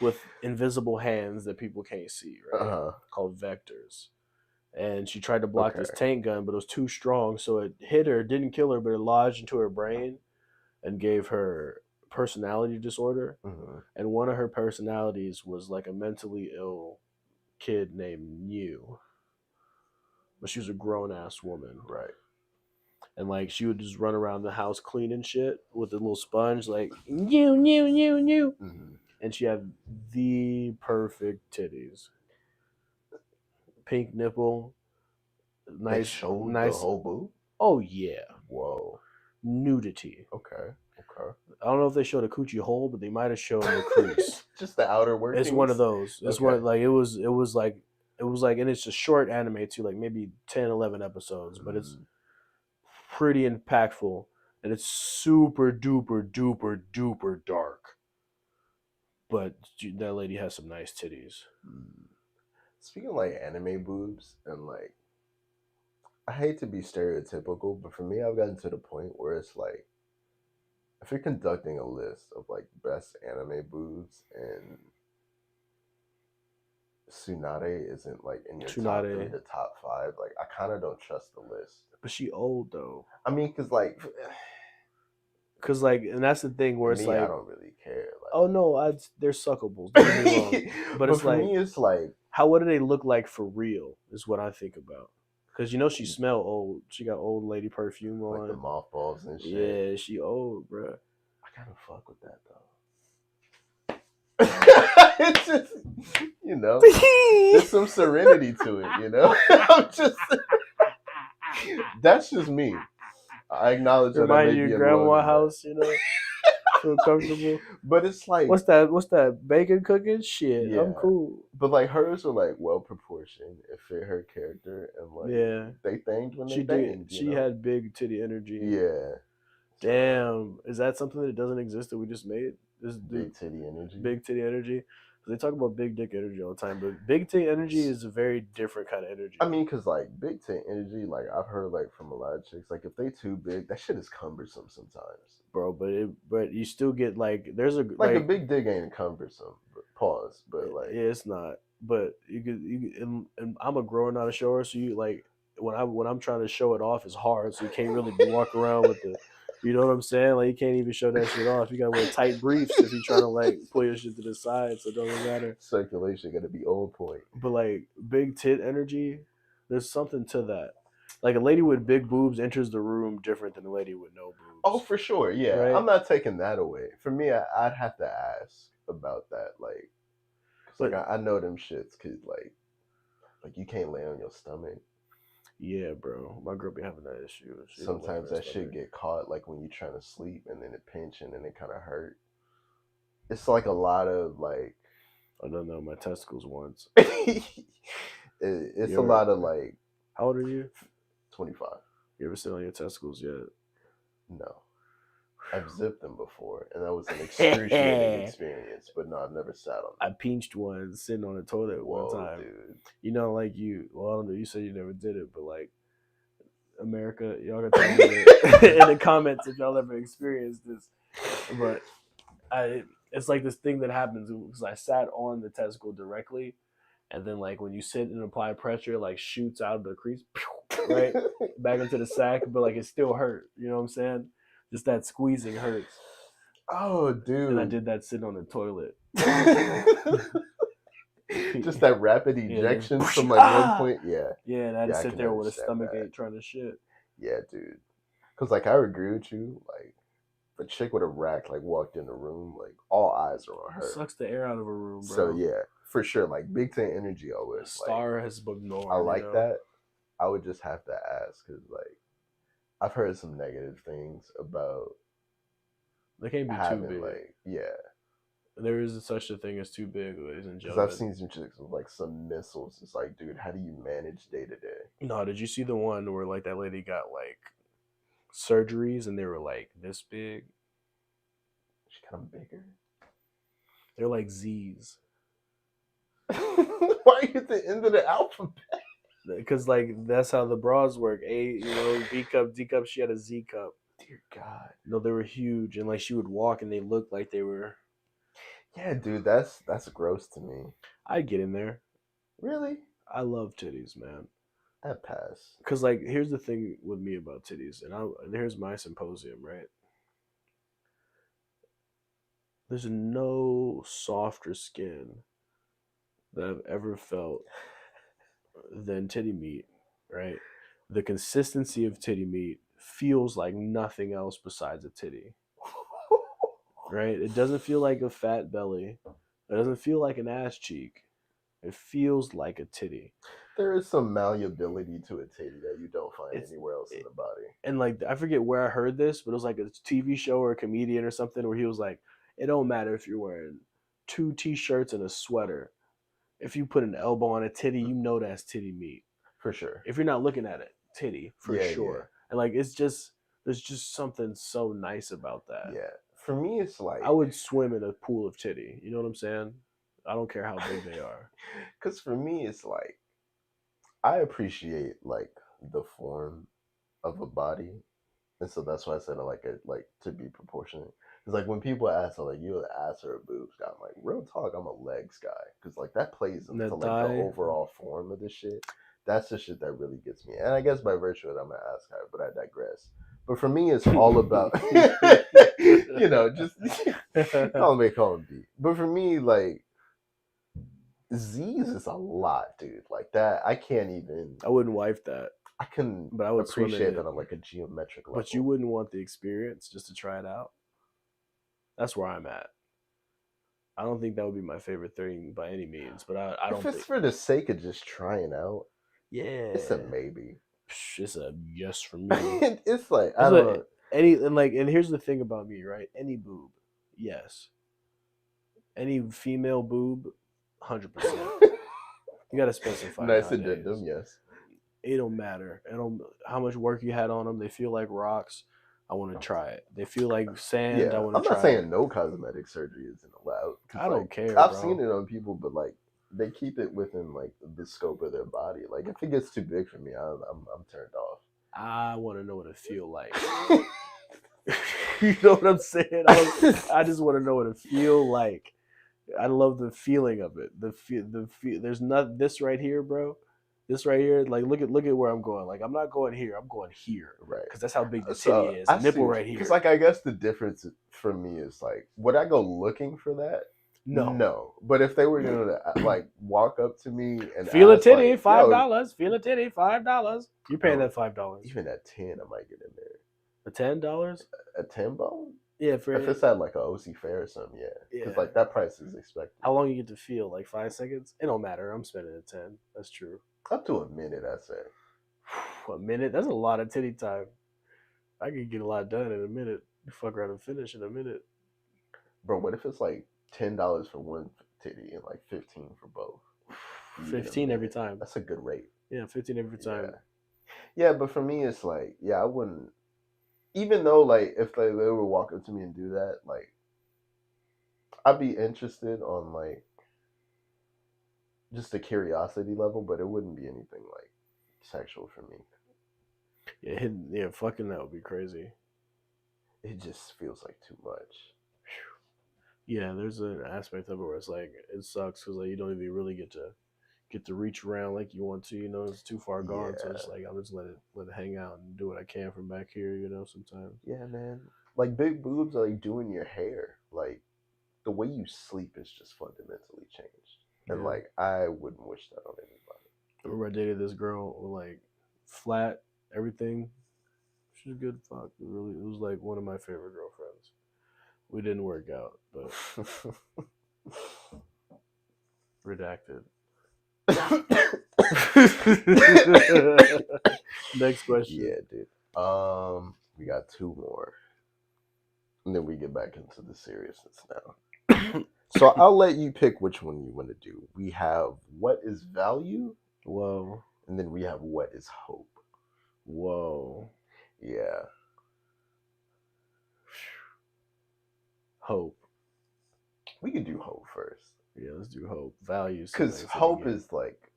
with invisible hands that people can't see, right? Called vectors. And she tried to block this tank gun, but it was too strong, so it hit her, didn't kill her, but it lodged into her brain and gave her personality disorder. Mm-hmm. And one of her personalities was like a mentally ill kid named New, but she was a grown ass woman, Right. and like she would just run around the house cleaning shit with a little sponge, like new, new, new, new. Mm-hmm. And she had the perfect titties, pink nipple, They nice, showed the nice. whole boob. Oh yeah, Whoa. nudity. Okay. I don't know if they showed a coochie hole, but they might have shown the crease. Just the outer workings. It's one of those. It's one like it was like and it's a short anime too, like maybe 10, 11 episodes, but it's pretty impactful and it's super duper duper duper dark. But that lady has some nice titties. Speaking of like anime boobs and like, I hate to be stereotypical, but for me, I've gotten to the point where it's like, if you're conducting a list of like best anime boobs and Tsunade isn't like in your top 3 to top 5, like I kind of don't trust the list. But she old though. I mean, cause like, and that's the thing where it's like I don't really care. Like, oh no, they're suckables. Don't get me wrong. But it's for me, it's like, what do they look like for real? Is what I think about. Because you know she smell old. She got old lady perfume on. Like the mothballs and shit. Yeah, she old, bro. I kind of fuck with that though. It's just, you know, there's some serenity to it, you know. I'm just, that's just me. I acknowledge that I may your be grandma house, you know. Feel comfortable, but it's like, what's that bacon cooking shit? Yeah. I'm cool. But like hers are like well proportioned. It fit her character, and like they thanged when they banged. She had big titty energy. Yeah. Damn, is that something that doesn't exist that we just made? This big titty energy. Big titty energy. They talk about big dick energy all the time, but big titty energy is a very different kind of energy. I mean, cause like big titty energy, like I've heard like from a lot of chicks, like if they too big, that shit is cumbersome sometimes, bro. But you still get like there's a like a big dick ain't cumbersome. Pause, but like yeah, it's not. But and I'm a grower, not a shower, so you like when I'm trying to show it off, it's hard, so you can't really walk around with the. You know what I'm saying? Like you can't even show that shit off. You gotta wear tight briefs if you're trying to like pull your shit to the side, so it doesn't matter. Circulation gotta be on point. But like big tit energy, there's something to that. Like a lady with big boobs enters the room different than a lady with no boobs. Oh, for sure, yeah. Right? I'm not taking that away. For me, I'd have to ask about that, like, cause like I know them shits could like you can't lay on your stomach. Yeah, bro. My girl be having that issue. Sometimes that shit get caught like when you're trying to sleep and then it pinch and then it kind of hurt. it's like a lot of like. I don't know my testicles once. It's a lot of like. How old are you? 25. You ever sit on your testicles yet? No. I've zipped them before, and that was an excruciating experience. But no, I've never sat on them. I pinched one sitting on the toilet one time. Dude. You know, like well, I don't know. You said you never did it, but like America, y'all got to tell me in the comments if y'all ever experienced this. But it's like this thing that happens because I sat on the testicle directly, and then like when you sit and apply pressure, like shoots out of the crease, right back into the sack, but like it still hurt. You know what I'm saying? Just that squeezing hurts. Oh, dude! And I did that sitting on the toilet. Just that rapid ejection from like one point. Yeah. Yeah, and I had to sit there with a stomach ache trying to shit. Yeah, dude. Because like I would agree with you. Like if a chick with a rack like walked in the room, like all eyes are on her. It sucks the air out of a room, bro. So yeah, for sure. Like Big Ten energy always. Star has been normal. I like that. I would just have to ask because like I've heard some negative things about. They can't be too big. Like, yeah. There isn't such a thing as too big, ladies and gentlemen. Because I've seen some chicks with like some missiles. It's like, dude, how do you manage day to day? No, did you see the one where like that lady got like surgeries and they were like this big? She's kind of bigger. They're like Z's. Why are you at the end of the alphabet? Because like that's how the bras work. A, B cup, D cup. She had a Z cup. Dear God. No, they were huge, and like she would walk, and they looked like they were. Yeah, dude, that's gross to me. I'd get in there. Really? I love titties, man. I'd pass. Because like, here's the thing with me about titties, and here's my symposium, right? There's no softer skin that I've ever felt than titty meat, right? The consistency of titty meat feels like nothing else besides a titty. Right? It doesn't feel like a fat belly. It doesn't feel like an ass cheek. It feels like a titty. There is some malleability to a titty that you don't find anywhere else in the body. And like, I forget where I heard this, but it was like a TV show or a comedian or something where he was like, it don't matter if you're wearing 2 t-shirts and a sweater. If you put an elbow on a titty, you know that's titty meat. For sure. If you're not looking at it, titty, for sure. Yeah. And like, it's just, there's just something so nice about that. Yeah. For me, it's like, I would swim in a pool of titty. You know what I'm saying? I don't care how big they are. Because for me, it's like, I appreciate like the form of a body. And so that's why I said I like it like to be proportionate. Because like when people ask, like, you an ass or a boobs guy, I'm like, real talk, I'm a legs guy. Because like that plays into like the overall form of the shit. That's the shit that really gets me. And I guess by virtue of it, I'm an ass guy, but I digress. But for me, it's all about, just call him B. But for me, like, Z's is a lot, dude. Like that, I can't even. I wouldn't wife that. I can, but I would appreciate that on like a geometric level. But you wouldn't want the experience just to try it out. That's where I'm at. I don't think that would be my favorite thing by any means, but I don't. If it's for the sake of just trying out, yeah, it's a maybe. It's a yes for me. It's like I don't know. And here's the thing about me, right? Any boob, yes. Any female boob, 100%. You gotta specify. Nice addendum, yes. It don't matter. It don't how much work you had on them. They feel like rocks. I want to try it. They feel like sand. Yeah, I want to try it. I'm not saying no cosmetic surgery isn't allowed. I don't care. I've seen it on people, but like they keep it within like the scope of their body. Like if it gets too big for me, I'm turned off. I want to know what it feel like. You know what I'm saying? I just want to know what it feel like. I love the feeling of it. There's not this right here, bro. This right here, like look at where I'm going. Like I'm not going here. I'm going here, right? Because that's how big the titty is. Nipple right here. Because like I guess the difference for me is like, would I go looking for that? No. But if they were gonna like walk up to me and feel a titty, like, $5. Feel a titty, $5. You're paying that $5. Even at 10, I might get in there. A $10? A 10 bone? Yeah, if it's at like a OC fair or something, yeah. Because like that price is expected. How long you get to feel? Like 5 seconds? It don't matter. I'm spending a 10. That's true. Up to a minute, I say. A minute? That's a lot of titty time. I can get a lot done in a minute. You fuck around and finish in a minute. Bro, what if it's like $10 for one titty and like 15 for both. 15 every time. That's a good rate. Yeah, 15 every time. Yeah, but for me, it's like, yeah, I wouldn't. Even though, like, if they would walk up to me and do that, like, I'd be interested on like just the curiosity level, but it wouldn't be anything like sexual for me. Yeah, fucking that would be crazy. It just feels like too much. Yeah, there's an aspect of it where it's like it sucks because like you don't even really get to reach around like you want to. You know, it's too far gone. So it's like I'll just let it hang out and do what I can from back here. You know, sometimes. Yeah, man. Like big boobs are like doing your hair. Like the way you sleep is just fundamentally changed. And like I wouldn't wish that on anybody. I remember I dated this girl with like flat everything. She's a good fuck. It was like one of my favorite girlfriends. We didn't work out, but redacted. Next question. Yeah, dude. We got two more. And then we get back into the seriousness now. So I'll let you pick which one you want to do. We have what is value? Whoa. And then we have what is hope? Whoa. Yeah. Hope. We can do hope first. Yeah, let's do hope. Values. Because hope is like,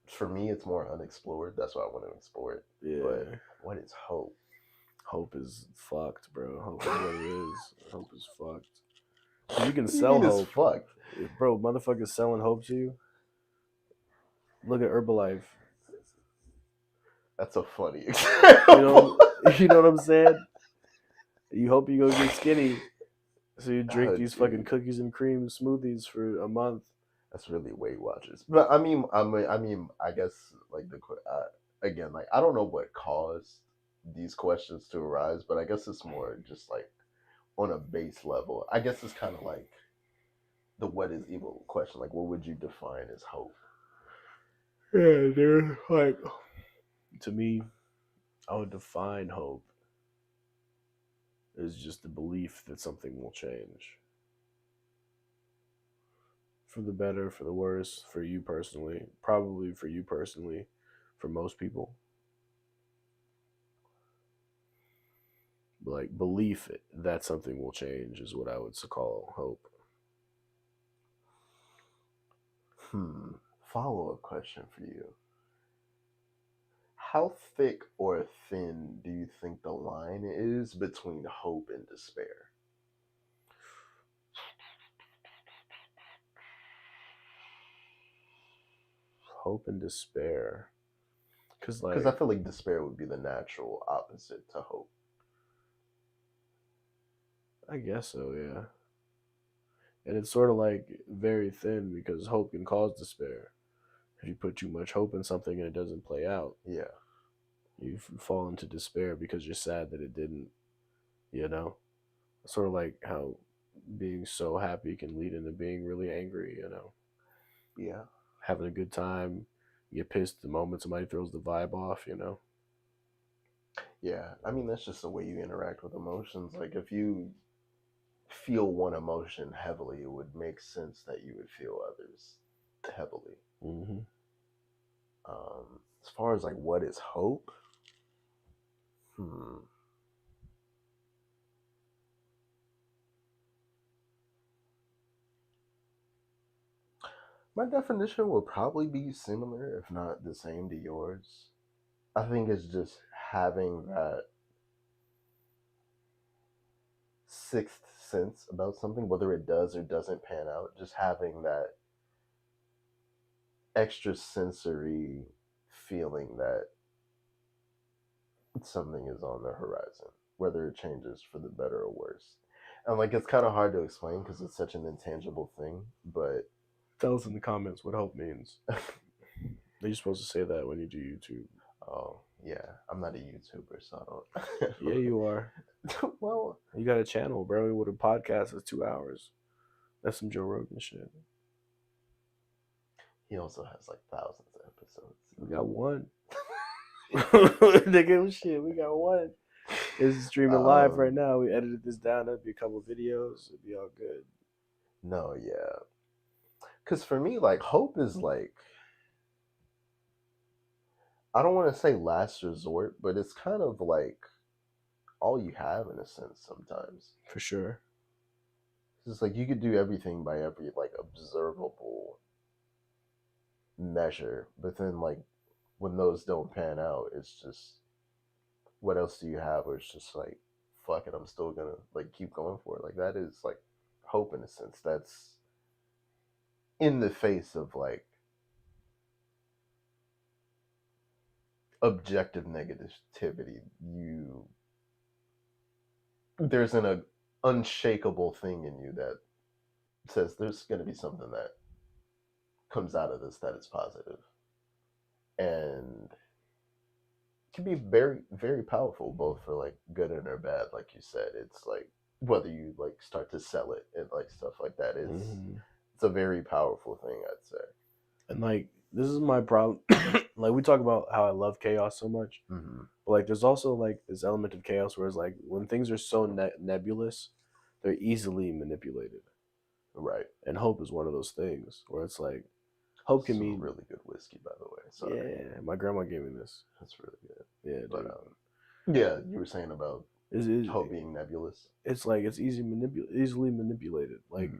for me, it's more unexplored. That's why I want to explore it. Yeah. But what is hope? Hope is fucked, bro. Hope is what it is. Hope is fucked. You can sell hope. Fucked? Bro, motherfuckers selling hope to you. Look at Herbalife. That's a funny example. You know what I'm saying? You hope you go get skinny, so you drink these fucking cookies and cream smoothies for a month. That's really Weight Watchers. But I mean, I guess like again, like I don't know what caused these questions to arise, but I guess it's more just like on a base level. I guess it's kind of like the what is evil question. Like, what would you define as hope? Yeah, dude. Like, to me, I would define hope as just the belief that something will change. For the better, for the worse, for you personally. Probably for you personally, for most people. But like, belief that something will change is what I would call hope. Follow-up question for you. How thick or thin do you think the line is between hope and despair? Hope and despair. Because I feel like despair would be the natural opposite to hope. I guess so, yeah. And it's sort of like very thin because hope can cause despair. If you put too much hope in something and it doesn't play out, yeah, you fall into despair because you're sad that it didn't. You know, sort of like how being so happy can lead into being really angry. You know, yeah, having a good time, you get pissed the moment somebody throws the vibe off. You know. Yeah, I mean that's just the way you interact with emotions. Like if you feel one emotion heavily, it would make sense that you would feel others heavily. Mm-hmm. As far as like what is hope? My definition will probably be similar, if not the same, to yours. I think it's just having that sixth sense about something, whether it does or doesn't pan out, just having that extra sensory feeling that something is on the horizon, whether it changes for the better or worse. And like it's kind of hard to explain because it's such an intangible thing, but tell us in the comments what hope means. You're supposed to say that when you do YouTube. Oh yeah, I'm not a YouTuber, so I don't. Yeah, you are. Well, you got a channel, bro. With a podcast that's 2 hours. That's some Joe Rogan shit. He also has like thousands of episodes. We got one. Nigga, shit, we got one. It's streaming live right now. We edited this down. That'd be a couple videos. It'd be all good. No, yeah. Because for me, like, hope is like, I don't want to say last resort, but it's kind of like all you have in a sense sometimes. For sure. It's like you could do everything by every like observable measure, but then like when those don't pan out, it's just what else do you have? Or it's just like fuck it, I'm still gonna like keep going for it. Like that is like hope in a sense. That's in the face of like objective negativity. You there's an unshakable thing in you that says there's going to be something that comes out of this that is positive and can be very very powerful both for like good and or bad. Like you said, it's like whether you like start to sell it and like stuff like that, it's a very powerful thing, I'd say. And like this is my problem. Like we talk about how I love chaos so much, but like there's also like this element of chaos where it's like when things are so nebulous, they're easily manipulated. Right. And hope is one of those things where it's like hope can Some mean really good whiskey, by the way. Sorry. Yeah, my grandma gave me this. That's really good. Yeah, But dude. Yeah, you were saying about It's hope being nebulous. It's like it's easily manipulated. Like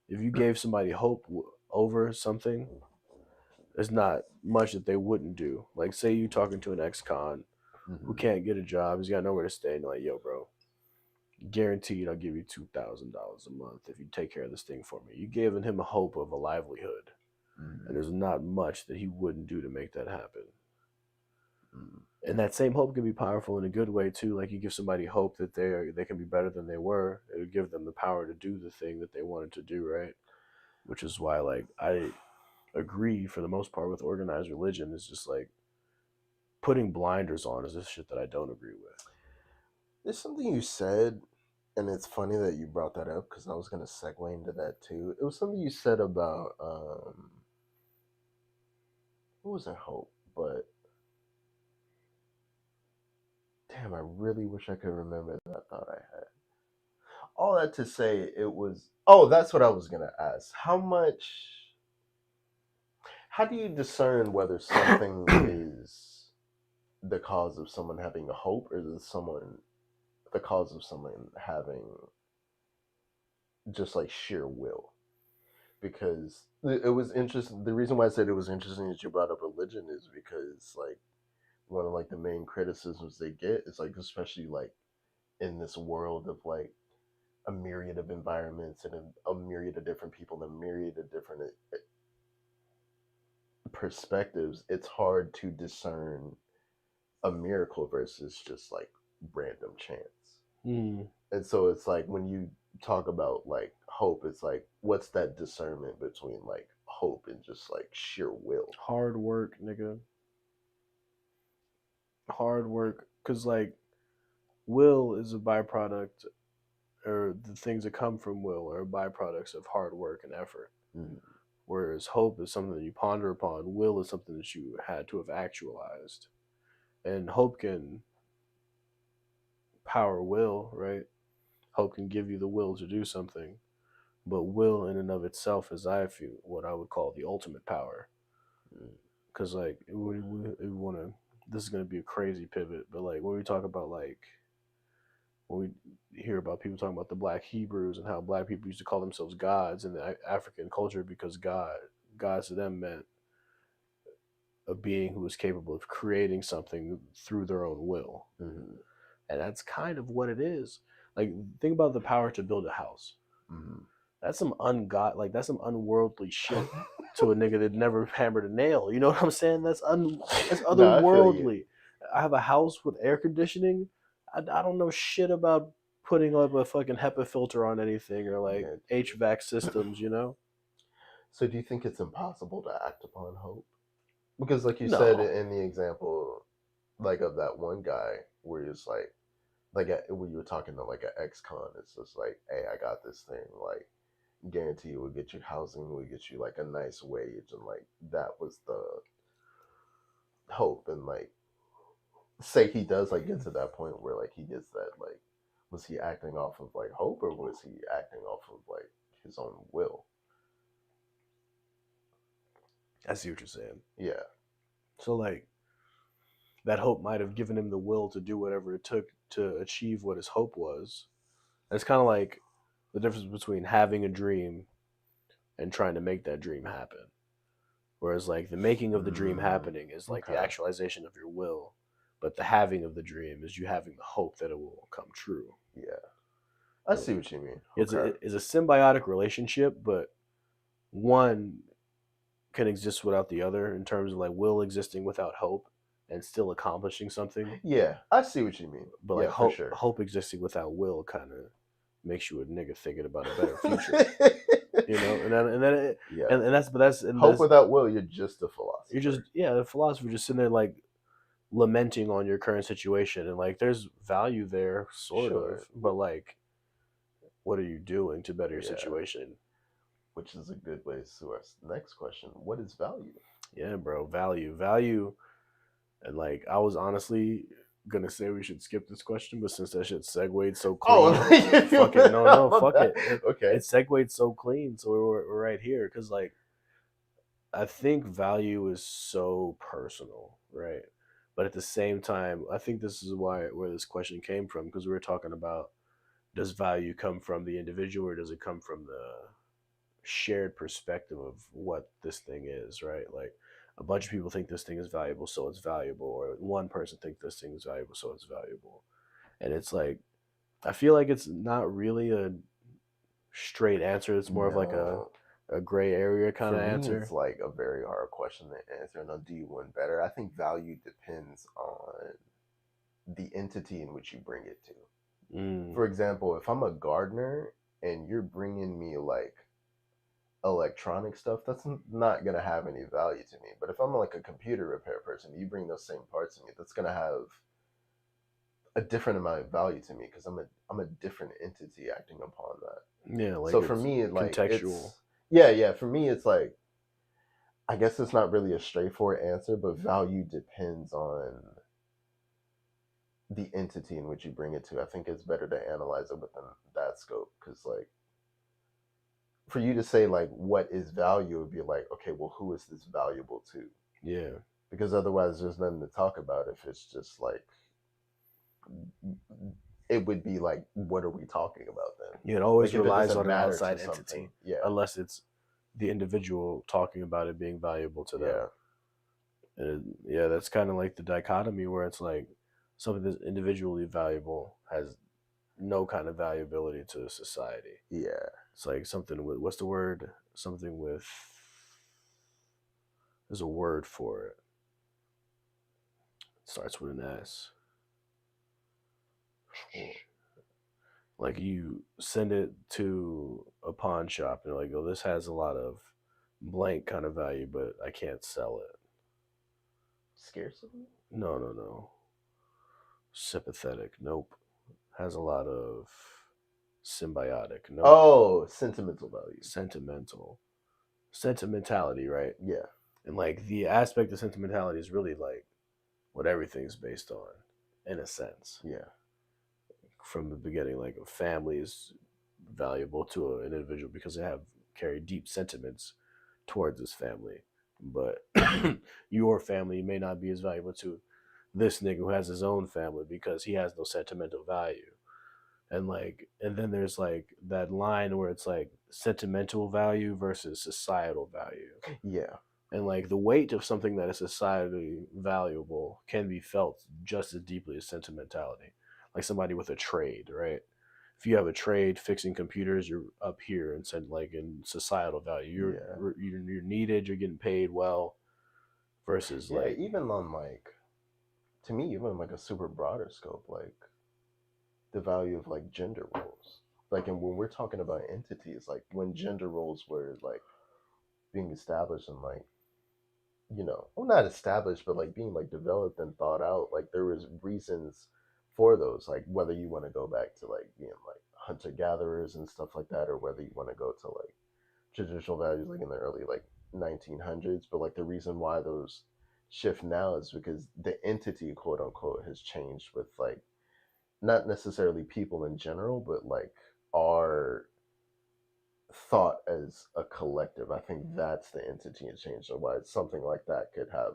if you gave somebody hope over something, there's not much that they wouldn't do. Like say you talking to an ex-con who can't get a job, he's got nowhere to stay, and you're like, yo, bro, guaranteed I'll give you $2,000 a month if you take care of this thing for me. You gave him a hope of a livelihood, and there's not much that he wouldn't do to make that happen. And that same hope can be powerful in a good way too. Like you give somebody hope that they can be better than they were. It would give them the power to do the thing that they wanted to do, right? Which is why, like, I agree for the most part with organized religion. It's just like putting blinders on is this shit that I don't agree with. There's something you said, and it's funny that you brought that up because I was gonna segue into that too. It was something you said about what was that hope? But damn, I really wish I could remember that thought I had. All that to say, it was. Oh, that's what I was gonna ask. How much? How do you discern whether something is the cause of someone having a hope, or is someone the cause of someone having just like sheer will? Because it was interesting. The reason why I said it was interesting that you brought up religion is because like one of like the main criticisms they get is like especially like in this world of like a myriad of environments and a myriad of different people and a myriad of different perspectives, it's hard to discern a miracle versus just like random chance. And so it's like when you talk about like hope, it's like what's that discernment between like hope and just like sheer will? Hard work, nigga. Hard work, cause like will is a byproduct, or the things that come from will are byproducts of hard work and effort. Whereas hope is something that you ponder upon. Will is something that you had to have actualized. And hope can power will, right? Hope can give you the will to do something. But will in and of itself is, I feel, what I would call the ultimate power. Because like we want to, this is going to be a crazy pivot, but like when we talk about like when we hear about people talking about the Black Hebrews and how Black people used to call themselves gods in the African culture because gods to them meant a being who was capable of creating something through their own will. And that's kind of what it is. Like think about the power to build a house. That's some that's some unworldly shit to a nigga that never hammered a nail. You know what I'm saying? That's otherworldly. I have a house with air conditioning. I don't know shit about putting up a fucking HEPA filter on anything or like HVAC systems, you know? So do you think it's impossible to act upon hope? Because like you said No. in the example like of that one guy where it's like when you were talking to like an ex-con, it's just like, hey, I got this thing, like guarantee it would get you housing, would get you like a nice wage, and like that was the hope. And like say he does like get to that point where like he gets that, like was he acting off of like hope or was he acting off of like his own will. I see what you're saying. Yeah. So like that hope might have given him the will to do whatever it took to achieve what his hope was. It's kind of like the difference between having a dream and trying to make that dream happen. Whereas like the making of the dream happening is like the actualization of your will, but the having of the dream is you having the hope that it will come true. Yeah. I see what you mean. It's a symbiotic relationship, but one can exist without the other in terms of like will existing without hope and still accomplishing something. Yeah, I see what you mean. But like hope existing without will kind of makes you a nigga thinking about a better future. And hope without will, you're just a philosopher. The philosopher just sitting there like lamenting on your current situation, and like there's value there, sort of, but like, what are you doing to better your situation? Which is a good way to our next question: what is value? Yeah, bro, value, and like I was honestly gonna say we should skip this question, but since that shit segued so clean, fuck it, fuck it. Okay, it segued so clean, so we're right here because like I think value is so personal, right? But at the same time, I think this is where this question came from, because we were talking about, does value come from the individual or does it come from the shared perspective of what this thing is, right? Like a bunch of people think this thing is valuable, so it's valuable, or one person thinks this thing is valuable, so it's valuable. And it's like, I feel like it's not really a straight answer. It's more of like a gray area kind of answer. It's like a very hard question to answer, and I'll do you one better. I think value depends on the entity in which you bring it to. For example, if I'm a gardener and you're bringing me like electronic stuff, that's not gonna have any value to me. But if I'm like a computer repair person, you bring those same parts to me, that's gonna have a different amount of value to me because I'm a different entity acting upon that. Yeah, like so for me, like contextual. For me, it's like, I guess it's not really a straightforward answer, but value depends on the entity in which you bring it to. I think it's better to analyze it within that scope, because like for you to say like what is value would be like, okay, well, who is this valuable to? Yeah, because otherwise there's nothing to talk about if it's just like, it would be like, what are we talking about then? Yeah, it always relies on an outside entity, unless it's the individual talking about it being valuable to them. And that's kind of like the dichotomy where it's like something that's individually valuable has no kind of valuability to society. Yeah, it's like something with, what's the word? Something with, there's a word for it. It starts with an S. Like you send it to a pawn shop and they're like, oh, this has a lot of blank kind of value, but I can't sell it. Scarcity? No. Sympathetic. Nope. Has a lot of symbiotic. Nope. Oh, sentimental value. Sentimentality, right? Yeah. And like the aspect of sentimentality is really like what everything's based on, in a sense. Yeah. From the beginning, like a family is valuable to an individual because they carry deep sentiments towards this family. But your family may not be as valuable to this nigga who has his own family because he has no sentimental value. And then there's like that line where it's like sentimental value versus societal value. Yeah. And like the weight of something that is societally valuable can be felt just as deeply as sentimentality. Like somebody with a trade, right? If you have a trade fixing computers, you're up here and said like in societal value. You're needed, you're getting paid well. Versus like even on like, to me, even like a super broader scope, like the value of like gender roles. Like, and when we're talking about entities, like when gender roles were like being established and like, well, not established, but like being like developed and thought out, like there was reasons for those, like whether you want to go back to like being like hunter gatherers and stuff like that, or whether you want to go to like traditional values like in the early like 1900s. But like the reason why those shift now is because the entity, quote unquote, has changed with like not necessarily people in general, but like our thought as a collective. I think that's the entity in change. So why something like that could have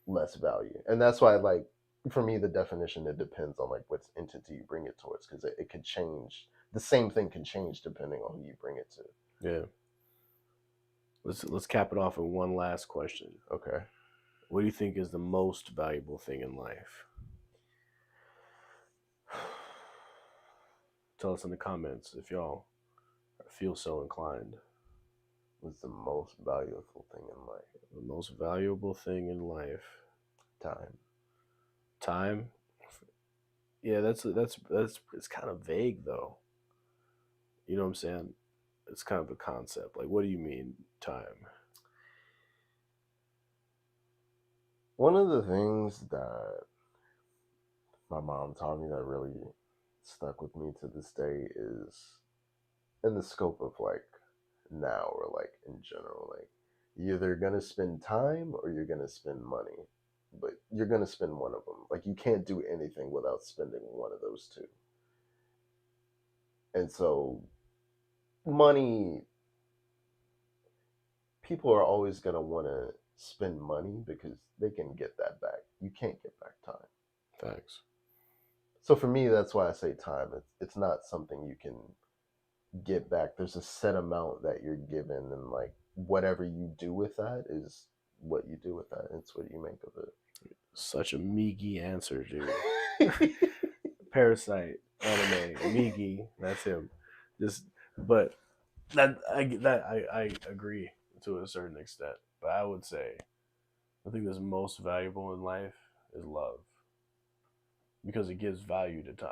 less value, and that's why like for me the definition it depends on like what entity you bring it towards because it could change. The same thing can change depending on who you bring it to. Yeah. Let's cap it off with one last question. Okay. What do you think is the most valuable thing in life? Tell us in the comments if y'all feel so inclined. What's the most valuable thing in life? The most valuable thing in life. Time. Yeah, that's it's kind of vague though. You know what I'm saying? It's kind of a concept. Like, what do you mean time? One of the things that my mom taught me that really stuck with me to this day is in the scope of like now or like in general, like you're either gonna spend time or you're gonna spend money, but you're gonna spend one of them. Like you can't do anything without spending one of those two. And so money, people are always gonna want to spend money because they can get that back. You can't get back time. Facts. So for me, that's why I say time. It's not something you can get back. There's a set amount that you're given, and like whatever you do with that is what you do with that. It's what you make of it. Such a Migi answer, dude. Parasite anime Migi, that's him. Just, but I agree to a certain extent. But I would say, I think that's most valuable in life is love, because it gives value to time.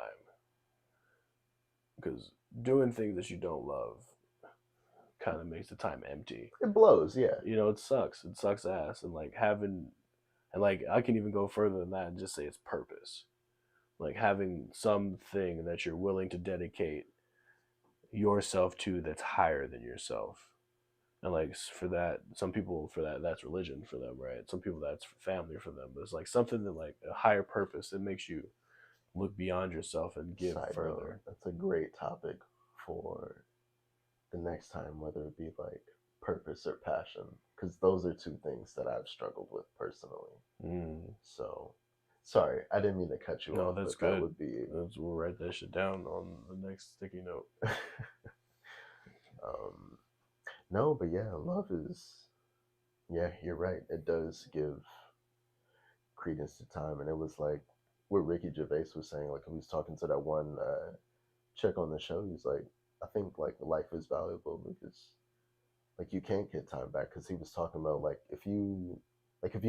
Because doing things that you don't love kind of makes the time empty. It blows, yeah. You know, it sucks. It sucks ass. And like having, and like I can even go further than that and just say it's purpose. Like having something that you're willing to dedicate yourself to that's higher than yourself. And like for that, some people for that, that's religion for them, right? Some people that's family for them. But it's like something that like a higher purpose that makes you look beyond yourself and give Side further. note, that's a great topic for the next time, whether it be like purpose or passion, because those are two things that I've struggled with personally. So, sorry, I didn't mean to cut you off. No, that's good. That would be. We'll write that shit down on the next sticky note. No, but yeah, love is. Yeah, you're right. It does give credence to time, and it was like what Ricky Gervais was saying. Like he was talking to that one chick on the show. He's like, I think like life is valuable because like you can't get time back. Because he was talking about like if you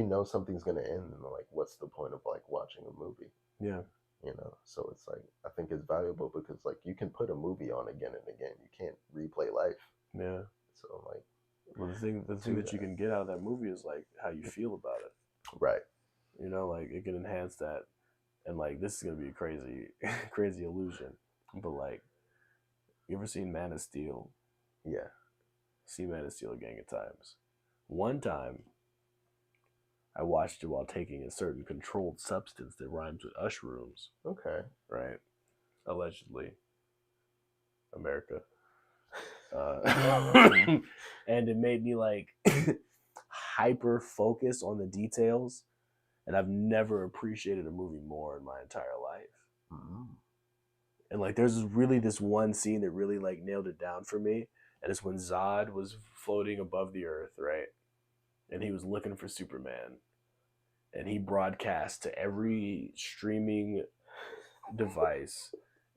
know something's gonna end, then like what's the point of like watching a movie? Yeah. You know, so it's like I think it's valuable because like you can put a movie on again and again. You can't replay life. Yeah. So like, well, the thing that you can get out of that movie is like how you feel about it. Right. You know, like it can enhance that, and like this is gonna be a crazy illusion, but like, you ever seen Man of Steel? Yeah. See Man of Steel a gang of times. One time, I watched it while taking a certain controlled substance that rhymes with ushrooms. Okay. Right. Allegedly. America. And it made me like hyper focus on the details, and I've never appreciated a movie more in my entire life. Mm-hmm. And like there's really this one scene that really like nailed it down for me, and it's when Zod was floating above the earth, right, and he was looking for Superman, and he broadcast to every streaming device,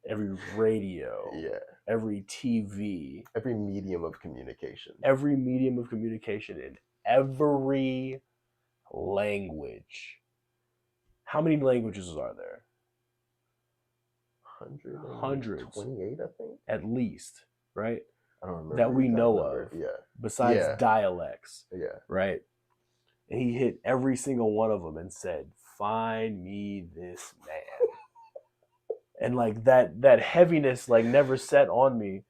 every radio, yeah, every TV, every medium of communication, in every language. How many languages are there? Hundreds. 28, I think. At least, right? I don't remember. That we know of. Yeah. Besides dialects. Yeah. Right? And he hit every single one of them and said, "Find me this man." And like that heaviness like never set on me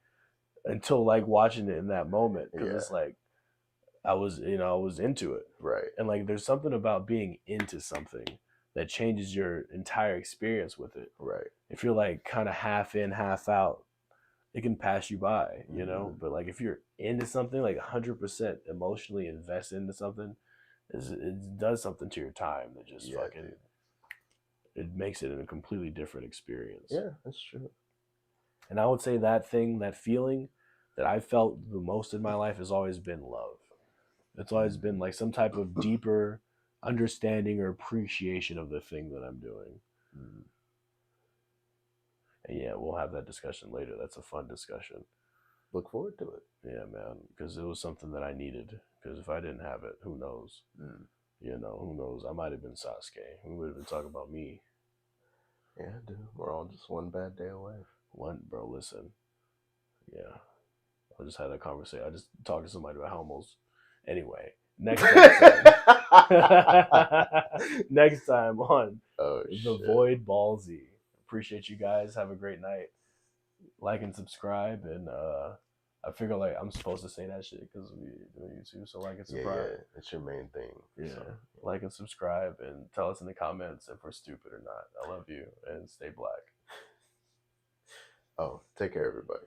until like watching it in that moment, because it's like I was into it. Right. And like there's something about being into something that changes your entire experience with it. Right. If you're like kind of half in, half out, it can pass you by, you know. But like if you're into something, like 100% emotionally invested into something, it does something to your time that just fucking dude. It makes it a completely different experience. Yeah, that's true. And I would say that thing, that feeling that I felt the most in my life has always been love. It's always been like some type of deeper understanding or appreciation of the thing that I'm doing. And yeah, we'll have that discussion later. That's a fun discussion. Look forward to it. Yeah, man, because it was something that I needed. Because if I didn't have it, who knows? You know, who knows? I might have been Sasuke. We would have been talking about me. Yeah, dude. We're all just one bad day away. One, bro, listen. Yeah. I just had a conversation. I just talked to somebody about homos. Anyway, next time. Next time on The Void Ballsy. Appreciate you guys. Have a great night. Like and subscribe. And I figure like I'm supposed to say that shit because we do YouTube. So like and subscribe. Yeah, it's your main thing. Yeah. So. Like and subscribe and tell us in the comments if we're stupid or not. I love you and stay black. Oh, take care, everybody.